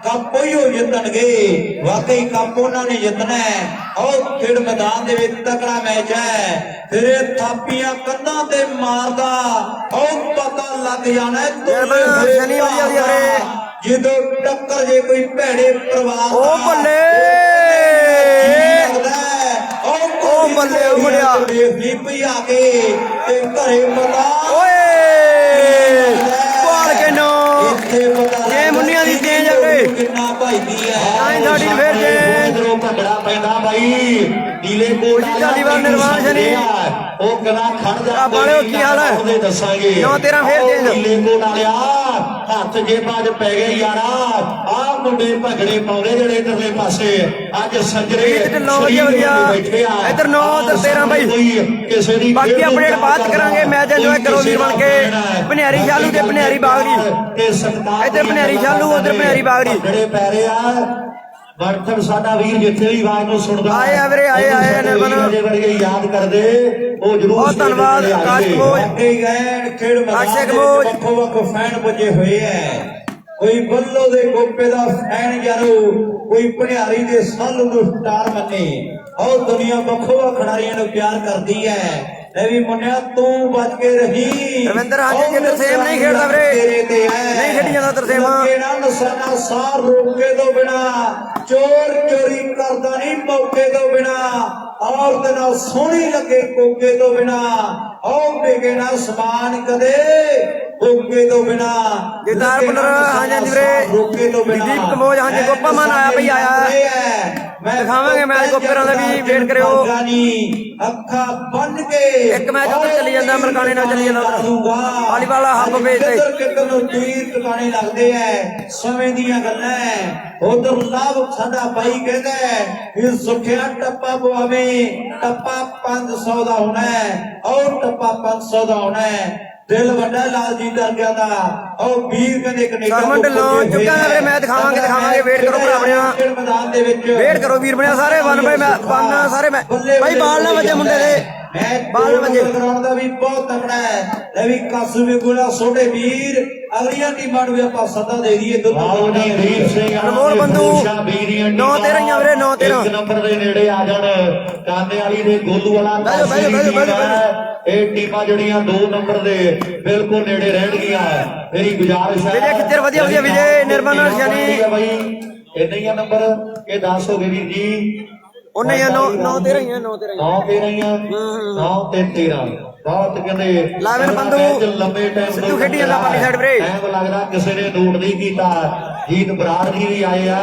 ਕਾਪੋਈਓ ਜਿੱਤਣਗੇ ਵਾਕਈ ਕੱਪ ਉਹਨਾਂ ਨੇ ਜਿੱਤਣਾ ਆਓ ਖੇਡ ਮੈਦਾਨ ਦੇ ਵਿੱਚ ਤਕੜਾ ਮੈਚ ਹੈ ਫਿਰ ਇਹ ਥਾਪੀਆਂ ਕੰਧਾਂ ਤੇ ਮਾਰਦਾ ਆਓ ਪਤਾ ਲੱਗ ਜਾਣਾ ਜਦੋਂ ਟੱਕਰ ਜੇ ਕੋਈ ਭੈੜੇ ਪਰਿਵਾਰ ਉਹ ਬੱਲੇ ਉਹ ਬੱਲੇ ਉਹ ਮੁੰਡਿਆ ਪਈ ਆ ਕੇ ਤੇ ਘਰੇ ਪਤਾ ਓਏ ਪਾਲ ਕੇ ਨੋ ਜੇ ਮੁੰਨੀਆਂ ਦੀ ਚੇਂਜ ਆ ਗਏ ਕਿੰਨਾ ਭਾਈਦੀ ਹੈ ਆਈ ਸਾਡੀ ਫੇਰ ਚੇਂਜ ਇਧਰੋਂ ਭੱਜਣਾ ਪੈਂਦਾ ਬਾਈ ਨੀਲੇ ਕੋਟ ਧਾਲੀਵਾਲ ਨਿਰਵਾਣ ਸ਼ਨੀ ਉਹ ਕਲਾ ਖੜ ਜਾ ਬਾਲਿਓ ਕੀ ਹਾਲ ਹੈ ਉਹਦੇ ਦੱਸਾਂਗੇ 9-13 ਫੇਰ ਚੇਂਜ ਨੀਲੇ ਕੋਟ ਵਾਲਿਆ ਹੱਥ ਜੇਬਾਂ 'ਚ ਪੈ ਗਏ ਯਾਰਾ ਆਹ ਮੁੰਡੇ ਭਗੜੇ ਪਾਉਂਦੇ ਜਿਹੜੇ ਇਧਰਲੇ ਪਾਸੇ ਅੱਜ ਸੰਜਰੇ ਇਧਰ 9 ਤੇ 13 ਬਾਈ ਕਿਸੇ ਦੀ ਬਾਕੀ ਅਪਡੇਟ ਬਾਅਦ ਚ ਕਰਾਂਗੇ ਮੈਚ ਇੰਜੋਏ ਕਰੋ ਵੀਰ ਬਣ ਕੇ ਭਨਿਆਰੀ ਸ਼ਾਲੂ ਤੇ ਭਨਿਆਰੀ ਬਾਗੜੀ ਤੇ ਸਤਿਕਾਰ ਇੱਧਰ ਭਨਿਆਰੀ ਸ਼ਾਲੂ ਉਧਰ ਭਨਿਆਰੀ ਬਾਗੜੀ ਜਿਹੜੇ ਪੈ ਰਹੇ ਆ ਵਰਤਨ ਸਾਡਾ ਵੀਰ ਜਿੱਥੇ ਵੀ ਆਵਾਜ਼ ਨੂੰ ਸੁਣਦਾ ਆਏ ਆ ਵੀਰੇ ਆਏ ਨਿਰਮਲ ਜੇ ਵਰਗੇ ਯਾਦ ਕਰਦੇ ਉਹ ਜ਼ਰੂਰ ਬਹੁਤ ਧੰਨਵਾਦ ਆਕਾਸ਼ ਕਮੋਜ ਖੇਡ ਮੈਦਾਨ ਦੇ ਵੱਖੋ ਵੱਖ ਫੈਨ ਪੁੱਜੇ ਹੋਏ ਐ ਕੋਈ ਬੱਲੋ ਦੇ ਗੋਪੇ ਦਾ ਫੈਨ ਯਾਰੋ ਕੋਈ ਭਨਿਆਰੀ ਦੇ ਸਾਲੂ ਨੂੰ ਸਟਾਰ ਮੰਨੇ ਔਰ ਦੁਨੀਆ ਵੱਖੋ ਵੱਖ ਖਿਡਾਰੀਆਂ ਨੂੰ ਪਿਆਰ ਕਰਦੀ ਐ ਲੈ ਵੀ ਮੁੰਨਿਆ ਤੂੰ ਬਚ ਕੇ ਰਹੀ ਰਵਿੰਦਰ ਹਾਂਜੀ ਜੇ ਤਰਸੇਮ ਨਹੀਂ ਖੇਡਦਾ ਵੀਰੇ ਨਹੀਂ ਖੇਡੀ ਜਾਂਦਾ ਤਰਸੇਮ ਕਿਹੜਾ ਨਸਾਨਾ ਸਾਰ ਰੋਕੇ ਤੋਂ ਬਿਨਾ ਚੋਰ ਚੋਰੀ ਕਰਦਾ ਨਹੀਂ ਮੌਕੇ ਤੋਂ ਬਿਨਾ ਔਰਤ ਨਾਲ ਸੋਹਣੀ ਲੱਗੇ ਕੋਕੇ ਤੋਂ ਬਿਨਾ ਉਹ ਬੇਗੇ ਨਾ ਸਮਾਨ ਕਦੇ ਕੋਕੇ ਤੋਂ ਬਿਨਾ ਜਗਤਾਰ ਭੁੱਲਰ ਹਾਂਜੀ ਵੀਰੇ ਰੋਕੇ ਤੋਂ ਬਿਨਾ ਦੀਪ ਕੰਬੋਜ ਹਾਂਜੀ ਗੋਪਾ ਮਾਨ ਆਇਆ ਭਈ ਆਇਆ ਦਿਖਾਵਾਂਗੇ ਮੈਚ ਗੋਪੇਰਾਂ ਦਾ ਵੀ ਵੇਟ ਕਰਿਓ ਅੱਖਾਂ ਬੰਨ ਕੇ ਇੱਕ ਮੈਚ ਉੱਧਰ ਚੱਲੀ ਜਾਂਦਾ ਮਲਕਾਣੇ ਨਾਲ ਚੱਲੀ ਜਾਂਦਾ ਵਾਲੀਬਾਲ ਹੱਬ ਵੇਚ ਤੇ ਕਿੱਧਰ ਨੂੰ ਤੀਰ ਟਿਕਾਣੇ ਲੱਗਦੇ ਐ ਸਮੇਂ ਦੀਆਂ ਗੱਲਾਂ ਉਧਰ ਲਾਭ ਸਾਡਾ ਬਾਈ ਕਹਿੰਦਾ ਇਹ ਸੁਖਿਆ ਟੱਪਾ ਪਵਾਵੇਂ ਟੱਪਾ 500 ਦਾ ਹੋਣਾ ਔਰ ਟੱਪਾ 500 ਦਾ ਹੋਣਾ ਦਿਲ ਵੱਡਾ ਲਾਲਜੀ ਦਰਗਿਆ ਦਾ ਉਹ ਵੀਰ ਕਹਿੰਦੇ ਕੈਨੇਡਾ ਸਰਮਨ ਢਿੱਲੋਂ ਚੁੱਕਿਆ ਨਾ ਵੀਰੇ ਮੈਂ ਦਿਖਾਵਾਂਗੇ ਵੇਟ ਕਰੋ ਭਰਾ ਬਣਿਆ ਮੈਦਾਨ ਦੇ ਵਿੱਚ ਵੇਟ ਕਰੋ ਵੀਰ ਬਣਿਆ ਸਾਰੇ ਵਨ ਬਾਈ ਵਨ ਸਾਰੇ ਬਾਈ ਬਾਲ ਨਾ ਵੱਜੇ ਮੁੰਡੇ ਦੇ ਬਾਲ ਵਜੇ ਗਰਾਊਂਡ ਦਾ ਵੀ ਬਹੁਤ ਤਕੜਾ ਹੈ। ਲੈ ਵੀ ਕਾਸੂਮੇ ਗੋਲਾ ਛੋਟੇ ਵੀਰ ਅਗਲੀਆਂ ਟੀਮਾਂ ਨੂੰ ਵੀ ਆਪਾਂ ਸੱਦਾ ਦੇ ਦਈਏ। ਬਾਉਣੀ ਵੀਰ ਸਿੰਘ ਅਨਮੋਲ ਬੰਧੂ 9-13 ਵੀਰੇ 9-13 ਇੱਕ ਨੰਬਰ ਦੇ ਨੇੜੇ ਆ ਜਾਣ। ਕਾਨੇ ਵਾਲੀ ਦੇ ਗੋਲੂ ਵਾਲਾ ਇਹ ਟੀਮਾਂ ਜਿਹੜੀਆਂ 2 ਨੰਬਰ ਦੇ ਬਿਲਕੁਲ ਨੇੜੇ ਰਹਿਣਗੀਆਂ। ਮੇਰੀ ਗੁਜ਼ਾਰਿਸ਼ ਹੈ ਵਿਜੇ ਖਿੱਚਰ ਵਧੀਆ ਵਿਜੇ ਨਿਰਮਲ ਨਿਸ਼ਾਨੀ ਬਾਈ ਇੰਨੇ ਹੀ ਨੰਬਰ ਇਹ 10 ਹੋ ਗਏ ਵੀਰ ਜੀ। ਉਹਨੇ 9-13 ਹੀ 9-13 9 ਤੇ 13 ਬਹੁਤ ਕਹਿੰਦੇ ਲਾਵਨ ਬੰਧੂ ਲੰਬੇ ਟਾਈਮ ਸਿੱਧੂ ਖੇਡੀ ਜਾਂਦਾ ਪਾਲੀ ਸਾਈਡ ਵੀਰੇ। ਟਾਈਮ ਲੱਗਦਾ ਕਿਸੇ ਨੇ ਨੋਟ ਨਹੀਂ ਕੀਤਾ। ਜੀਤ ਬਰਾੜ ਜੀ ਵੀ ਆਏ ਆ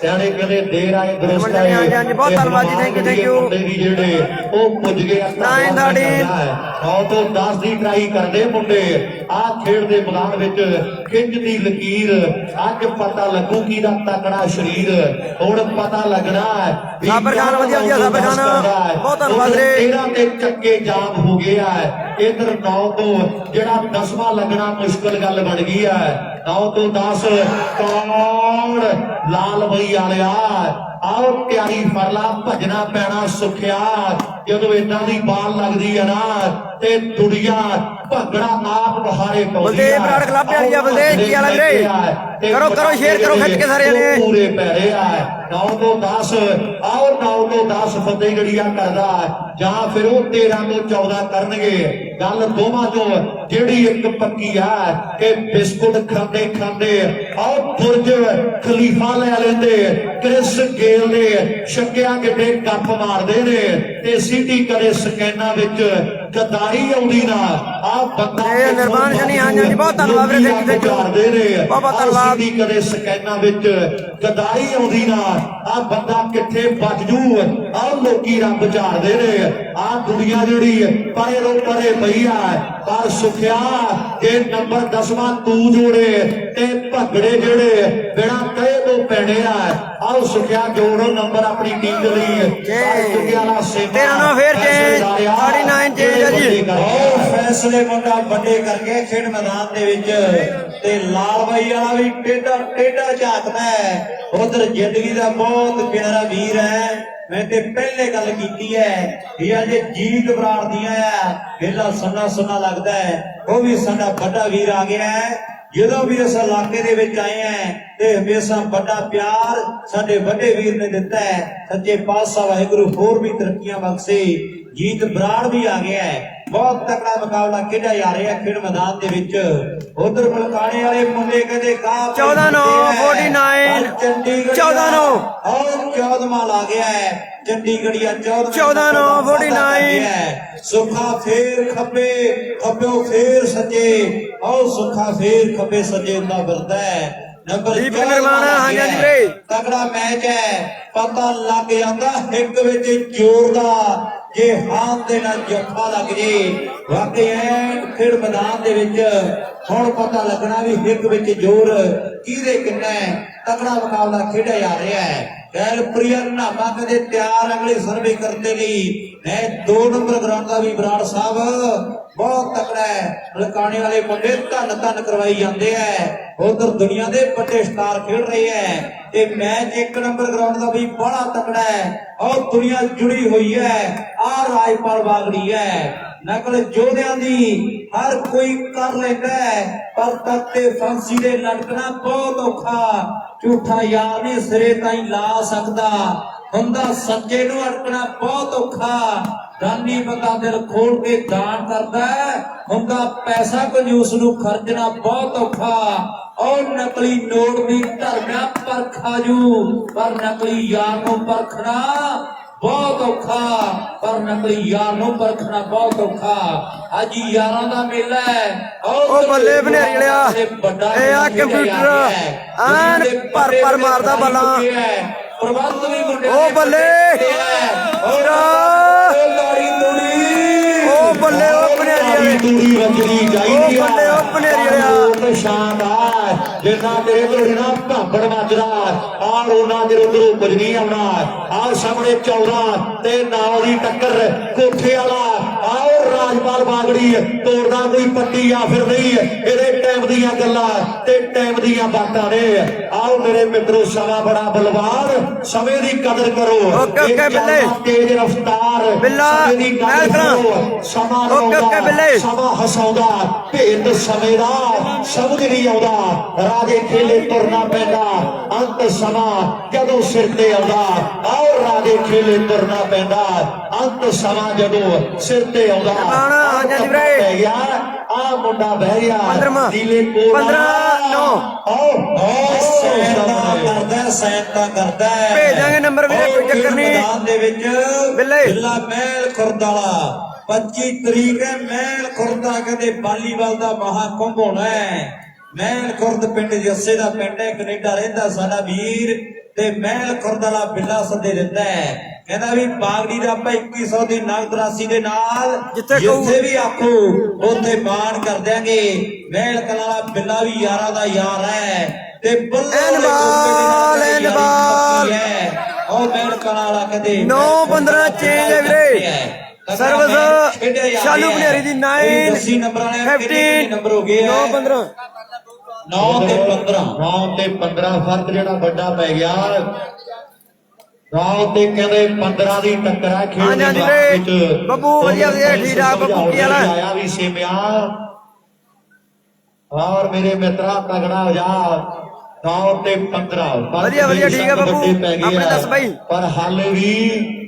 ਸਿਆਣੇ ਕਹਿੰਦੇ ਦੇਰ ਆਏ ਦਰੁਸਤ ਆਏ। ਹਾਂਜੀ ਬਹੁਤ ਧੰਨਵਾਦ ਜੀ ਥੈਂਕ ਯੂ ਜਿਹੜੇ ਉਹ ਪੁੱਜ ਗਏ 9 ਤੋਂ 10 ਦੀ ਟਰਾਈ ਕਰਦੇ ਮੁੰਡੇ ਆ ਖੇਡ ਦੇ ਮੈਦਾਨ ਵਿੱਚ ਖਿੱਚਦੀ ਲਕੀਰ। ਅੱਜ ਪਤਾ ਲੱਗੂ ਕੀ ਦਾ ਤਕੜਾ ਸਰੀਰ ਹੁਣ ਪਤਾ ਲੱਗਣਾ ਹੈ। ਸਾਬਰ ਖਾਨ ਵਧੀਆ ਸਾਬਰ ਖਾਨ ਬਹੁਤ ਧੰਨਵਾਦ ਰੇ। 13 ਤੇ ਚੱਕੇ ਜਾਮ ਹੋ ਗਿਆ ਹੈ। ਇਧਰ 9 ਤੋਂ ਜਿਹੜਾ 10ਵਾਂ ਲੱਗਣਾ ਮੁਸ਼ਕਲ ਗੱਲ ਬਣ ਗਈ ਹੈ। 9 ਤੋਂ 10 ਕੌਣ ਲਾਲ ਬਈ ਵਾਲਿਆ ਆਓ ਤਿਆਰੀ ਫਰਲਾ ਭਜਣਾ ਪੈਣਾ ਸੁਖਿਆ। ਜਦੋਂ ਇਦਾਂ ਦੀ ਬਾਲ ਲੱਗਦੀ ਹੈ ਨਾ ਤੇ ਦੁਨੀਆ ਭੰਗੜਾ ਆਪ ਬਹਾਰੇ ਪਾਉਂਦੀ ਹੈ। ਬਲਦੇਵ ਬਰਾੜ ਕਲੱਬ ਵਾਲੀ ਆ ਬਲਦੇਵ ਕੀ ਵਾਲਾ ਵੀਰੇ ਕਰੋ ਸ਼ੇਅਰ ਕਰੋ ਖਿੱਚ ਕੇ ਸਾਰੇ ਨੇ ਪੂਰੇ ਪੈਰੇ ਆ। 9 ਤੋਂ 10 ਆਓ 9 ਤੋਂ 10 ਫਤਿਹਗੜੀਆ ਕਰਦਾ ਜਾਂ ਫਿਰ ਉਹ 13 ਤੋਂ 14 ਕਰਨਗੇ। ਗੱਲ ਦੋਵਾਂ ਤੋਂ ਜਿਹੜੀ ਇੱਕ ਪੱਕੀ ਆ ਕਿ ਬਿਸਕੁਟ ਖਾਂਦੇ ਖਾਂਦੇ ਆਓ ਬੁਰਜ ਖਲੀਫਾ ਲੈ ਲੈਂਦੇ। ਕ੍ਰਿਸ ਗੇਲ ਨੇ ਛੱਕਿਆ ਕਿਤੇ ਕੱਪ ਮਾਰਦੇ ਨੇ ਤੇ ਸਿਟੀ ਕਦੇ ਸਕੈਨਾਂ ਵਿੱਚ ਗਦਾਰੀ ਆਉਂਦੀ ਨਾ ਆ ਬੰਦਾ ਨਿਰਮਾਨ ਸ਼ਨੀ ਹਾਂਜੀ ਬਹੁਤ ਧੰਨਵਾਦ ਵੀਰੇ ਥੈਂਕ ਯੂ ਬਹੁਤ ਧੰਨਵਾਦ। ਸਿਟੀ ਕਦੇ ਸਕੈਨਾਂ ਵਿੱਚ ਗਦਾਰੀ ਆਉਂਦੀ ਨਾ ਆ ਬੰਦਾ ਕਿੱਥੇ ਬਚ ਜੂ। ਆ ਲੋਕੀ ਰੱਬ ਝਾੜਦੇ ਨੇ। ਆ ਦੁਨੀਆ ਜਿਹੜੀ ਪਰੇ ਰੋ ਪਰੇ ਪਈ ਆ ਪਰ ਸੁਖਿਆ ਇਹ ਨੰਬਰ 10ਵਾਂ ਤੂੰ ਜੋੜੇ ਤੇ ਭਗੜੇ ਜਿਹੜੇ ਬਿਨਾ ਕਹੇ ਤੋਂ ਪੈਣੇ ਆ। ਆਓ ਸੁਖਿਆ ਜੋੜੋ ਨੰਬਰ ਆਪਣੀ ਟੀਮ ਦੇ ਲਈ। ਤੇਰਾ ਨਾ ਫੇਰ ਚੇਂਜ 49 ਚੇਂਜ ਆ ਜੀ। ਉਹ ਫੈਸਲੇ ਮੁੰਡਾ ਵੱਡੇ ਕਰਕੇ ਖੇਡ ਮੈਦਾਨ ਦੇ ਵਿੱਚ ਤੇ ਲਾਲ ਬਾਈ ਵਾਲਾ ਵੀ ਟੇਢਾ ਝਾਕਦਾ ਹੈ। ਉਧਰ ਜ਼ਿੰਦਗੀ ਦਾ ਬਹੁਤ ਪਿਆਰਾ ਵੀਰ ਹੈ। ਮੈਂ ਤੇ ਪਹਿਲੇ ਗੱਲ ਕੀਤੀ ਹੈ ਵੀ ਅੱਜ ਜੀਤ ਬਰਾੜ ਦੀਆਂ ਆ ਪਹਿਲਾ ਸੁੰਨਾ ਲੱਗਦਾ ਹੈ। ਉਹ ਵੀ ਸਾਡਾ ਵੱਡਾ ਵੀਰ ਆ ਗਿਆ ਹੈ। ਜਦੋਂ ਵੀ ਇਸ ਇਲਾਕੇ ਦੇ ਵਿੱਚ ਆਏ ਆ ਤੇ ਹਮੇਸ਼ਾ ਵੱਡਾ ਪਿਆਰ ਸਾਡੇ ਵੱਡੇ ਵੀਰ ਨੇ ਦਿੱਤਾ ਹੈ। ਸੱਚੇ ਪਾਤਸ਼ਾਹ ਵਾਹਿਗੁਰੂ ਹੋਰ ਵੀ ਤਰੱਕੀਆਂ ਬਖਸ਼ੇ। ਜੀਤ ਬਰਾੜ ਵੀ ਆ ਗਿਆ ਹੈ। ਬਹੁਤ ਤਕੜਾ ਮੁਕਾਬਲਾ ਖੇਡਿਆ ਜਾ ਰਿਹਾ ਖੇਡ ਮੈਦਾਨ ਦੇ ਵਿੱਚ। ਉਧਰ ਮਲਕਾਣੇ ਵਾਲੇ ਮੁੰਡੇ ਕਹਿੰਦੇ 14-9 49 14-9 ਔਰ 14ਵਾਂ ਲਾ ਗਿਆ ਹੈ। ਚੰਡੀਗੜ੍ਹੀਆ 14-9 49 ਸੁੱਖਾ ਫੇਰ ਖੱਬੇ ਖੱਬਿਓ ਫੇਰ ਸੱਜੇ ਔਰ ਸੁੱਖਾ ਫੇਰ ਖੱਬੇ ਸੱਜੇ ਹੁੰਦਾ ਫਿਰਦਾ ਹੈ। ਨੰਬਰ ਨਿਰਮਾਣ ਹਾਂਜੀ ਵੀਰੇ ਤਕੜਾ ਮੈਚ ਹੈ। ਪਤਾ ਲੱਗ ਜਾਂਦਾ ਇੱਕ ਵਿੱਚ ਜ਼ੋਰ ਦਾ ਜੇ ਹਾਂ ਦੇ ਨਾਲ ਜੱਫਾ ਲੱਗ ਜੇ ਵਾਕਈ ਐਨ ਖੇਡ ਮੈਦਾਨ ਦੇ ਵਿੱਚ ਹੁਣ ਪਤਾ ਲੱਗਣਾ ਵੀ ਇੱਕ ਵਿੱਚ ਜ਼ੋਰ ਕਿਹਦੇ ਕਿੰਨਾ ਹੈ। ਤਕੜਾ ਮੁਕਾਬਲਾ ਖੇਡਿਆ ਜਾ ਰਿਹਾ ਹੈ। ਗੈਰ ਪ੍ਰਿਆ ਨਾਮਾ ਕਦੇ ਤਿਆਰ ਅਗਲੇ ਸਰਵੇ ਕਰਦੇ ਲਈ ਮੈਂ 2 ਨੰਬਰ ਗਰਾਊਂਡ ਦਾ ਵੀ ਬਰਾੜ ਸਾਹਿਬ ਬਹੁਤ ਤਕੜਾ ਹੈ। ਮਲਕਾਣੇ ਵਾਲੇ ਮੁੰਡੇ ਧੰਨ ਕਰਵਾਈ ਜਾਂਦੇ ਆ। ਉਧਰ ਦੁਨੀਆ ਦੇ ਵੱਡੇ ਸਟਾਰ ਖੇਡ ਰਹੇ ਹੈ ਤੇ ਮੈਚ 1 ਨੰਬਰ ਗਰਾਊਂਡ ਦਾ ਵੀ ਬੜਾ ਤਕੜਾ ਹੈ। ਔਰ ਦੁਨੀਆ ਜੁੜੀ ਹੋਈ ਹੈ। ਆ ਰਾਜਪਾਲ ਬਾਗੜੀ ਹੈ। ਨਕਲ ਜੋਧਿਆਂ ਦੀ ਹਰ ਕੋਈ ਕਰ ਲੈਂਦਾ ਹੈ ਪਰ ਤੱਤੇ ਫਾਂਸੀ ਦੇ ਲਟਕਣਾ ਬਹੁਤ ਔਖਾ। ਝੂਠਾ ਯਾਰ ਨਹੀਂ ਸਿਰੇ ਤਾਈਂ ਲਾ ਸਕਦਾ ਹੁੰਦਾ। ਸੱਚੇ ਨੂੰ ਅਟਕਣਾ ਬਹੁਤ ਔਖਾ। ਦਾਨੀ ਬੰਦਾ ਦਿਲ ਖੋਲ ਕੇ ਦਾਨ ਕਰਦਾ ਹੁੰਦਾ। ਪੈਸਾ ਕੰਜੂਸ ਨੂੰ ਖਰਚਣਾ ਬਹੁਤ ਔਖਾ। ਔਰ ਨਕਲੀ ਨੋਟ ਵੀ ਧਰਨਾ ਪਰਖਾਜੂ ਪਰ ਨਕਲੀ ਯਾਰ ਨੂੰ ਪਰਖਣਾ ਬਹੁਤ ਔਖਾ। ਪਰ ਨਕਲੀ ਯਾਰ ਨੂੰ ਪਰਖਣਾ ਬਹੁਤ ਔਖਾ। ਅੱਜ ਯਾਰਾਂ ਦਾ ਮੇਲਾ ਹੈ। ਉਹ ਬੱਲੇ ਬਨੇਰੀ ਵਾਲਿਆ ਇਹ ਆ ਕੰਪਿਊਟਰ ਆਨ ਪਰ ਮਾਰਦਾ ਬੱਲਾ ਪ੍ਰਬੰਧ ਵੀ ਮੁੰਡੇ ਉਹ ਬੱਲੇ ਉਹ ਬੱਲੇ ਉਹ ਬਨੇਰੀ ਤੂੜੀ ਵੱਜਣੀ ਚਾਹੀਦੀ ਆ। ਬੱਲੇ ਉਹ ਬਨੇਰੀ ਵਾਲਿਆ ਸ਼ਾਨਦਾਰ ਜਿੰਨਾ ਤੇਰੇ ਕੋਲ ਨਾ ਭਾਂਬੜ ਵੱਜਦਾ ਆਹ ਉਹਨਾਂ ਦੇ ਉਧਰੋਂ ਕੁਝ ਨਹੀਂ ਆਉਣਾ। ਆਹ ਸਾਹਮਣੇ 14 ਤੇ 9 ਦੀ ਟੱਕਰ ਕੋਠੇ ਵਾਲਾ ਆਓ ਰਾਜਪਾਲ ਬਾਗੜੀ ਤੋੜਦਾ ਕੋਈ ਪੱਟੀ ਆ ਫਿਰ ਨਹੀਂ ਇਹਦੇ ਟਾਈਮ ਦੀਆਂ ਗੱਲਾਂ ਤੇ ਟਾਈਮ ਦੀਆਂ ਬਾਤਾਂ ਨੇ। ਆਓ ਮੇਰੇ ਮਿੱਤਰੋ ਸਮਾਂ ਬੜਾ ਬਲਵਾਨ, ਸਮੇਂ ਦੀ ਕਦਰ ਕਰੋ। ਓਕੇ ਬਿੱਲੇ ਤੇਜ਼ ਰਫ਼ਤਾਰ ਬਿੱਲਾ ਸਮੇਂ ਦੀ ਮੈਂ ਕਦਰ ਕਰਾਂ ਕਰੋ। ਸਮਾਂ ਓਕੇ ਬਿੱਲੇ ਸਮਾਂ ਹਸਾਉਂਦਾ, ਭੇਦ ਸਮੇਂ ਦਾ ਸਮਝ ਨਹੀਂ ਆਉਂਦਾ। ਰਾਜੇ ਖੇਲੇ ਤੁਰਨਾ ਪੈਂਦਾ, ਅੰਤ ਸਮਾਂ ਜਦੋਂ ਸਿਰ ਤੇ ਆਉਂਦਾ। ਆਓ ਰਾਜੇ ਖੇਲੇ ਤੁਰਨਾ ਪੈਂਦਾ, ਅੰਤ ਸਮਾਂ ਜਦੋਂ ਸਿਰ ਤੇ ਆਉਂਦਾ। ਹਾਂਜੀ ਵੀਰੇ ਪੈ ਗਿਆ ਆ ਮੁੰਡਾ ਬਹਿ ਗਿਆ 15-9 ਸੈਨਤਾ ਕਰਦਾ ਭੇਜਾਂਗੇ ਨੰਬਰ ਵੀਰੇ, ਕੋਈ ਚੱਕਰ ਨਹੀਂ। ਮੈਦਾਨ ਦੇ ਵਿੱਚ ਬਿੱਲੇ ਬਿੱਲਾ ਮਹਿਲ ਖੁਰਦ ਵਾਲਾ 25 ਤਰੀਕ ਹੈ। ਮਹਿਲ ਖੁਰਦਾ ਕਹਿੰਦੇ ਵਾਲੀਬਾਲ ਦਾ ਮਹਾਕੁੰਭ ਹੋਣਾ ਹੈ। ਮਹਿਲ ਖੁਰਦ ਪਿੰਡ ਜੱਸੇ ਦਾ ਪਿੰਡ ਹੈ, ਕੈਨੇਡਾ ਰਹਿੰਦਾ ਸਾਡਾ ਵੀਰ ਤੇ ਮਹਿਲ ਖੁਰਦ ਵਾਲਾ ਬਿੱਲਾ ਸੱਦੇ ਦਿੰਦਾ ਹੈ। ਕਹਿੰਦਾ ਵੀ ਬਾਗੜੀ ਦਾ ਆਪਾਂ 2100 ਦੀ ਨਗਦ ਰਾਸ਼ੀ ਦੇ ਨਾਲ ਜਿੱਥੇ ਵੀ ਆਖੋ ਉੱਥੇ ਮਾਣ ਕਰ ਦਿਆਂਗੇ। ਮਹਿਲ ਕਲਾਂ ਵਾਲਾ ਬਿੱਲਾ ਵੀ ਯਾਰਾਂ ਦਾ ਯਾਰ ਹੈ ਤੇ ਐਨਬਾਲ ਉਹ ਮਹਿਲ ਕਲਾਂ ਵਾਲਾ ਕਹਿੰਦੇ 9-15 ਚੇਂਜ ਹੈ ਵੀਰੇ। ਸਰਵਿਸ ਸ਼ਾਲੂ ਬਨੇਰੀ ਦੀ 9 ਨੰਬਰ ਵਾਲੇ 15 ਨੰਬਰ ਹੋ ਗਏ 9-15 9 ਤੇ 15 ਫਰਕ ਜਿਹੜਾ ਵੱਡਾ ਪੈ ਗਿਆ। 9 ਤੇ ਕਹਿੰਦੇ 15 ਦੀ ਟੱਕਰ ਹੈ ਖੇਡ ਦੇ ਵਿੱਚ। ਬੱਬੂ ਵਧੀਆ ਠੀਕ ਠਾਕ ਬੱਬੂ ਕੀ ਹਾਲ ਹੈ? ਆਇਆ ਵੀ ਸੇਮਿਆ ਔਰ ਮੇਰੇ ਮਿੱਤਰਾ ਤਗੜਾ ਹੋ ਜਾ। 9 ਤੇ 15 ਵਧੀਆ ਠੀਕ ਹੈ ਬੱਬੂ, ਆਪਣੇ ਦੱਸ ਬਾਈ। ਪਰ ਹਾਲੇ ਵੀ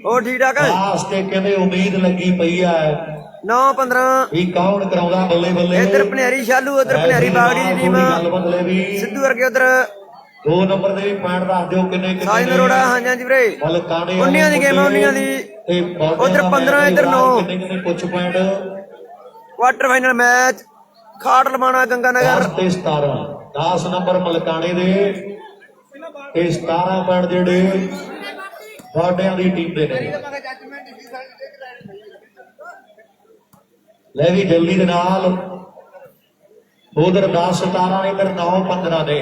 ਹੋਰ ਠੀਕ ਠਾਕ ਹੈ? ਲਾਸਟ ਤੇ ਕਹਿੰਦੇ ਉਮੀਦ ਲੱਗੀ ਪਈ ਹੈ 9-15 ਵੀ ਕੌਣ ਕਰਾਉਂਦਾ ਬੱਲੇ ਬੱਲੇ। ਇੱਧਰ ਭਨਿਆਰੀ ਸ਼ਾਲੂ, ਉੱਧਰ ਭਨਿਆਰੀ ਬਾਗੜੀ ਦੀ ਟੀਮ, ਸਿੱਧੂ ਵਰਗੇ ਉੱਧਰ 2 ਨੰਬਰ ਦੇ ਵੀ ਪੁਆਇੰਟ ਦੱਸ ਦਿਓ ਕਿੰਨੇ ਸਾਜ ਨਰੋੜਾ। ਹਾਂਜੀ ਵੀਰੇ 19 ਦੀ ਗੇਮ ਹੈ, 19 ਦੀ। ਉੱਧਰ 15 ਇੱਧਰ 9 ਕਿੰਨੇ ਪੁੱਛ ਪੁਆਇੰਟ। ਕੁਆਟਰ ਫਾਈਨਲ ਮੈਚ ਖਾਟ ਲਮਾਣਾ ਗੰਗਾਨਗਰ 10 ਤੇ 17 10 ਨੰਬਰ ਮਲਕਾਣੇ ਦੇ ਤੇ 17 ਪੁਆਇੰਟ ਜਿਹੜੇ ਬਾਡਿਆਂ ਦੀ ਟੀਮ ਦੇ ਨੇ। ਲੈ ਵੀ ਜਲਦੀ ਦੇ ਨਾਲ ਉਧਰ 10-17 ਇਧਰ 9-15 ਨੇ।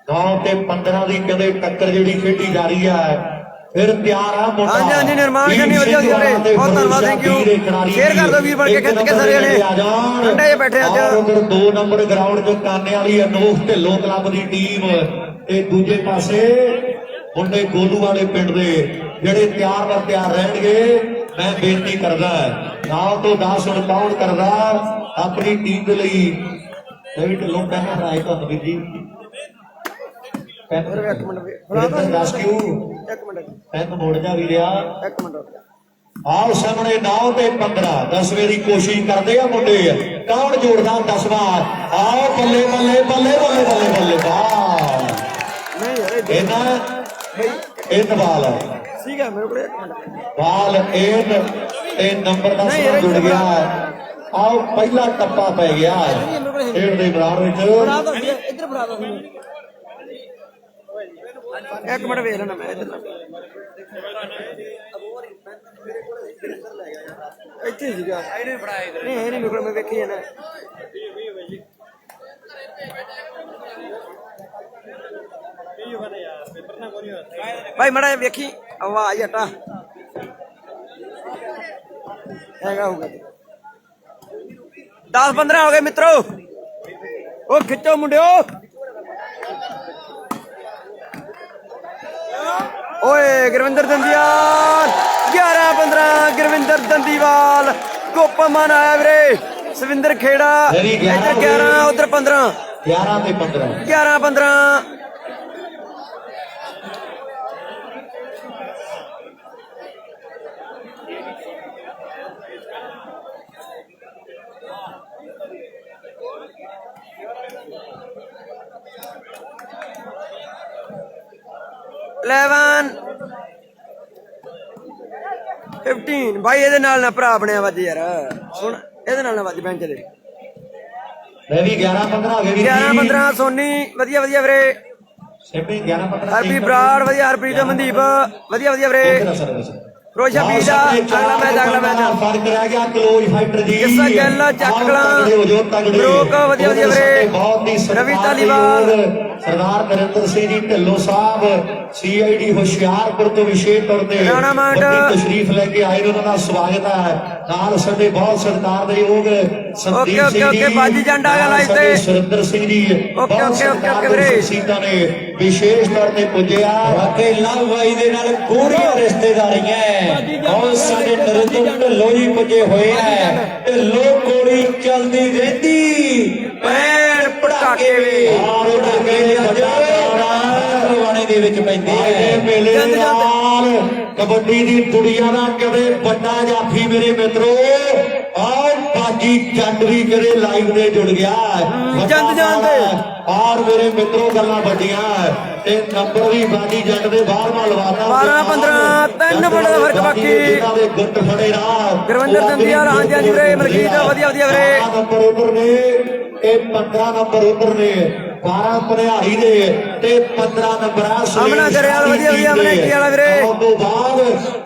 9 ਤੇ 15 ਦੀ ਕਹਿੰਦੇ ਟੱਕਰ ਜਿਹੜੀ ਖੇਡੀ ਜਾ ਰਹੀ ਹੈ। ਫਿਰ ਤਿਆਰ ਆ ਮੁੰਡਾ। ਹਾਂਜੀ ਨਿਰਮਾਣ ਕਰਨੀ ਵਧੀਆ ਵੀਰੇ, ਬਹੁਤ ਧੰਨਵਾਦ, ਥੈਂਕ ਯੂ। ਸ਼ੇਅਰ ਕਰ ਦਿਓ ਵੀਰ ਬਣ ਕੇ, ਖਿੱਚ ਕੇ ਸਾਰੇ ਨੇ ਠੰਡੇ ਜੇ ਬੈਠੇ ਅੱਜ। ਉਧਰ 2 ਨੰਬਰ ਗਰਾਊਂਡ 'ਚ ਕਾਨੇ ਵਾਲੀ ਅਨੂਪ ਢਿੱਲੋਂ ਕਲੱਬ ਦੀ ਟੀਮ ਤੇ ਦੂਜੇ ਪਾਸੇ ਮੁੰਡੇ ਗੋਲੂ ਵਾਲੇ ਪਿੰਡ ਦੇ ਜਿਹੜੇ ਤਿਆਰ ਰਹਿਣਗੇ। ਮੈਂ ਬੇਨਤੀ ਕਰਦਾ 9 ਤੋਂ 10 ਹੁਣ ਕਾਊਂਟ ਕਰਦਾ ਆਪਣੀ ਟੀਮ ਦੇ ਲਈ। ਇਹ ਢਿੱਲੋਂ ਪਹਿਲਾਂ ਰਾਏ ਤੁਹਾਨੂੰ ਵੀਰ ਜੀ ਇੱਕ ਮਿੰਟ ਦੱਸ ਕਿਉਂ ਪੈਨ ਮੋੜ ਜਾ ਵੀ ਰਿਹਾ। ਇੱਕ ਮਿੰਟ ਆਓ ਸਾਹਮਣੇ 9 ਤੇ 15 10ਵੇਂ ਦੀ ਕੋਸ਼ਿਸ਼ ਕਰਦੇ ਆ ਮੁੰਡੇ। ਕੌਣ ਜੋੜਦਾ 10ਵਾਂ? ਆਓ ਬੱਲੇ ਬੱਲੇ ਬੱਲੇ ਬੱਲੇ ਬੱਲੇ ਬੱਲੇ ਵਾਹ ਨਹੀਂ ਯਾਰ ਇਹਨਾਂ ਇਹ ਬਾਲ ਹੈ ਸੀਗਾ ਮੇਰੇ ਕੋਲ। ਇੱਕ ਮਿੰਟ ਬਾਲ ਤੇ ਨੰਬਰ 10 ਜੁੜ ਗਿਆ। ਆਓ ਪਹਿਲਾ ਟੱਪਾ ਪੈ ਗਿਆ ਖੇਡ ਦੇ ਮੈਦਾਨ ਵਿੱਚ। ਇੱਧਰ ਫੜਾ ਦੋ ਇੱਕ ਮਿੰਟ ਵੇਖ ਲੈਣਾ ਮੈਂ ਇੱਧਰ ਇੱਥੇ ਸੀਗਾ ਨਹੀਂ ਇਹ ਨਹੀਂ ਮੇਰੇ ਕੋਲ, ਮੈਂ ਵੇਖੀ ਜਾਣਾ। ਭਾਈ ਮੜਾ ਵੇਖੀ ਆਵਾਜ਼ ਹਟਾ ਹੈਗਾ ਹੋਊਗਾ 10-15 ਹੋ ਗਏ ਮਿੱਤਰੋ। ਉਹ ਖਿੱਚੋ ਮੁੰਡਿਓ। ਓਏ ਗੁਰਵਿੰਦਰ ਦੰਦੀਵਾਲ 11-15 ਗੁਰਵਿੰਦਰ ਦੰਦੀਵਾਲ ਗੋਪਾਮਾਨ ਆਇਆ ਵੀਰੇ। ਸਵਿੰਦਰ ਖੇੜਾ ਇੱਧਰ 11 ਉੱਧਰ 15 11 ਤੇ 15 11-15 11 15 ਭਾਈ ਇਹਦੇ ਨਾਲ ਨਾ ਭਰਾ ਬਣਿਆ ਵੱਜ ਯਾਰ। ਸੁਣ ਇਹਦੇ ਨਾਲ ਨਾ ਵੱਜ ਬੈਂਚ ਦੇ। ਮੈਂ ਵੀ 11-15 ਹੋ ਗਏ 11-15 ਸੋਨੀ ਵਧੀਆ ਵੀਰੇ। ਸੇਮੀ 11-15 ਹਰਪ੍ਰੀਤ ਬਰਾੜ ਵਧੀਆ, ਹਰਪ੍ਰੀਤ ਮਨਦੀਪ ਵਧੀਆ ਵੀਰੇ। ਰੋਸ਼ਾ ਵੀਰ ਦਾ ਅਗਲਾ ਮੈਚ ਫਰਕ ਰਹਿ ਗਿਆ ਕਲੋਜ਼ ਫਾਈਟਰ ਜੀ ਕਿੱਸਾ ਗੱਲ ਚੱਕਲਾ ਤਗੜੇ ਬਰੋਕ ਵਧੀਆ ਵੀਰੇ ਬਹੁਤ ਹੀ ਰਵੀ ਧਾਲੀਵਾਲ ਸਰਦਾਰ ਨਰਿੰਦਰ ਸਿੰਘ ਜੀ ਢਿੱਲੋਂ ਸਾਹਿਬ CID ਹੁਸ਼ਿਆਰਪੁਰ ਤੋਂ ਵਿਸ਼ੇਸ਼ ਤੌਰ ਤੇ ਰਾਣਾ ਮੰਡ ਵੱਡੀ ਤਸ਼ਰੀਫ ਲੈ ਕੇ ਆਏ ਨੇ ਉਹਨਾਂ ਦਾ ਸਵਾਗਤ ਹੈ ਨਾਲ ਸਾਡੇ ਬਹੁਤ ਸਰਦਾਰ ਦੇ ਯੋਗ ਸੰਦੀਪ ਸਿੰਘ ਜੀ ਬਾਜੀ ਜੰਡ ਆ ਗਿਆ ਲਾਈਵ ਤੇ ਸੁਰਿੰਦਰ ਸਿੰਘ ਜੀ ਓਕੇ ਵੀਰੇ ਸੀਤਾ ਨੇ ਵਿਸ਼ੇਸ਼ ਤੌਰ ਤੇ ਪੁੱਜਿਆ ਵਾਕਈ ਲਵ ਬਾਈ ਦੇ ਨਾਲ ਗੂੜੀਆਂ ਰਿਸ਼ਤੇਦਾਰੀਆਂ ਔਰ ਸਾਡੇ ਨਰਿੰਦਰ ਢਿੱਲੋਂ ਜੀ ਪੁੱਜੇ ਹੋਏ ਆ ਢਿੱਲੋਂ ਗੋਲੀ ਚੱਲਦੀ ਰਹਿੰਦੀ ਪੈਣ ਪੜਾਕੇ ਵੇ ਔਰ ਢਾਕੇ ਰਵਾਨੇ ਦੇ ਵਿੱਚ ਪੈਂਦੇ ਆ ਮੇਲੇ ਦੇ ਨਾਲ ਕਬੱਡੀ ਦੀ ਦੁਨੀਆ ਦਾ ਕਦੇ ਵੱਡਾ ਜਾਫੀ ਮੇਰੇ ਮਿੱਤਰੋ ਆਹ ਬਾਜੀ ਜੱਟ ਵੀ ਕਦੇ ਲਾਈਵ ਦੇ ਜੁੜ ਗਿਆ ਜੰਦ ਔਰ ਮੇਰੇ ਮਿੱਤਰੋ ਗੱਲਾਂ ਵੱਡੀਆਂ ਤੇ ਨੰਬਰ ਵੀ ਬਾਜੀ ਜੱਟ ਦੇ ਬਾਹਰਵਾਂ ਲਵਾਤਾ 12-15 3 ਪੁਆਇੰਟ ਦਾ ਫਰਕ ਬਾਕੀ ਇਹਨਾਂ ਦੇ ਗੁੱਟ ਫੜੇ ਨਾ ਗੁਰਵਿੰਦਰ ਦੰਦੀਆਲ ਹਾਂਜੀ ਵੀਰੇ ਮਲਕੀਤ ਵਧੀਆ ਵੀਰੇ ਨੰਬਰ ਉਧਰ ਨੇ ਇਹ 15 ਨੰਬਰ ਉਧਰ ਨੇ 12 ਭਰਿਆੜੀ ਦੇ ਤੇ 15 ਨੰਬਰ ਆ ਅਮਨਾ ਗਰੇਵਾਲ ਵਧੀਆ ਅਮਨਾ ਕੀ ਵਾਲਾ ਵੀਰੇ ਉਸ ਤੋਂ ਬਾਅਦ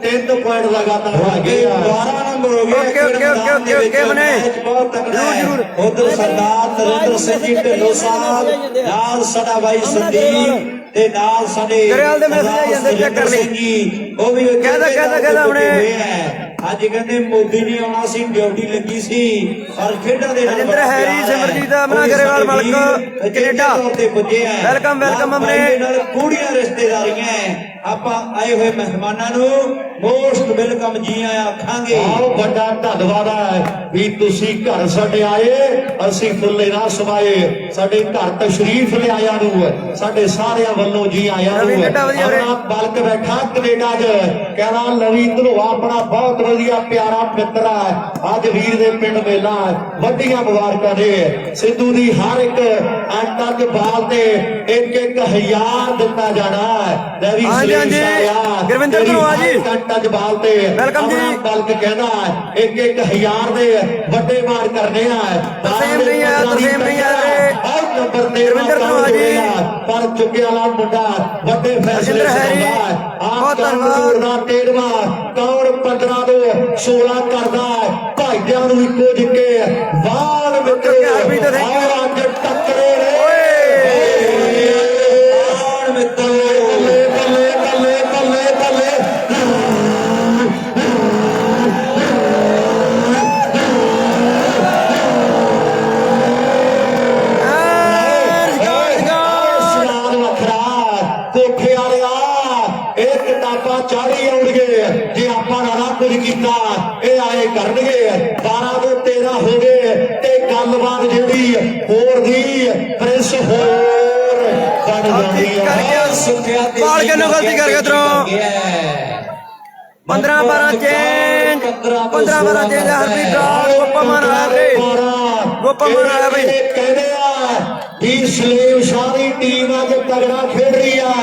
3 ਪੁਆਇੰਟ ਲਗਾਤਾਰ ਹੋ ਗਏ 12 ਨੰਬਰ ਹੋ ਗਿਆ ਓਕੇ ਮਨੇ ਬਹੁਤ ਤਕੜਾ ਹੈ ਉਧਰ ਸਰਦਾਰ ਨਰਿੰਦਰ ਸਿੰਘ ਜੀ ਢਿੱਲੋਂ ਸਾਹਿਬ ਨਾਲ ਸਾਡਾ ਬਾਈ ਸੰਦੀਪ ਤੇ ਨਾਲ ਸਾਡੇ ਗਰੇਵਾਲ ਦੇ ਮੈਸੇਜ ਆਈ ਜਾਂਦੇ ਚੈੱਕ ਕਰ ਲਈ ਉਹ ਵੀ ਕਹਿੰਦਾ ਆਪਣੇ ਅੱਜ ਕਹਿੰਦੇ ਮੋਦੀ ਨੇ ਆਉਣਾ ਸੀ ਡਿਊਟੀ ਲੱਗੀ ਸੀ ਔਰ ਖੇਡਾਂ ਦੇ ਰਜਿੰਦਰ ਹੈਰੀ ਸਿਮਰਜੀਤ ਅਮਨਾ ਗਰੇਵਾਲ ਮਲਕ ਕੈਨੇਡਾ ਵੈਲਕਮ ਅਮਨੇ ਨਾਲ ਗੂੜੀਆਂ ਰਿਸ਼ਤੇਦਾਰੀਆਂ ਆਪਾਂ ਆਏ ਹੋਏ ਮਹਿਮਾਨਾਂ ਨੂੰ ਮੋਸਟ ਵੈਲਕਮ ਜੀ ਆਇਆਂ ਆਖਾਂਗੇ ਆਓ ਵੱਡਾ ਧੰਨਵਾਦ ਹੈ ਵੀ ਤੁਸੀਂ ਘਰ ਸਾਡੇ ਆਏ ਅਸੀਂ ਫੁੱਲੇ ਨਾ ਸਮਾਏ ਸਾਡੇ ਘਰ ਤਸ਼ਰੀਫ ਲਿਆਇਆ ਨੂੰ ਸਾਡੇ ਸਾਰਿਆਂ ਵੱਲੋਂ ਜੀ ਆਇਆਂ ਨੂੰ ਆਪਣਾ ਬਲਕ ਬੈਠਾ ਕੈਨੇਡਾ 'ਚ ਕਹਿੰਦਾ ਲਵੀ ਧਨੋਆ ਆਪਣਾ ਬਹੁਤ ਵਧੀਆ ਪਿਆਰਾ ਮਿੱਤਰ ਹੈ ਅੱਜ ਵੀਰ ਦੇ ਪਿੰਡ ਮੇਲਾ ਵੱਡੀਆਂ ਮੁਬਾਰਕਾਂ ਨੇ ਸਿੱਧੂ ਦੀ ਹਰ ਇੱਕ ਅੰਟਾ ਦੇ ਬਾਲ ਤੇ 1-1000 ਦਿੱਤਾ ਜਾਣਾ ਹੈ ਲੈ ਵੀ ਗੁਰਵਿੰਦਰ ਧਨੋਆ ਜੀ ਅੰਟਾ ਦੇ ਬਾਲ ਤੇ ਵੈਲਕਮ ਜੀ ਬਲਕ ਕਹਿੰਦਾ 1-1000 ਦੇ ਵੱਡੇ ਮਾਰ ਕਰਨੇ ਆ ਤਰਸੇਮ ਨਹੀਂ ਆ ਨੰਬਰ ਤੇ ਗੁਰਵਿੰਦਰ ਧਨੋਆ ਜੀ ਪਰ ਚੁੱਕੇ ਵਾਲਾ ਮੁੰਡਾ ਵੱਡੇ ਫੈਸਲੇ ਬਹੁਤ ਧੰਨਵਾਦ ਦਾ ਤੇੜਵਾ ਕੌਣ 15 ਤੋਂ 16 ਕਰਦਾ ਭਾਈਆਂ ਨੂੰ ਇੱਕੋ ਜਿੱਕੇ ਵਾਲ ਮਿੱਤਰੋ ਔਰ ਅੱਜ ਟੱਕਰੇ ਨੇ ਆਣ ਮਿੱਤਰੋ ਬੱਲੇ ਸਵਾਦ ਵੱਖਰਾ ਕੋਠੇ ਵਾਲਿਆ ਇਹ ਕਿਤਾਬਾਂ ਚਾੜੀ ਆਉਣਗੇ ਜੇ ਆਪਾਂ ਨਾ ਕੁਝ ਕੀਤਾ ਇਹ ਆਏ ਕਰਨਗੇ 12 ਤੋਂ 13 ਹੋ ਗਏ ਤੇ ਗੱਲਬਾਤ ਜਿਹੜੀ ਹੋਰ ਦੀ ਪ੍ਰਿੰਸ ਹੋਰ ਬਣ ਜਾਂਦੀ ਹੈ ਸੁੱਖਿਆ ਤੇ ਬਾਲ ਕੇ ਗਲਤੀ ਕਰ ਗਿਆ ਤਰੋਂ 15-12 ਚੇਂਜ 15-12 ਚੇਂਜ ਹਰਪ੍ਰੀਤ ਗੋਪਾ ਮਾਰ ਆਇਆ ਬਈ ਕਹਿੰਦੇ ਆ ਵੀ ਸਲੇਮ ਸ਼ਾਹ ਦੀ ਟੀਮ ਅੱਜ ਤਗੜਾ ਖੇਡ ਰਹੀ ਆ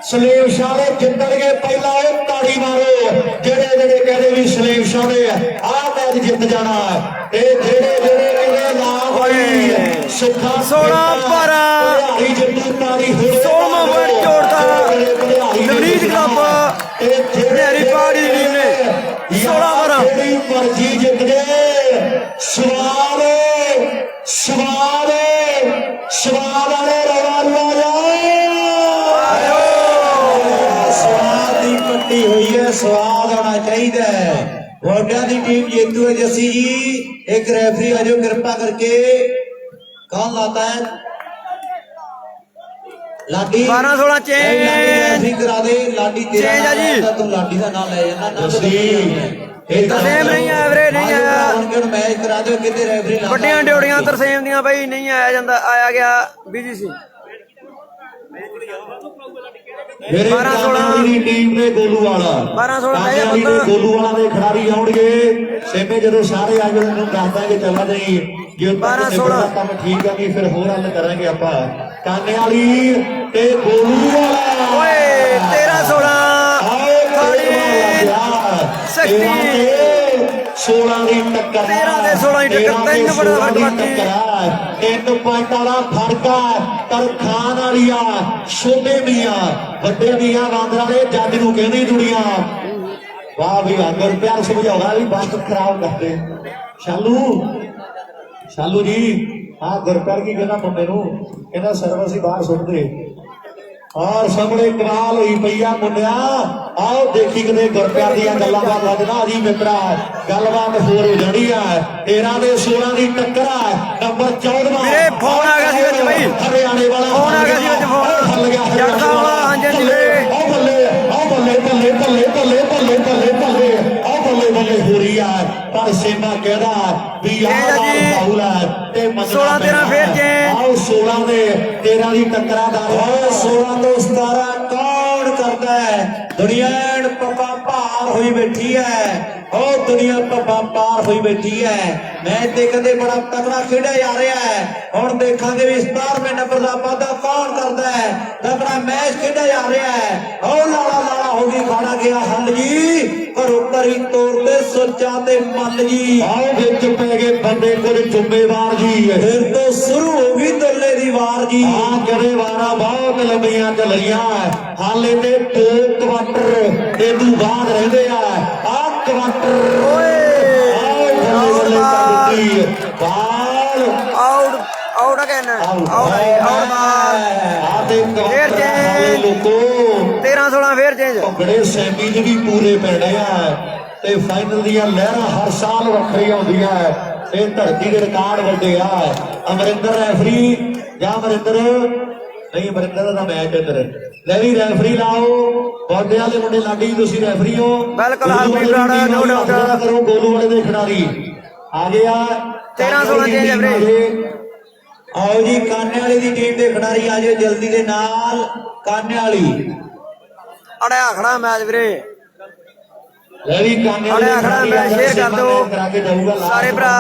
ਸਲੇਮ ਸ਼ਾਹ ਦੇ ਜਿੱਤਣਗੇ ਪਹਿਲਾਂ ਉਹ ਤਾੜੀ ਮਾਰੋ ਜਿਹੜੇ ਕਹਿੰਦੇ ਵੀ ਸਲੇਮ ਸ਼ਾਹ ਨੇ ਆਹ ਮੈਚ ਜਿੱਤ ਜਾਣਾ ਤੇ ਜਿਹੜੇ ਕਹਿੰਦੇ ਨਾ ਹੋਈ ਸੁੱਖਾ 16-12 ਜਿੱਤੂ ਤਾੜੀ 16ਵਾਂ ਪੁਆਇੰਟ ਜੋੜਦਾ ਨਵਨੀਤ ਕਲੱਬ ਹਨੇਰੀ ਪਹਾੜੀ ਦੀ ਟੀਮ ਨੇ 16-12 ਜਿਹੜੀ ਮਰਜ਼ੀ ਜਿੱਤ ਗਏ ਸਵਾਦ ਵਾਲੇ ਰਵਾ ਸਵਾਦ ਦੀ ਪੱਟੀ ਹੋਈ ਹੈ ਸਵਾਦ ਆਉਣਾ ਚਾਹੀਦਾ ਹੈ ਵੋਟਾਂ ਦੀ ਟੀਮ ਜੇਤੂ ਹੈ ਜੱਸੀ ਜੀ ਇੱਕ ਰੈਫਰੀ ਆਜੋ ਕਿਰਪਾ ਕਰਕੇ ਕੌਣ ਲਾਤਾ ਹੈ ਲਾਡੀ 12-16 ਚੇਂਜ ਰੈਫਰੀ ਕਰਾ ਦੇ ਲਾਡੀ ਤੇਰਾ ਚੇਂਜ ਆ ਜੀ ਤੂੰ ਲਾਡੀ ਦਾ ਨਾਮ ਲੈ ਜਾਂਦਾ ਤਰਸੇਮ ਨਹੀਂ ਆਇਆ ਵੀਰੇ ਨਹੀਂ ਆਇਆ ਹੁਣ ਮੈਚ ਕਰਾ ਦਿਓ ਕਿਤੇ ਰੈਫਰੀ ਲਾ ਵੱਡੀਆਂ ਡਿਊਟੀਆਂ ਤਰਸੇਮ ਦੀਆਂ ਬਈ ਨਹੀਂ ਆਇਆ ਗਿਆ ਬਿਜੀ ਸੀ 12-16 ਦੀ ਟੀਮ ਨੇ ਗੋਲੂਵਾਲਾ 12-16 ਗੋਲੂਵਾਲਾ ਦੇ ਖਿਡਾਰੀ ਆਉਣਗੇ ਸੇਮੇ ਜਦੋਂ ਸਾਰੇ ਆ ਗਏ ਉਹਨੂੰ ਦੱਸ ਦਾਂਗੇ ਚੱਲਾ ਨਹੀਂ ਜੇ 12-16 ਕੰਮ ਠੀਕ ਆ ਨਹੀਂ ਫਿਰ ਹੋਰ ਹੱਲ ਕਰਾਂਗੇ ਆਪਾਂ ਕਾਨੇ ਵਾਲੀ ਤੇ ਗੋਲੂਵਾਲਾ ਓਏ 13-16 ਸ਼ਕਤੀ 16 ਦੀ ਟੱਕਰ 13 ਦੇ 16 ਦੀ ਟੱਕਰ 3 ਬੜਾ ਫਰਕ ਬਾਕੀ 3 ਪੁਆਇੰਟ ਵਾਲਾ ਫਰਕ ਆ ਤਰਖਾਨ ਵਾਲੀਆ ਛੋਟੇ ਮੀਆਂ ਵੱਡੇ ਮੀਆਂ ਬਾਂਦਰਾਂ ਦੇ ਜੱਜ ਨੂੰ ਕਹਿੰਦੀ ਦੁਨੀਆ ਵਾਹ ਵੀ ਵਾਹ ਗੁਰਪਿਆਰ ਸਮਝਾਉਣਾ ਵੀ ਬਾਤ ਖਰਾਬ ਕਰਦੇ ਸ਼ਾਲੂ ਜੀ ਹਾਂ ਗੁਰਪਿਆਰ ਕੀ ਕਹਿੰਦਾ ਮੁੰਡੇ ਨੂੰ ਕਹਿੰਦਾ ਸਰਵਿਸ ਹੀ ਬਾਹਰ ਸੁੱਟ ਦੇ ਔਰ ਸਾਹਮਣੇ ਕਮਾਲ ਹੋਈ ਪਈਆ ਮੁੰਡਿਆ ਆਓ ਦੇਖੀ ਕਿਤੇ ਗੁਰਪਿਆਰ ਦੀਆਂ ਗੱਲਾਂ ਦਾ ਲੱਗਦਾ ਜੀ ਮਿੱਤਰਾ ਗੱਲਬਾਤ ਹੋਰ ਹੋ ਜਾਣੀ ਆ 13 ਦੇ 16 ਦੀ ਟੱਕਰ ਆ ਨੰਬਰ 14ਵਾਂ ਵੀਰੇ ਫੋਨ ਆ ਗਿਆ ਸੀ ਵਿੱਚ ਬਈ ਹਰਿਆਣੇ ਵਾਲਾ ਫੋਨ ਆ ਗਿਆ ਸੀ ਵਿੱਚ ਫੋਨ ਹੱਲ ਗਿਆ ਜੱਟਦਾ ਵਾਲਾ ਹਾਂਜੀ ਹਾਂਜੀ ਵੀਰੇ ਆਹ ਬੱਲੇ ਬੱਲੇ ਹੋ ਰਹੀ ਆ ਪਰ ਸੇਮਾ ਕਹਿੰਦਾ ਵੀ ਆਹ ਫਾਉਲ ਹੈ ਤੇ 16-13 ਫੇਰ ਚੇਂਜ ਆਓ 16 ਦੇ 13 ਦੀ ਟੱਕਰਾਂ ਦਾ 16 ਤੋਂ 17 ਕੌਣ ਕਰਦਾ ਹੈ ਦੁਨੀਆ ਪੱਪਾ ਭਾਰ ਹੋਈ ਬੈਠੀ ਹੈ ਉਹ ਦੁਨੀਆ ਪੱਪਾ ਪਾਰ ਹੋਈ ਬੈਠੀ ਹੈ ਮੈਚ ਤੇ ਕਦੇ ਬੜਾ ਤਕੜਾ ਖੇਡਿਆ ਜਾ ਰਿਹਾ ਹੈ ਹੁਣ ਦੇਖਾਂਗੇ ਵੀ 17ਵੇਂ ਨੰਬਰ ਦਾ ਵਾਧਾ ਕੌਣ ਕਰਦਾ ਹੈ ਤਕੜਾ ਮੈਚ ਖੇਡਿਆ ਜਾ ਰਿਹਾ ਹੈ ਉਹ ਲਾਲਾ ਹੋ ਗਈ ਖਾਣਾ ਗਿਆ ਹੱਲ ਜੀ ਘਰੋਂ ਘਰੀ ਤੋੜ ਤੇ ਸੋਚਾਂ ਤੇ ਮੱਲ ਜੀ ਆਓ ਵਿੱਚ ਪੈ ਗਏ ਬੰਦੇ ਕੁਝ ਜ਼ਿੰਮੇਵਾਰ ਜੀ ਫਿਰ ਤੋਂ ਸ਼ੁਰੂ ਹੋ ਗਈ ਦੁੱਲੇ ਦੀ ਵਾਰ ਜੀ ਆ ਕਦੇ ਵਾਰਾਂ ਬਹੁਤ ਲੰਬੀਆਂ ਚੱਲ ਰਹੀਆਂ ਹਾਲੇ ਤੇ 2 ਕੁਆਟਰ ਇਹਨੂੰ ਬਾਅਦ ਰਹਿੰਦੇ ਆ ਕੁਆਟਰ ਓਏ ਆਊਟ ਅਗੇਨ ਆਊਟ ਬਾਲ ਫੇਰ ਚੇਂਜ 13-16 ਫੇਰ ਚੇਂਜ ਭੰਗੜੇ ਸੈਮੀ ਚ ਵੀ ਪੂਰੇ ਪੈਣੇ ਆ ਤੇ ਫਾਈਨਲ ਦੀਆਂ ਲਹਿਰਾਂ ਹਰ ਸਾਲ ਵੱਖਰੀਆਂ ਹੁੰਦੀਆਂ ਇਹ ਧਰਤੀ ਦੇ ਰਿਕਾਰਡ ਵੱਡੇ ਆ ਅਮਰਿੰਦਰ ਰੈਫਰੀ ਜਾਂ ਅਮਰਿੰਦਰ ਨਹੀਂ ਅਮਰਿੰਦਰ ਦਾ ਮੈਚ ਇੱਧਰ ਲੈ ਵੀ ਰੈਫਰੀ ਲਾਓ ਬੋਡੇ ਵਾਲੇ ਮੁੰਡੇ ਲਾਡੀ ਤੁਸੀਂ ਰੈਫਰੀ ਹੋ ਬਿਲਕੁਲ ਹਰਪ੍ਰੀਤ ਬਰਾੜਾ ਨੋ ਡਾਊਟ ਕਰੋ ਗੋਲੂ ਵਾਲੇ ਦੇ ਖਿਡਾਰੀ ਆ ਗਿਆ 13-16 ਚੇਂਜ ਵੀਰੇ ਆਓ ਜੀ ਕਾਨੇ ਵਾਲੀ ਦੀ ਟੀਮ ਦੇ ਖਿਡਾਰੀ ਆ ਜਾਓ ਜਲਦੀ ਦੇ ਨਾਲ ਕਾਨੇ ਵਾਲੀ ਅੜਿਆ ਖੜਾ ਮੈਚ ਵੀਰੇ ਲੈ ਵੀ ਕਾਨੇ ਅੜਿਆ ਖੜਾ ਮੈਚ ਸ਼ੇਅਰ ਕਰ ਦਿਓ ਕਰਾ ਕੇ ਜਾਊਗਾ ਸਾਰੇ ਭਰਾ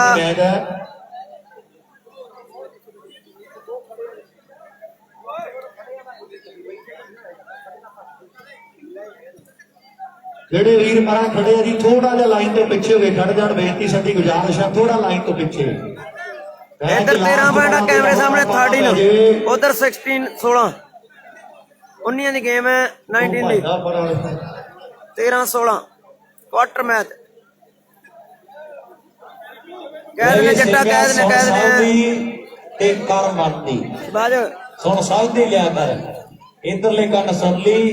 ਜਿਹੜੇ ਵੀਰ ਮਾਰਾ ਖੜੇ ਆ ਜੀ ਥੋੜਾ ਜਿਹਾ ਲਾਈਨ ਤੋਂ ਪਿੱਛੇ ਹੋ ਕੇ ਖੜ ਜਾਣ ਬੇਨਤੀ ਸਾਡੀ ਗੁਜ਼ਾਰਿਸ਼ ਆ ਥੋੜਾ ਲਾਈਨ ਤੋਂ ਪਿੱਛੇ ਇੱਧਰ 13 ਪੁਆਇੰਟ ਕੈਮਰੇ ਸਾਹਮਣੇ 13 ਉਧਰ 16 19 ਦੀ ਗੇਮ ਹੈ 19 ਦੀ 13-16 ਕੁਆਟਰ ਮੈਚ ਕਹਿ ਦਿੰਦੇ ਜੱਟਾ ਕਹਿ ਦਿੰਦੇ ਤੇ ਕਰ ਮੰਨਦੀ ਬਾਜ ਸੁਣ ਸਕਦੀ ਲਿਆ ਕਰ ਇਧਰਲੇ ਕੰਨ ਸੁਣ ਲਈ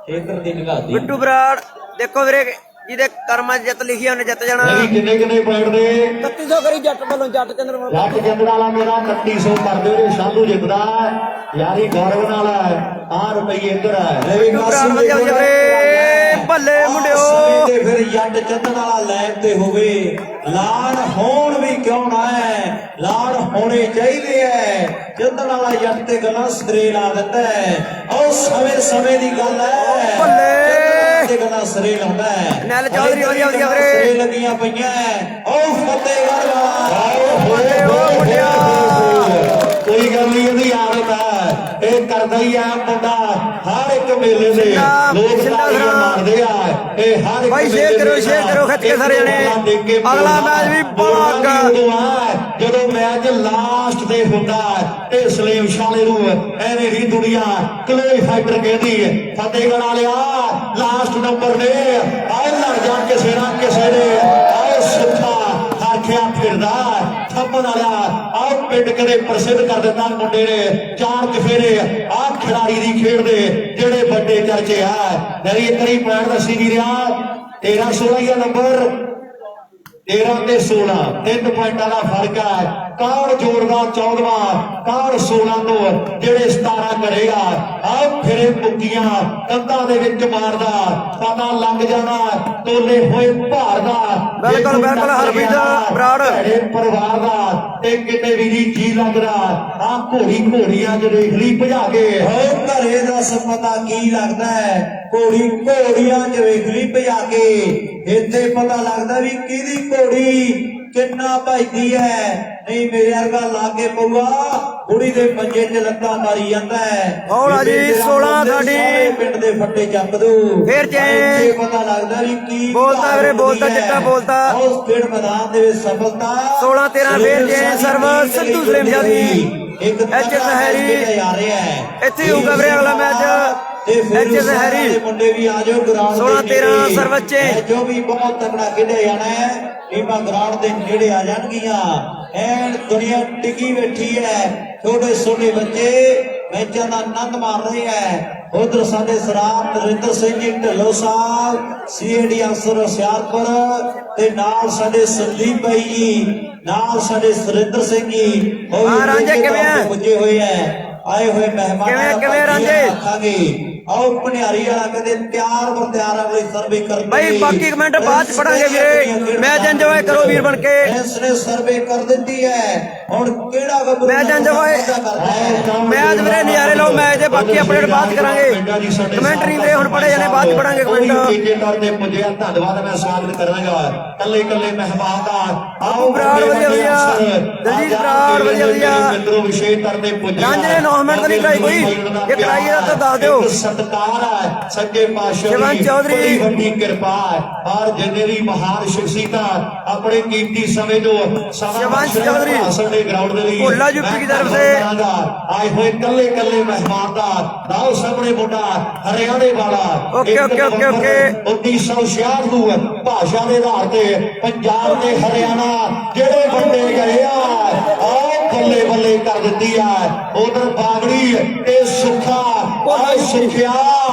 ਇਧਰ ਦੀ ਨਿਗਾਹ ਦੀ ਬਿੱਟੂ ਬਰਾੜ ਦੇਖੋ ਵੀਰੇ ਜਿਹਦੇ ਕਰਮਾਂ 'ਚ ਜਿੱਤ ਲਿਖੀ ਉਹਨੇ ਜਿੱਤ ਜਾਣਾ ਕਿੰਨੇ ਪੁਆਇੰਟ ਦੇ 3100 ਕਰੀ ਜੱਟ ਵੱਲੋਂ ਜੱਟ ਚੰਦਰ ਜੱਟ ਚੰਦਰ ਵਾਲਾ ਮੇਰਾ 3100 ਕਰਦੇ ਨੇ ਸ਼ਾਲੂ ਜਿੱਤਦਾ ਯਾਰੀ ਗੌਰਵ ਨਾਲ ਆ ਰੁਪਈਏ ਇੱਧਰ ਹੈ ਵਧੀਆ ਵੀਰੇ ਭੱਲੇ ਮੁੰਡਿਓ ਤੇ ਫਿਰ ਜੱਟ ਚੰਦਰ ਵਾਲਾ ਲਾਈਨ ਤੇ ਹੋਵੇ ਲਾਣ ਹੋਣ ਵੀ ਕਿਉਂ ਨਾ ਹੈ ਲਾਣ ਹੋਣੇ ਚਾਹੀਦੇ ਐ ਚੰਦਰ ਵਾਲਾ ਜੱਟ ਤੇ ਗੱਲਾਂ ਸਰੇ ਲਾ ਦਿੰਦਾ ਹੈ ਉਹ ਸਮੇਂ ਦੀ ਗੱਲ ਹੈ ਭੱਲੇ ਤੇ ਗੱਲਾਂ ਸਰੇ ਲਾਉਂਦਾ ਹੈ ਨੈਲ ਚੌਧਰੀ ਵਧੀਆ ਵੀਰੇ ਸਰੇ ਲੱਗੀਆਂ ਪਈਆਂ ਉਹ ਫਤਿਹਗੜ੍ਹ ਵਾਲਾ ਉਹ ਮੁੰਡਿਆ ਕੋਈ ਗੱਲ ਨਹੀਂ ਇਹਦੀ ਆਦਤ ਹੈ ਇਹ ਕਰਦਾ ਹੀ ਆ ਮੁੰਡਾ ਹਰ ਇੱਕ ਮੇਲੇ ਦੇ ਲੋਕ ਤਾਲੀਆਂ ਮਾਰਦੇ ਆ ਇਹ ਹਰ ਇੱਕ ਭਾਈ ਸ਼ੇਅਰ ਕਰੋ ਖਿੱਚ ਕੇ ਸਾਰੇ ਜਣੇ ਅਗਲਾ ਮੈਚ ਵੀ ਬੜਾ ਜਦੋਂ ਮੈਚ ਲਾਸਟ ਤੇ ਹੁੰਦਾ ਤੇ ਸਲੀਮ ਸ਼ਾਲੇ ਨੂੰ ਐਵੇਂ ਹੀ ਦੁਨੀਆ ਕਲੋਈ ਫਾਈਟਰ ਕਹਿੰਦੀ ਹੈ ਫਤਿਹਗੜ੍ਹ ਵਾਲਿਆ ਲਾਸਟ ਨੰਬਰ ਨੇ ਆਏ ਲੜ ਜਾ ਕਿਸੇ ਨਾ ਕਿਸੇ ਨੇ ਆਏ ਸੁੱਖਾ ਹਰਖਿਆ ਫਿਰਦਾ ਥੰਮਣ ਵਾਲਾ ਆਹ ਪਿੰਡ ਕਦੇ ਪ੍ਰਸਿੱਧ ਕਰ ਦਿੱਤਾ ਮੁੰਡੇ ਨੇ 4 ਚਫੇਰੇ ਆਹ ਖਿਡਾਰੀ ਦੀ ਖੇਡ ਦੇ ਜਿਹੜੇ ਵੱਡੇ ਚਰਚੇ ਆ ਮੇਰੀ ਇੱਕ ਹੀ ਪੁਆਇੰਟ ਦੱਸੀ ਵੀ ਰਿਹਾ 13-16 ਨੰਬਰ 13 ਤੇ 16 3 ਪੁਆਇੰਟਾਂ ਦਾ ਫਰਕ ਹੈ ਕੌਣ ਜੋੜਦਾ 14ਵਾਂ ਕੌਣ 16 ਤੋਂ ਜਿਹੜੇ 17 ਕਰੇਗਾ ਆਹ ਫਿਰੇ ਮੁੱਕੀਆਂ ਕੰਧਾਂ ਦੇ ਵਿੱਚ ਮਾਰਦਾ ਪਤਾ ਲੱਗ ਜਾਣਾ ਤੋਲੇ ਹੋਏ ਭਾਰ ਦਾ ਬਿਲਕੁਲ ਹਰਪ੍ਰੀਤ ਬਰਾੜ ਪਰਿਵਾਰ ਦਾ ਤੇ ਕਿਤੇ ਵੀ ਨਹੀਂ ਜੀ ਲੱਗਦਾ ਆਹ ਘੋੜੀਆਂ ਜਿਹੜੇ ਖਲੀ ਭਜਾ ਕੇ ਉਹ ਘਰੇ ਦਾ ਪਤਾ ਕੀ ਲੱਗਦਾ ਹੈ ਘੋੜੀਆਂ ਚ ਵੇਖਲੀ ਭਜਾ ਕੇ ਇੱਥੇ ਪਤਾ ਲੱਗਦਾ ਵੀ ਕਿਹਦੀ ਘੋੜੀ ਕਿੰਨਾ ਭਜਦੀ ਹੈ ਨਹੀਂ ਮੇਰੇ ਵਰਗਾ ਲਾਗੇ ਪਊਆ ਕੁੜੀ ਦੇ ਪੰਜੇ 'ਚ ਲੱਤਾਂ ਮਾਰੀ ਜਾਂਦਾ ਹੈ ਹੌਲਾ ਜੀ 16 ਸਾਡੀ ਪਿੰਡ ਦੇ ਫੱਟੇ ਚੱਕ ਦੂ ਫੇਰ ਜੇ ਪਤਾ ਲੱਗਦਾ ਵੀ ਕੀ ਬੋਲਦਾ ਵੀਰੇ ਬੋਲਦਾ ਚਿੱਟਾ ਬੋਲਦਾ ਉਸ ਖੇਡ ਮੈਦਾਨ ਦੇ ਵਿੱਚ ਸਫਲਤਾ 16-13 ਫੇਰ ਜੇ ਸਰਵ ਸਿੱਧੂ ਸਲੇਮ ਦੀ ਇੱਕ ਐਚ ਸਹਿਰੀ ਆ ਰਿਹਾ ਹੈ ਇੱਥੇ ਹੋਊਗਾ ਵੀਰੇ ਅਗਲਾ ਮੈਚ ਤੇ ਫਿਰ ਐਚ.ਐਸ. ਹੈਰੀ। ਦੇ ਮੁੰਡੇ ਵੀ ਆ ਜਾਓ ਗਰਾਊਂਡ 16-13 ਸਰਵੋੱਚੇ। ਜੋ ਵੀ ਬਹੁਤ ਤਕੜਾ ਖੇਡਿਆ ਜਾਣਾ ਹੈ ਟੀਮਾਂ ਗਰਾਊਂਡ ਦੇ ਨੇੜੇ ਆ ਜਾਣਗੀਆਂ ਐਨ ਦੁਨੀਆ ਟਿਕੀ ਬੈਠੀ ਹੈ ਛੋਟੇ ਛੋਟੇ ਬੱਚੇ ਮੈਚਾਂ ਦਾ ਆਨੰਦ ਮਾਣ ਰਹੇ ਹੈ ਉਧਰ ਸਾਡੇ ਸਰਾਮ ਨਰਿੰਦਰ ਸਿੰਘ ਜੀ ਢਿੱਲੋਂ ਸਾਹਿਬ ਸੀਏਡੀ ਅਫਸਰ ਹੁਸ਼ਿਆਰਪੁਰ ਤੇ ਨਾਲ ਸਾਡੇ ਸੰਦੀਪ ਭਾਈ ਜੀ ਨਾਲ ਸਾਡੇ ਸੁਰਿੰਦਰ ਸਿੰਘ ਜੀ ਉਹ ਹਾਂ ਰਾਂਝੇ ਕਿਵੇਂ ਆ? ਪੁੱਜੇ ਹੋਏ ਹੈ ਆਏ ਹੋਏ ਮਹਿਮਾਨਾਂ ਕਿਵੇਂ ਰਾਂਝੇ? ਆਖਾਂਗੇ ਆਓ ਭਨਿਆਰੀ ਵਾਲਾ ਕਹਿੰਦੇ ਤਿਆਰ ਬਰ ਤਿਆਰ ਅਗਲੀ ਸਰਵੇ ਕਰਨੀ ਬਾਈ ਬਾਕੀ ਕਮੈਂਟ ਬਾਅਦ ਚ ਪੜਾਂਗੇ ਵੀਰੇ ਮੈਚ ਇੰਜੋਏ ਕਰੋ ਵੀਰ ਬਣ ਕੇ ਇਸ ਨੇ ਸਰਵੇ ਕਰ ਦਿੱਤੀ ਹੈ ਹੁਣ ਕਿਹੜਾ ਗੱਭਰੂ ਮੈਚ ਇੰਜੋਏ ਮੈਚ ਵੀਰੇ ਨਜ਼ਾਰੇ ਲਓ ਮੈਚ ਦੇ ਬਾਕੀ ਅਪਡੇਟ ਬਾਅਦ ਚ ਕਰਾਂਗੇ ਕਮੈਂਟ ਨਹੀਂ ਵੀਰੇ ਹੁਣ ਪੜੇ ਜਾਣੇ ਬਾਅਦ ਚ ਪੜਾਂਗੇ ਕਮੈਂਟ ਤੀਜੇ ਤੌਰ ਤੇ ਪੁੱਜਿਆ ਧੰਨਵਾਦ ਮੈਂ ਸਵਾਗਤ ਕਰਾਂਗਾ ਕੱਲੇ ਕੱਲੇ ਮਹਿਮਾਨ ਦਾ ਆਓ ਬਰਾੜ ਵਧੀਆ ਵਧੀਆ ਦਲਜੀਤ ਬਰਾੜ ਵਧੀਆ ਵਧੀਆ ਮਿੱਤਰੋ ਵਿਸ਼ੇਸ਼ ਤੌਰ ਤੇ ਪੁੱਜਿਆ ਰਾਂਝੇ 9 ਮਿੰਟ ਤਾਂ ਨਹੀਂ ਕਰਾਈ ਕੋਈ ਜੇ ਕਰਾਈ ਹੈ ਤਾਂ ਦੱਸ ਦਿਓ ਸਤਿਕਾਰ ਹੈ ਸੱਚੇ ਪਾਤਸ਼ਾਹ ਸ਼ਿਵਨ ਚੌਧਰੀ। ਬੜੀ ਵੱਡੀ ਕਿਰਪਾ ਹੈ ਔਰ ਜਿੰਨੇ ਵੀ ਮਹਾਨ ਸ਼ਖਸੀਅਤਾਂ ਆਪਣੇ ਕੀਮਤੀ ਸਮੇਂ ਜੋ ਸ਼ਿਵਨ ਚੌਧਰੀ। ਭਾਸ਼ਣ ਦੇ ਗਰਾਊਂਡ ਦੇ ਲਈ ਭੋਲਾ ਯੂਪੀ ਦੀ ਤਰਫ ਸੇ। ਆਏ ਹੋਏ ਕੱਲੇ ਕੱਲੇ ਮਹਿਮਾਨ ਦਾ ਲਾਓ ਸਾਹਮਣੇ ਮੁੰਡਾ ਹਰਿਆਣੇ ਵਾਲਾ ਓਕੇ, ਓਕੇ, ਓਕੇ, ਓਕੇ। 1966 ਨੂੰ ਭਾਸ਼ਾ ਦੇ ਆਧਾਰ ਤੇ ਪੰਜਾਬ ਤੇ ਹਰਿਆਣਾ ਜਿਹੜੇ ਵੰਡੇ ਗਏ ਆ ਆਓ ਬੱਲੇ ਬੱਲੇ ਕਰ ਦਿੱਤੀ ਆ ਉਧਰ ਬਾਗੜੀ ਤੇ ਸੁੱਖਾ ਆਓ ਸੁਖਿਆ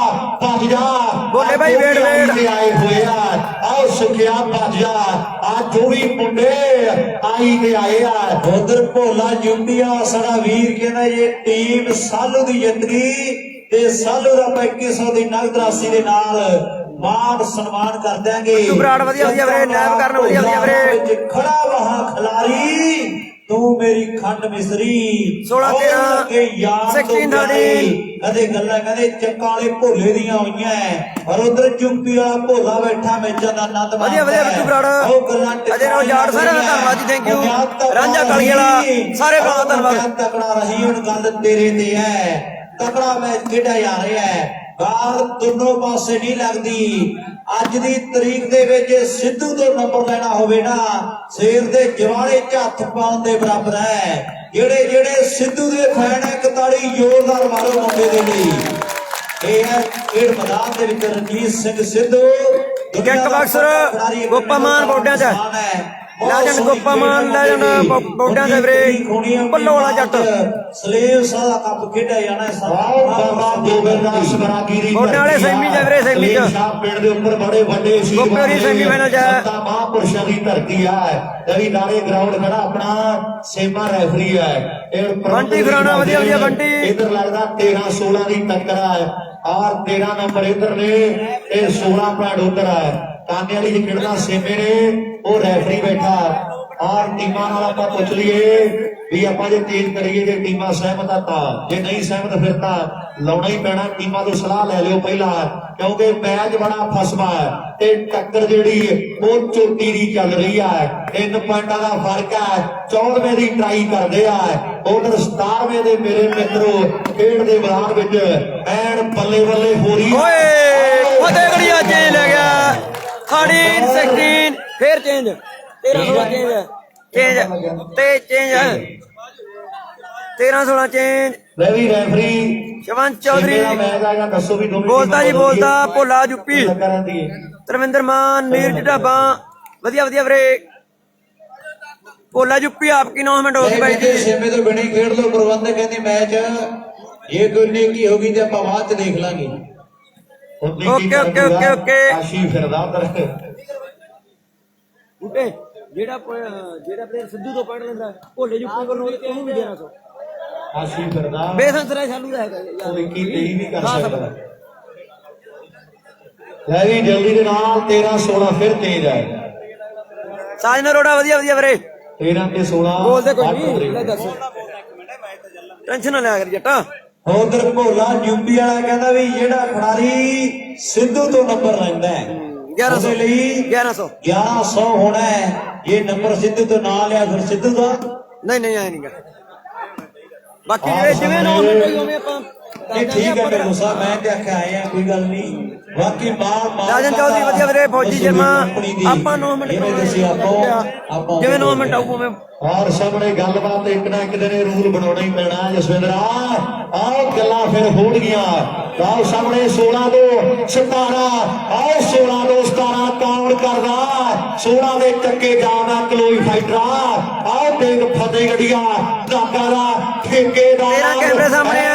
ਭੱਜ ਜਾ ਬੋਲੇ ਭਾਈ ਵੇੜ ਵੇੜ ਆਏ ਹੋਏ ਆ ਆਓ ਸੁਖਿਆ ਭੱਜ ਜਾ ਆ ਜੋ ਵੀ ਮੁੰਡੇ ਆਈ ਤੇ ਆਏ ਆ ਉਧਰ ਭੋਲਾ ਯੂਪੀਆ ਸਾਡਾ ਵੀਰ ਕਹਿੰਦਾ ਇਹ ਟੀਮ ਸਾਲੂ ਦੀ ਜਿੱਤ ਗਈ ਤੇ ਸਾਲੂ ਦਾ 2100 ਦੀ ਨਗਦ ਰਾਸ਼ੀ ਦੇ ਨਾਲ ਮਾਣ ਸਨਮਾਨ ਕਰ ਦਿਆਂਗੇ ਬਰਾੜ ਵਧੀਆ ਵਧੀਆ ਵੀਰੇ ਲੈਬ ਕਰਨ ਵਧੀਆ ਵਧੀਆ ਵੀਰੇ ਖੜਾ ਵਹਾ ਖਿਲਾਰੀ ਤੂੰ ਮੇਰੀ ਖੰਡ ਮਿਸਰੀ 16-13 16-13 ਕਦੇ ਗੱਲਾਂ ਕਹਿੰਦੇ ਚੱਕਾਂ ਵਾਲੇ ਭੋਲੇ ਦੀਆਂ ਹੋਈਆਂ ਔਰ ਉਧਰ ਚੁੰਪੀ ਵਾਲਾ ਭੋਲਾ ਬੈਠਾ ਮੈਚਾਂ ਦਾ ਆਨੰਦ ਮਾਣਦਾ ਵਧੀਆ ਵਧੀਆ ਬਿੱਟੂ ਬਰਾੜ ਅਜੇ ਰੋ ਯਾਰ ਸਾਰਿਆਂ ਦਾ ਧੰਨਵਾਦ ਜੀ ਥੈਂਕ ਯੂ ਰਾਂਝਾ ਕਾਲੀ ਵਾਲਾ ਸਾਰੇ ਭਰਾਵਾਂ ਦਾ ਧੰਨਵਾਦ ਤਕੜਾ ਰਹੀ ਹੁਣ ਗੱਲ ਤੇਰੇ ਤੇ ਹੈ ਤਕੜਾ ਮੈਚ ਖੇਡਿਆ ਜਾ ਰਿਹਾ ਹੈ ਗਾਲ ਦੋਨੋਂ ਪਾਸੇ ਨਹੀਂ ਲੱਗਦੀ ਅੱਜ ਦੀ ਤਰੀਕ ਦੇ ਵਿੱਚ ਸਿੱਧੂ ਤੋਂ ਨੰਬਰ ਲੈਣਾ ਹੋਵੇ ਨਾ ਸ਼ੇਰ ਦੇ ਜਵਾੜੇ 'ਚ ਹੱਥ ਪਾਉਣ ਦੇ ਬਰਾਬਰ ਹੈ ਜਿਹੜੇ ਜਿਹੜੇ ਸਿੱਧੂ ਦੇ ਫੈਨ ਹੈ 41 ਜ਼ੋਰਦਾਰ ਮਾਰੋ ਮੁੰਡੇ ਦੇ ਲਈ ਇਹ ਹੈ ਖੇਡ ਮੈਦਾਨ ਦੇ ਵਿੱਚ ਰਣਜੀਤ ਸਿੰਘ ਸਿੱਧੂ ਕਿੱਕ ਬਾਕਸਰ ਗੋਪਾਮਾਨ ਬੋਡਿਆਂ 'ਚ ਲੈਜੈਂਡ ਗੋਪਾਮਾਨ ਲੈਜੈਂਡ ਬੋਡਿਆਂ ਦੇ ਵੀਰੇ ਪੱਲੋ ਵਾਲਾ ਜੱਟ ਸਲੇਵ ਸਾਦਾ ਕੱਪ ਖੇਡਿਆ ਜਾਣਾ ਵਾਓ ਬਾਬਾ ਗੋਬਿੰਦ ਸਵਰਾਗੀਰੀ ਬੋਡਿਆਂ ਵਾਲੇ ਸੈਮੀ ਚ ਵੀਰੇ ਸੈਮੀ ਚ ਪਿੰਡ ਦੇ ਉੱਪਰ ਬੜੇ ਵੱਡੇ ਗੋਪਿਆਰੀ ਸੈਮੀਫਾਈਨਲ ਚ ਹੈ। ਸੰਤਾਂ ਮਹਾਂਪੁਰਸ਼ਾਂ ਦੀ ਧਰਤੀ ਹੈ ਜਿਹੜੀ ਨਾਲੇ ਗਰਾਊਂਡ ਖੜਾ ਆਪਣਾ ਸੇਮਾ ਰੈਫਰੀ ਹੈ ਇਹ ਬੰਟੀ ਖੁਰਾਣਾ ਵਧੀਆ ਵਧੀਆ ਬੰਟੀ ਇਧਰ ਲੱਗਦਾ 13 16 ਦੀ ਟੱਕਰ ਹੈ ਔਰ 13 ਨੰਬਰ ਇਧਰ ਨੇ ਇਹ 16 ਪੁਆਇੰਟ ਉਧਰ ਹੈ ਕਾਨੇ ਵਾਲੀ ਦੀ ਖੇਡਦਾ ਸੇਮੇ ਨੇ ਉਹ ਰੈਫਰੀ ਬੈਠਾ ਔਰ ਟੀਮਾਂ ਨਾਲ ਆਪਾਂ ਪੁੱਛ ਲਈਏ ਵੀ ਆਪਾਂ ਜੇ ਤੇਜ਼ ਕਰੀਏ ਜੇ ਟੀਮਾਂ ਸਹਿਮਤ ਆ ਤਾਂ ਜੇ ਨਹੀਂ ਸਹਿਮਤ ਫਿਰ ਤਾਂ ਲਾਉਣਾ ਹੀ ਪੈਣਾ ਟੀਮਾਂ ਤੋਂ ਸਲਾਹ ਲੈ ਲਿਓ ਪਹਿਲਾਂ ਕਿਉਂਕਿ ਮੈਚ ਬੜਾ ਫਸਵਾ ਹੈ ਤੇ ਟੱਕਰ ਜਿਹੜੀ ਉਹ ਚੋਟੀ ਦੀ ਚੱਲ ਰਹੀ ਹੈ 3 ਪੁਆਇੰਟਾਂ ਦਾ ਫਰਕ ਹੈ 14ਵੇਂ ਦੀ ਟਰਾਈ ਕਰਦੇ ਆ ਉਧਰ 17ਵੇਂ ਦੇ ਮੇਰੇ ਮਿੱਤਰੋ ਖੇਡ ਦੇ ਮੈਦਾਨ ਵਿੱਚ ਐਨ ਬੱਲੇ ਬੱਲੇ ਹੋ ਰਹੀ ਓਏ ਫਤਿਹਗੜ੍ਹੀਆ ਚੇਂਜ ਲੈ ਗਿਆ 16 ਫਿਰ ਚੇਂਜ 13-16 ਚੇਂਜ ਤੇ ਚੇਂਜ 13-16 ਚੇਂਜ ਲੈ ਵੀ ਰੈਫਰੀ ਸ਼ਿਵਨ ਚੌਧਰੀ ਮੈਚ ਆਗਾ ਦੱਸੋ ਵੀ ਦੋਵੇਂ ਬੋਲਦਾ ਜੀ ਬੋਲਦਾ ਭੋਲਾ ਯੂਪੀ ਕਰਨ ਦੀ ਧਰਮਿੰਦਰ ਮਾਨ ਨੀਰਜ ਢਾਬਾ ਵਧੀਆ ਵਧੀਆ ਵੀਰੇ ਭੋਲਾ ਯੂਪੀ ਆਪਕੀ 9 ਮਿੰਟ ਹੋ ਗਈ ਬਾਈ ਜੀ ਸੇਮੇ ਤੋਂ ਬਿਨੀ ਖੇਡ ਲੋ ਪ੍ਰਬੰਧਕ ਕਹਿੰਦੇ ਮੈਚ ਇਹ ਕੋਈ ਨੇਕੀ ਹੋ ਗਈ ਤੇ ਆਪਾਂ ਬਾਅਦ ਚ ਦੇਖ ਲਾਂਗੇ ਓਕੇ ਓਕੇ ਓਕੇ ਓਕੇ ਆਸ਼ੀ ਫਿਰਦਾ ਉਧਰ ਬੁੱਟੇ ਜਿਹੜਾ ਪਲੇਅਰ ਸਿੱਧੂ ਤੋਂ ਪੜ ਲੈਂਦਾ ਭੋਲੇ ਯੂਪੀ ਵੱਲੋਂ ਉਹਨੂੰ ਵੀ ਦੇਣਾ ਸੋ ਆਸ਼ੀ ਫਿਰਦਾ ਬੇਸੰਸਰਾ ਚਾਲੂ ਦਾ ਹੈਗਾ ਉਹ ਕੀ ਤੇਈ ਵੀ ਕਰ ਸਕਦਾ ਲੈ ਵੀ ਜਲਦੀ ਦੇ ਨਾਲ 13-16 ਫਿਰ ਤੇਜ਼ ਹੈ ਸਾਜਨ ਅਰੋੜਾ ਵਧੀਆ ਵਧੀਆ ਵੀਰੇ 13 ਤੇ 16 ਬੋਲਦੇ ਕੋਈ ਨਹੀਂ ਲੈ ਦੱਸ ਟੈਨਸ਼ਨ ਨਾ ਲਿਆ ਕਰ ਜੱਟਾ ਉਧਰ ਭੋਲਾ ਯੂਪੀ ਵਾਲਾ ਕਹਿੰਦਾ ਵੀ ਜਿਹੜਾ ਖਿਡਾਰੀ ਸਿੱਧੂ ਤੋਂ ਨੰਬਰ ਲੈਂਦਾ ਹੈ 1100 ਲਈ 1100 ਹੋਣਾ ਹੈ ਇਹ ਨੰਬਰ ਸਿੱਧੂ ਤੋਂ ਨਾ ਲਿਆ ਫਿਰ ਸਿੱਧੂ ਦਾ ਨਹੀਂ ਨਹੀਂ ਆਇਆ ਨਹੀਂਗਾ ਬਾਕੀ ਜਿਹੜੇ ਜਿਵੇਂ 9 ਮਿੰਟ ਹੋਈ ਉਵੇਂ ਆਪਾਂ ਇਹ ਠੀਕ ਹੈ ਢਿੱਲੋਂ ਸਾਹਿਬ, ਮੈਂ ਤੇ ਆਖਿਆ ਆਏ ਆ, ਕੋਈ ਗੱਲ ਨਹੀਂ। ਬਾਕੀ ਰਾਜਨ ਚੌਧਰੀ ਵਧੀਆ ਵੀਰੇ, ਫੌਜੀ ਸ਼ਰਮਾ ਆਪਾਂ 9 ਮਿੰਟ ਜਿਵੇਂ 9 ਮਿੰਟ ਆਊ ਉਵੇਂ ਔਰ ਸਾਹਮਣੇ ਗੱਲਬਾਤ ਇੱਕ ਨਾ ਇੱਕ ਦਿਨ ਰੂਲ ਬਣਾਉਣਾ ਹੀ ਪੈਣਾ ਜਸਵਿੰਦਰਾ। ਆਓ ਗੱਲਾਂ ਫਿਰ ਹੋਣ ਗਈਆਂ। ਆਓ ਸਾਹਮਣੇ 16 ਤੋਂ 17, ਆਓ 16 ਤੋਂ 17 ਕੌਣ ਕਰਦਾ 16 ਦੇ ਚੱਕੇ ਜਾਣਾ ਕਲੋਈ ਫਾਈਟਰਾ। ਆਓ ਦੇਖ ਫਤਿਹਗੜੀਆ ਢਾਕਾ ਦਾ ਠੇਕੇਦਾਰ 13 ਕੈਮਰੇ ਸਾਹਮਣੇ ਆ,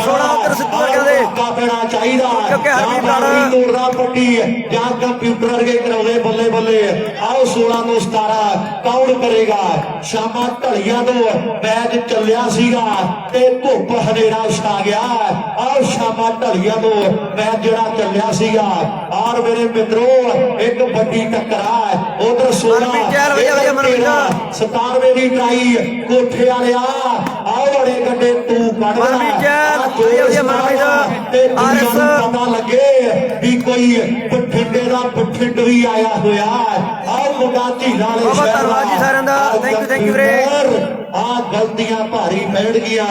16 ਉੱਧਰ ਸਿੱਧੂ ਵਰਗਾ ਦੇ ਪੈਣਾ ਚਾਹੀਦਾ ਕਿਉਂਕਿ ਹਰਮੀਤ ਲਾਲ ਤੋੜਦਾ ਪੱਟੀ ਜਾਂ ਕੰਪਿਊਟਰ ਵਰਗੇ ਕਰਾਉਂਦੇ ਬੱਲੇ ਬੱਲੇ। ਆਓ 16 ਤੋਂ 17 ਕੌਣ ਕਰੇਗਾ। ਸ਼ਾਮਾਂ ਢਲੀਆਂ ਤੋਂ ਮੈਚ ਚੱਲਿਆ ਸੀਗਾ ਤੇ ਧੁੱਪ ਹਨੇਰਾ ਛਾ ਗਿਆ। ਆਓ ਸ਼ਾਮਾਂ ਢਲੀਆਂ ਤੋਂ ਮੈਚ ਜਿਹੜਾ ਚੱਲਿਆ ਸੀਗਾ। ਔਰ ਮੇਰੇ ਮਿੱਤਰੋ ਇੱਕ ਵੱਡੀ ਟੱਕਰ ਆ ਉਧਰ 16 17ਵੇਂ ਦੀ ਟਰਾਈ ਕੋਠੇ ਵਾਲਿਆ। ਆਓ ਬੜੇ ਗੱਡੇ ਤੂੰ ਕੱਢ ਤੇ ਪਤਾ ਲੱਗੇ ਵੀ ਕੋਈ ਬਠਿੰਡੇ ਦਾ ਬਠਿੰਡ ਵੀ ਆਇਆ ਹੋਇਆ। ਆਓ ਮੁੰਡਾ ਝੀਲਾਂ ਵਾਲੇ ਬਹੁਤ ਧੰਨਵਾਦ ਜੀ ਸਾਰਿਆਂ ਦਾ, ਥੈਂਕ ਯੂ ਵੀਰੇ। ਆ ਗਲਤੀਆਂ ਭਾਰੀ ਪੈਣ ਗਿਆ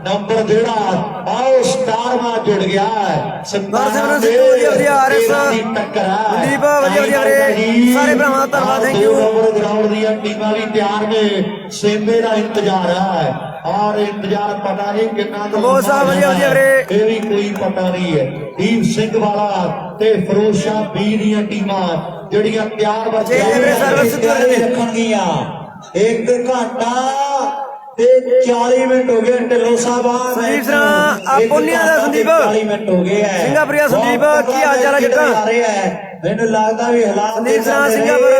ਨੰਬਰ ਜਿਹੜਾ ਆਓ 17ਵਾਂ ਜੁੜ ਗਿਆ। ਨਰਸਿਮਰਨ ਸਿੱਧੂ ਵਧੀਆ ਵਧੀਆ, ਆਰਐਸ ਮਨਦੀਪ ਵਧੀਆ ਵਧੀਆ ਵੀਰੇ, ਸਾਰੇ ਭਰਾਵਾਂ ਦਾ ਧੰਨਵਾਦ, ਥੈਂਕ ਯੂ। ਗਰਾਊਂਡ ਦੀਆਂ ਟੀਮਾਂ ਵੀ ਤਿਆਰ ਨੇ, ਸੇਮੇ ਦਾ ਇੰਤਜ਼ਾਰ ਹੈ ਔਰ ਇੰਤਜ਼ਾਰ ਪਤਾ ਨਹੀਂ ਕਿੰਨਾ ਬਹੁਤ ਸਾਹਿਬ ਵਧੀਆ ਵਧੀਆ ਵੀਰੇ, ਇਹ ਵੀ ਕੋਈ ਪਤਾ ਨਹੀਂ ਹੈ। ਦੀਪ ਸਿੰਘ ਵਾਲਾ ਤੇ ਫਿਰੋਜ਼ ਸ਼ਾਹ ਬੀ ਦੀਆਂ ਟੀਮਾਂ ਜਿਹੜੀਆਂ ਤਿਆਰ ਰੱਖਣਗੀਆਂ। 1 ਘੰਟਾ ਤੇ 40 ਮਿੰਟ ਹੋ ਗਏ ਢਿੱਲੋਂ ਸਾਹਿਬ। ਸੰਦੀਪ ਸਿੰਘ ਆਪੋਨੀਆਂ ਦਾ ਸੰਦੀਪ 40 ਮਿੰਟ ਹੋ ਗਏ ਹੈ। ਸਿੰਗਾਪੁਰੀਆ ਸੰਦੀਪ ਕੀ ਹਾਲ ਚਾਲ ਹੈ ਜੱਟਾ? ਮੈਨੂੰ ਲੱਗਦਾ ਵੀ ਹਾਲਾਤ ਸੰਦੀਪ ਸਿੰਘ ਸਿੰਗਾਪੁਰ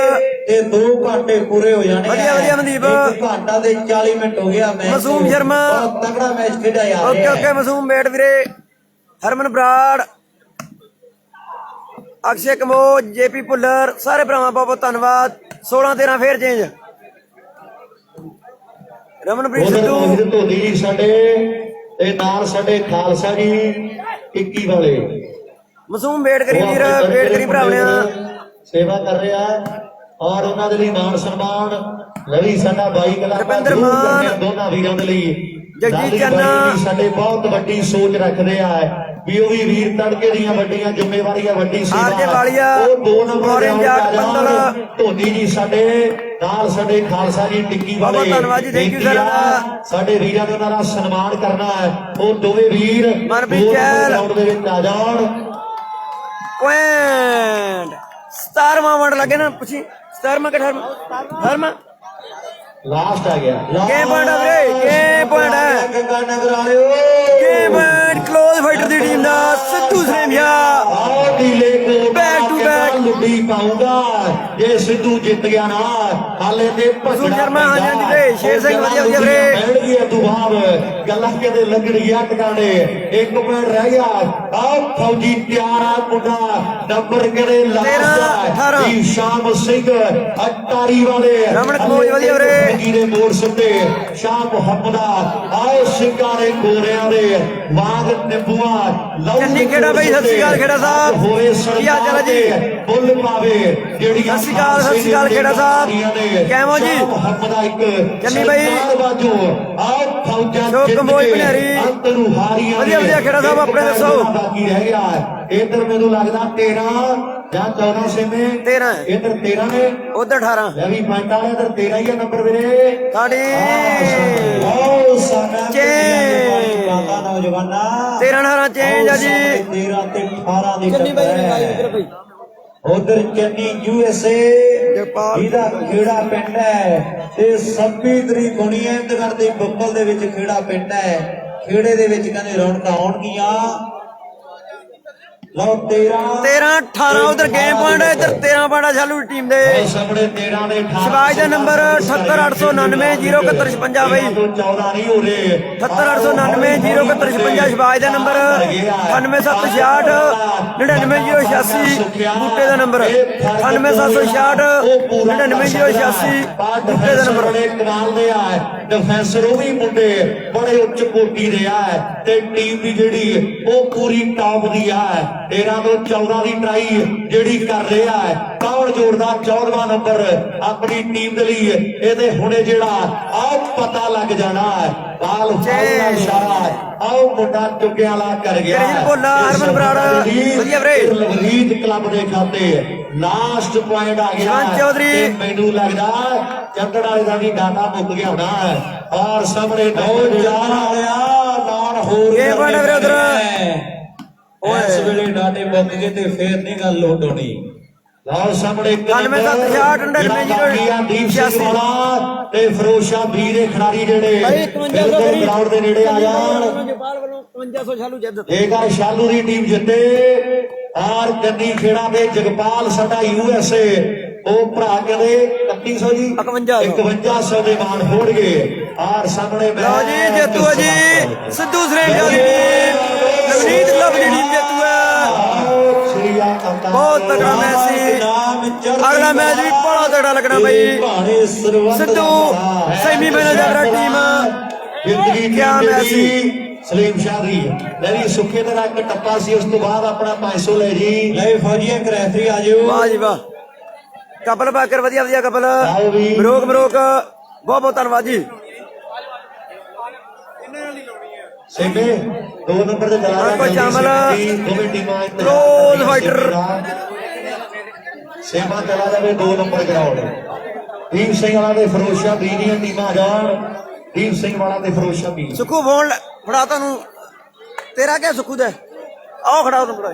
ਤੇ 2 ਘੰਟੇ ਪੂਰੇ ਹੋ ਜਾਣੇ। ਵਧੀਆ ਵਧੀਆ ਮਨਦੀਪ। 1 ਘੰਟਾ ਤੇ 40 ਮਿੰਟ ਹੋ ਗਿਆ ਮੈਚ। ਮਾਸੂਮ ਸ਼ਰਮਾ ਬਹੁਤ ਤਗੜਾ ਮੈਚ ਖੇਡਿਆ ਯਾਰ। ਓਕੇ ਓਕੇ ਮਾਸੂਮ ਬੇਟ ਵੀਰੇ, ਹਰਮਨ ਬਰਾੜ, ਅਕਸ਼ੇ ਕੰਬੋਜ, ਜੇਪੀ ਭੁੱਲਰ, ਸਾਰੇ ਭਰਾਵਾਂ ਬਹੁਤ ਬਹੁਤ ਧੰਨਵਾਦ। 16-13 ਫੇਰ ਚੇਂਜ। ਰਮਨਪ੍ਰੀਤ ਸਿੱਧੂ ਧੋਨੀ ਜੀ ਸਾਡੇ ਤੇ ਨਾਲ ਸਾਡੇ ਖਾਲਸਾ ਜੀ 21 ਵਾਲੇ ਮਾਸੂਮ ਵੇਟ ਕਰੀ ਵੀਰ, ਵੇਟ ਕਰੀ ਭਰਾਵਣਿਆ, ਸੇਵਾ ਕਰ ਰਿਹਾ ਔਰ ਉਹਨਾਂ ਦੇ ਲਈ ਮਾਣ ਸਨਮਾਨ ਲਵੀ ਸਾਡਾ ਬਾਈ ਕਲਾ ਰਵਿੰਦਰ ਮਾਨ, ਦੋਨਾਂ ਵੀਰਾਂ ਦੇ ਲਈ ਜਗਜੀਤ ਚੰਨਾ ਸਾਡੇ ਬਹੁਤ ਵੱਡੀ ਸੋਚ ਰੱਖਦੇ ਆ ਵੀ ਉਹ ਵੀ ਵੀਰ ਤੜਕੇ ਦੀਆਂ ਵੱਡੀਆਂ ਜ਼ਿੰਮੇਵਾਰੀਆਂ ਵੱਡੀ ਆਰਜੇ ਵਾਲੀਆ, ਉਹ 2 ਨੰਬਰ ਔਰੇਂਜ ਜਾਟ ਬੰਦਲ, ਧੋਨੀ ਜੀ ਸਾਡੇ ਨਾਲ ਸਾਡੇ ਖਾਲਸਾ ਜੀ ਟਿੱਕੀ ਵਾਲੇ ਬਹੁਤ ਧੰਨਵਾਦ ਜੀ, ਥੈਂਕ ਯੂ ਸਰ। ਸਾਡੇ ਵੀਰਾਂ ਦਾ ਉਹਨਾਂ ਦਾ ਸਨਮਾਨ ਕਰਨਾ ਹੈ। ਉਹ ਦੋਵੇਂ ਵੀਰ ਮਨਪ੍ਰੀਤ ਚਹਿਲ ਗਰਾਊਂਡ ਦੇ ਵਿੱਚ ਆ ਜਾਣ। ਪੁਆਇੰਟ 17ਵਾਂ ਵੰਡ ਲੱਗੇ ਨਾ, ਪੁੱਛੀ 17ਵਾਂ ਕਿ 18ਵਾਂ ਲਾਸਟ ਆ ਗਿਆ ਗੇਮ ਪੁਆਇੰਟ ਆ ਵੀਰੇ, ਗੇਮ ਪੁਆਇੰਟ ਹੈ, ਗੰਗਾ ਨਗਰ ਵਾਲਿਓ। ਗੇਮ ਪੁਆਇੰਟ ਕਲੋਜ਼ ਫਾਈਟਰ ਦੀ ਟੀਮ ਦਾ ਸਿੱਧੂ ਸੇਮੀਆ ਆਓ ਢੀਲੇ ਕੋਟ Back to back। ਲੁੱਡੀ ਪਾਊਗਾ ਜੇ ਸਿੱਧੂ ਜਿੱਤ ਗਿਆ ਨਾ। ਹਾਲੇ ਤੇ ਮਾਸੂਮ ਸ਼ਰਮਾ, ਹਾਂਜੀ ਹਾਂਜੀ ਵੀਰੇ, ਸ਼ੇਰ ਸਿੰਘ ਵਧੀਆ ਵਧੀਆ ਵੀਰੇ। ਬੈਠ ਗਿਆ ਤੂੰ ਬਾਹਰ ਗੱਲਾਂ ਕਿਤੇ ਲੱਗਣਗੀਆਂ ਟਿਕਾਣੇ। 1 ਮਿੰਟ ਰਹਿ ਗਿਆ। ਆਓ ਫੌਜੀ ਤਿਆਰ ਆ ਮੁੰਡਾ ਨੰਬਰ ਕਿਹੜੇ ਲਾਸਟ ਜੀ ਸ਼ਾਮ ਸਿੰਘ ਅਟਾਰੀ ਵਾਲੇ ਰਮਨ ਕਮੋਜ ਵਧੀਆ ਵੀਰੇ, ਦੇ ਮੋੜ ਸੁੱਤੇ ਸ਼ਾਹ ਮੁਹੰਮਦਾ। ਆਓ ਸਿੰਘਾਂ ਦੇ ਗੋਰਿਆਂ ਦੇ ਵਾਂਗ ਨਿੰਬੂਆਂ ਚੰਨੀ ਖੇੜਾ ਬਈ, ਸਤਿ ਸ਼੍ਰੀ ਅਕਾਲ ਖੇੜਾ ਸਾਹਿਬ, ਕੀ ਹਾਲ ਚਾਲ ਹੈ ਜੀ? ਬੁੱਲ ਪਾਵੇ ਜਿਹੜੀਆਂ ਸਤਿ ਸ਼੍ਰੀ ਅਕਾਲ ਖੇੜਾ ਸਾਹਿਬ, ਕੈਮੋ ਜੀ ਮੁਹੰਮਦਾ ਇੱਕ ਚੰਨੀ ਬਾਈ, ਬਾਜੂ। ਆਓ ਫੌਜਾਂ ਸ਼ੋਕ ਕੰਬੋਜ ਭਨੇਰੀ ਅੰਤ ਨੂੰ ਹਾਰੀਆਂ ਵਧੀਆ ਵਧੀਆ ਖੇੜਾ ਸਾਹਿਬ, ਆਪਣੇ ਦੱਸੋ। ਬਾਕੀ ਰਹਿ ਗਿਆ ਇਧਰ ਮੈਨੂੰ ਲੱਗਦਾ 13 ਜਾਂ 14 ਸੇਮੇ 13 ਇਧਰ 13 ਨੇ ਉਧਰ 18 ਲੈ ਵੀ ਪੁਆਇੰਟ ਵਾਲੇ ਇਧਰ 13 ਹੀ ਆ ਨੰਬਰ ਵੀਰੇ ਸਾਡੀ ਆਓ ਸਾਡਾ ਚੇਂਜ। ਨੌਜਵਾਨਾ 13-18 ਚੇਂਜ ਆ ਜੀ। 13 ਤੇ 18 ਦੀ ਚੰਨੀ ਬਾਈ ਟੱਕਰ ਬਈ, ਉਧਰ ਚੰਨੀ USA ਜਗਪਾਲ ਇਹਦਾ ਖੇੜਾ ਪਿੰਡ ਹੈ ਤੇ 26 ਤਰੀਕ ਹੋਣੀ ਹੈ ਇੰਦਗੜ ਦੇ ਬੱਬਲ ਦੇ ਵਿੱਚ ਖੇੜਾ ਪਿੰਡ ਹੈ। ਖੇੜੇ ਦੇ ਵਿੱਚ ਕਹਿੰਦੇ ਰੌਣਕਾਂ ਆਉਣਗੀਆਂ। ਲਓ 13-18 ਉਧਰ ਗੇਮ ਪੁਆਇੰਟ, ਇਧਰ 13 ਪੁਆਇੰਟ ਸ਼ਾਲੂ ਟੀਮ ਦੇ। ਸਾਹਮਣੇ 13 ਦੇ 18 ਸ਼ਿਵਾਜ ਦਾ ਨੰਬਰ 78899 07156 ਬਈ, 14 ਨਹੀਂ ਹੋ ਰਹੇ 78899 07156 ਸ਼ਿਵਾਜ ਦਾ ਨੰਬਰ, 98766 99086 ਬੂਟੇ ਦਾ ਨੰਬਰ, 98766 99086 ਬੂਟੇ ਦਾ ਨੰਬਰ। ਕਮਾਲ ਦੇ ਆ ਡਿਫੈਂਸਰ ਉਹ ਵੀ ਮੁੰਡੇ ਬੜੇ ਉੱਚ ਕੋਟੀ ਦੇ ਆ ਤੇ ਟੀਮ ਦੀ ਜਿਹੜੀ ਉਹ ਪੂਰੀ ਟਾਪ ਦੀ ਆ। 13 ਤੋਂ 14 ਦੀ ਟਰਾਈ ਜਿਹੜੀ ਕਰ ਰਿਹਾ ਹੈ ਤਾਂ ਕੌਣ ਜੋੜਦਾ 14ਵਾਂ ਨੰਬਰ ਆਪਣੀ ਟੀਮ ਦੇ ਲਈ ਇਹਦੇ ਹੁਣੇ ਜਿਹੜਾ ਆਹ ਪਤਾ ਲੱਗ ਜਾਣਾ ਹੈ ਬਾਲ ਫਾਉਣਾ ਇਸ਼ਾਰਾ ਆਓ ਮੁੰਡਾ ਚੁੱਕਿਆ ਲਾ ਕਰ ਗਿਆ ਗਰੇਜ ਭੋਲਾ, ਹਰਮਨ ਬਰਾੜ, ਵਧੀਆ ਵੀਰੇ। ਲਵਰੀਤ ਕਲੱਬ ਦੇ ਖਾਤੇ ਲਾਸਟ ਪੁਆਇੰਟ ਆ ਗਿਆ ਸ਼ਾਨ ਚੌਧਰੀ। ਤੇ ਮੈਨੂੰ ਲੱਗਦਾ ਚੰਦੜ ਵਾਲੇ ਦਾ ਵੀ ਡਾਟਾ ਮੁੱਕ ਗਿਆ ਹੋਣਾ ਹੈ ਔਰ ਸਾਹਮਣੇ ਬਹੁਤ ਜਾਨ ਵਾਲਿਆ ਲਾਣ ਹੋਰ ਇਹ ਬਣ ਵੀਰੇ ਉਧਰ। ਇਸ ਵੇਲੇ ਡਾਟੇ ਮੁੱਕ ਗਏ ਤੇ ਫੇਰ ਨਹੀਂ ਗੱਲ ਲੋਟ ਹੋਣੀ ਲਓ ਸਾਹਮਣੇ 97 ਦੀਪ ਸਿੰਘ ਵਾਲਾ ਤੇ ਫਿਰੋਜ਼ਾ ਵੀਰ ਦੇ ਖਿਡਾਰੀ ਜਿਹੜੇ ਬਿਲਕੁਲ ਗਰਾਊਂਡ ਦੇ ਨੇੜੇ ਆ ਜਾਣ ਜਪਾਲ ਵੱਲੋਂ 5500 ਸ਼ਾਲੂ ਜਿੱਤ ਜੇਕਰ ਸ਼ਾਲੂ ਦੀ ਟੀਮ ਜਿੱਤੇ ਔਰ ਕੰਨੀ ਖੇੜਾ ਦੇ ਜਗਪਾਲ ਸਾਡਾ USA ਉਹ ਭਰਾ ਕਹਿੰਦੇ 3100 ਜੀ 5100 ਦੇ ਮਾਨ ਹੋਣਗੇ ਔਰ ਸਾਹਮਣੇ ਲਓ ਜੀ ਜੇਤੂ ਜੀ ਸਿੱਧੂ ਸਰੇਂਗਾ ਦੀ ਟੀਮ ਨਵਨੀਤ ਕਲੱਬ ਦੀ ਟੀਮ ਜੇਤੂ ਹੈ ਬਹੁਤ ਤਗੜਾ ਮੈਚ ਸੀ ਅਗਲਾ ਮੈਚ ਵੀ ਬੜਾ ਤਗੜਾ ਲੱਗਣਾ ਬਈ ਸਿੱਧੂ ਸੈਮੀਫਾਈਨਲ ਜਾ ਰਿਹਾ ਟੀਮ ਕਿਆ ਮੈਚ ਸੀ ਸਲੀਮ ਸ਼ਾਹ ਦੀ ਮੇਰੀ ਸੁੱਖੇ ਦਾ ਇੱਕ ਟੱਪਾ ਸੀ ਉਸ ਤੋਂ ਬਾਅਦ ਆਪਣਾ 500 ਲੈ ਜੀ ਲੈ ਫੌਜੀਆ ਕਰੈਫਰੀ ਆ ਜਿਓ ਵਾਹ ਜੀ ਵਾਹ ਕਪਲ ਬਾਕਰ ਵਧੀਆ ਵਧੀਆ ਕਪਲ ਮਰੋਕ ਬਹੁਤ ਬਹੁਤ ਧੰਨਵਾਦ ਜੀ ਸੇਮੇ 2 ਨੰਬਰ ਤੇ ਚਲਾ ਕੋਈ ਸ਼ਾਮਲ ਦੋਵੇਂ ਟੀਮਾਂ ਕਲੋਜ਼ ਫਾਈਟਰ ਸੇਮਾ ਚਲਾ ਜਾਵੇ 2 ਨੰਬਰ ਗਰਾਊਂਡ ਦੀਪ ਸਿੰਘ ਵਾਲਾ ਦੇ ਫਿਰੋਜ਼ਾ ਵੀ ਦੀਆਂ ਟੀਮਾਂ ਜਾਣ ਦੀਪ ਸਿੰਘ ਵਾਲਾ ਤੇ ਫਿਰੋਜ਼ਾ ਵੀ ਸੁੱਖੂ ਫੋਨ ਫੜਾ ਤੁਹਾਨੂੰ ਤੇਰਾ ਕਿਆ ਸੁੱਖੂ ਦਾ ਆਓ ਖੜਾ ਤੁਹਾਨੂੰ ਫੜਾ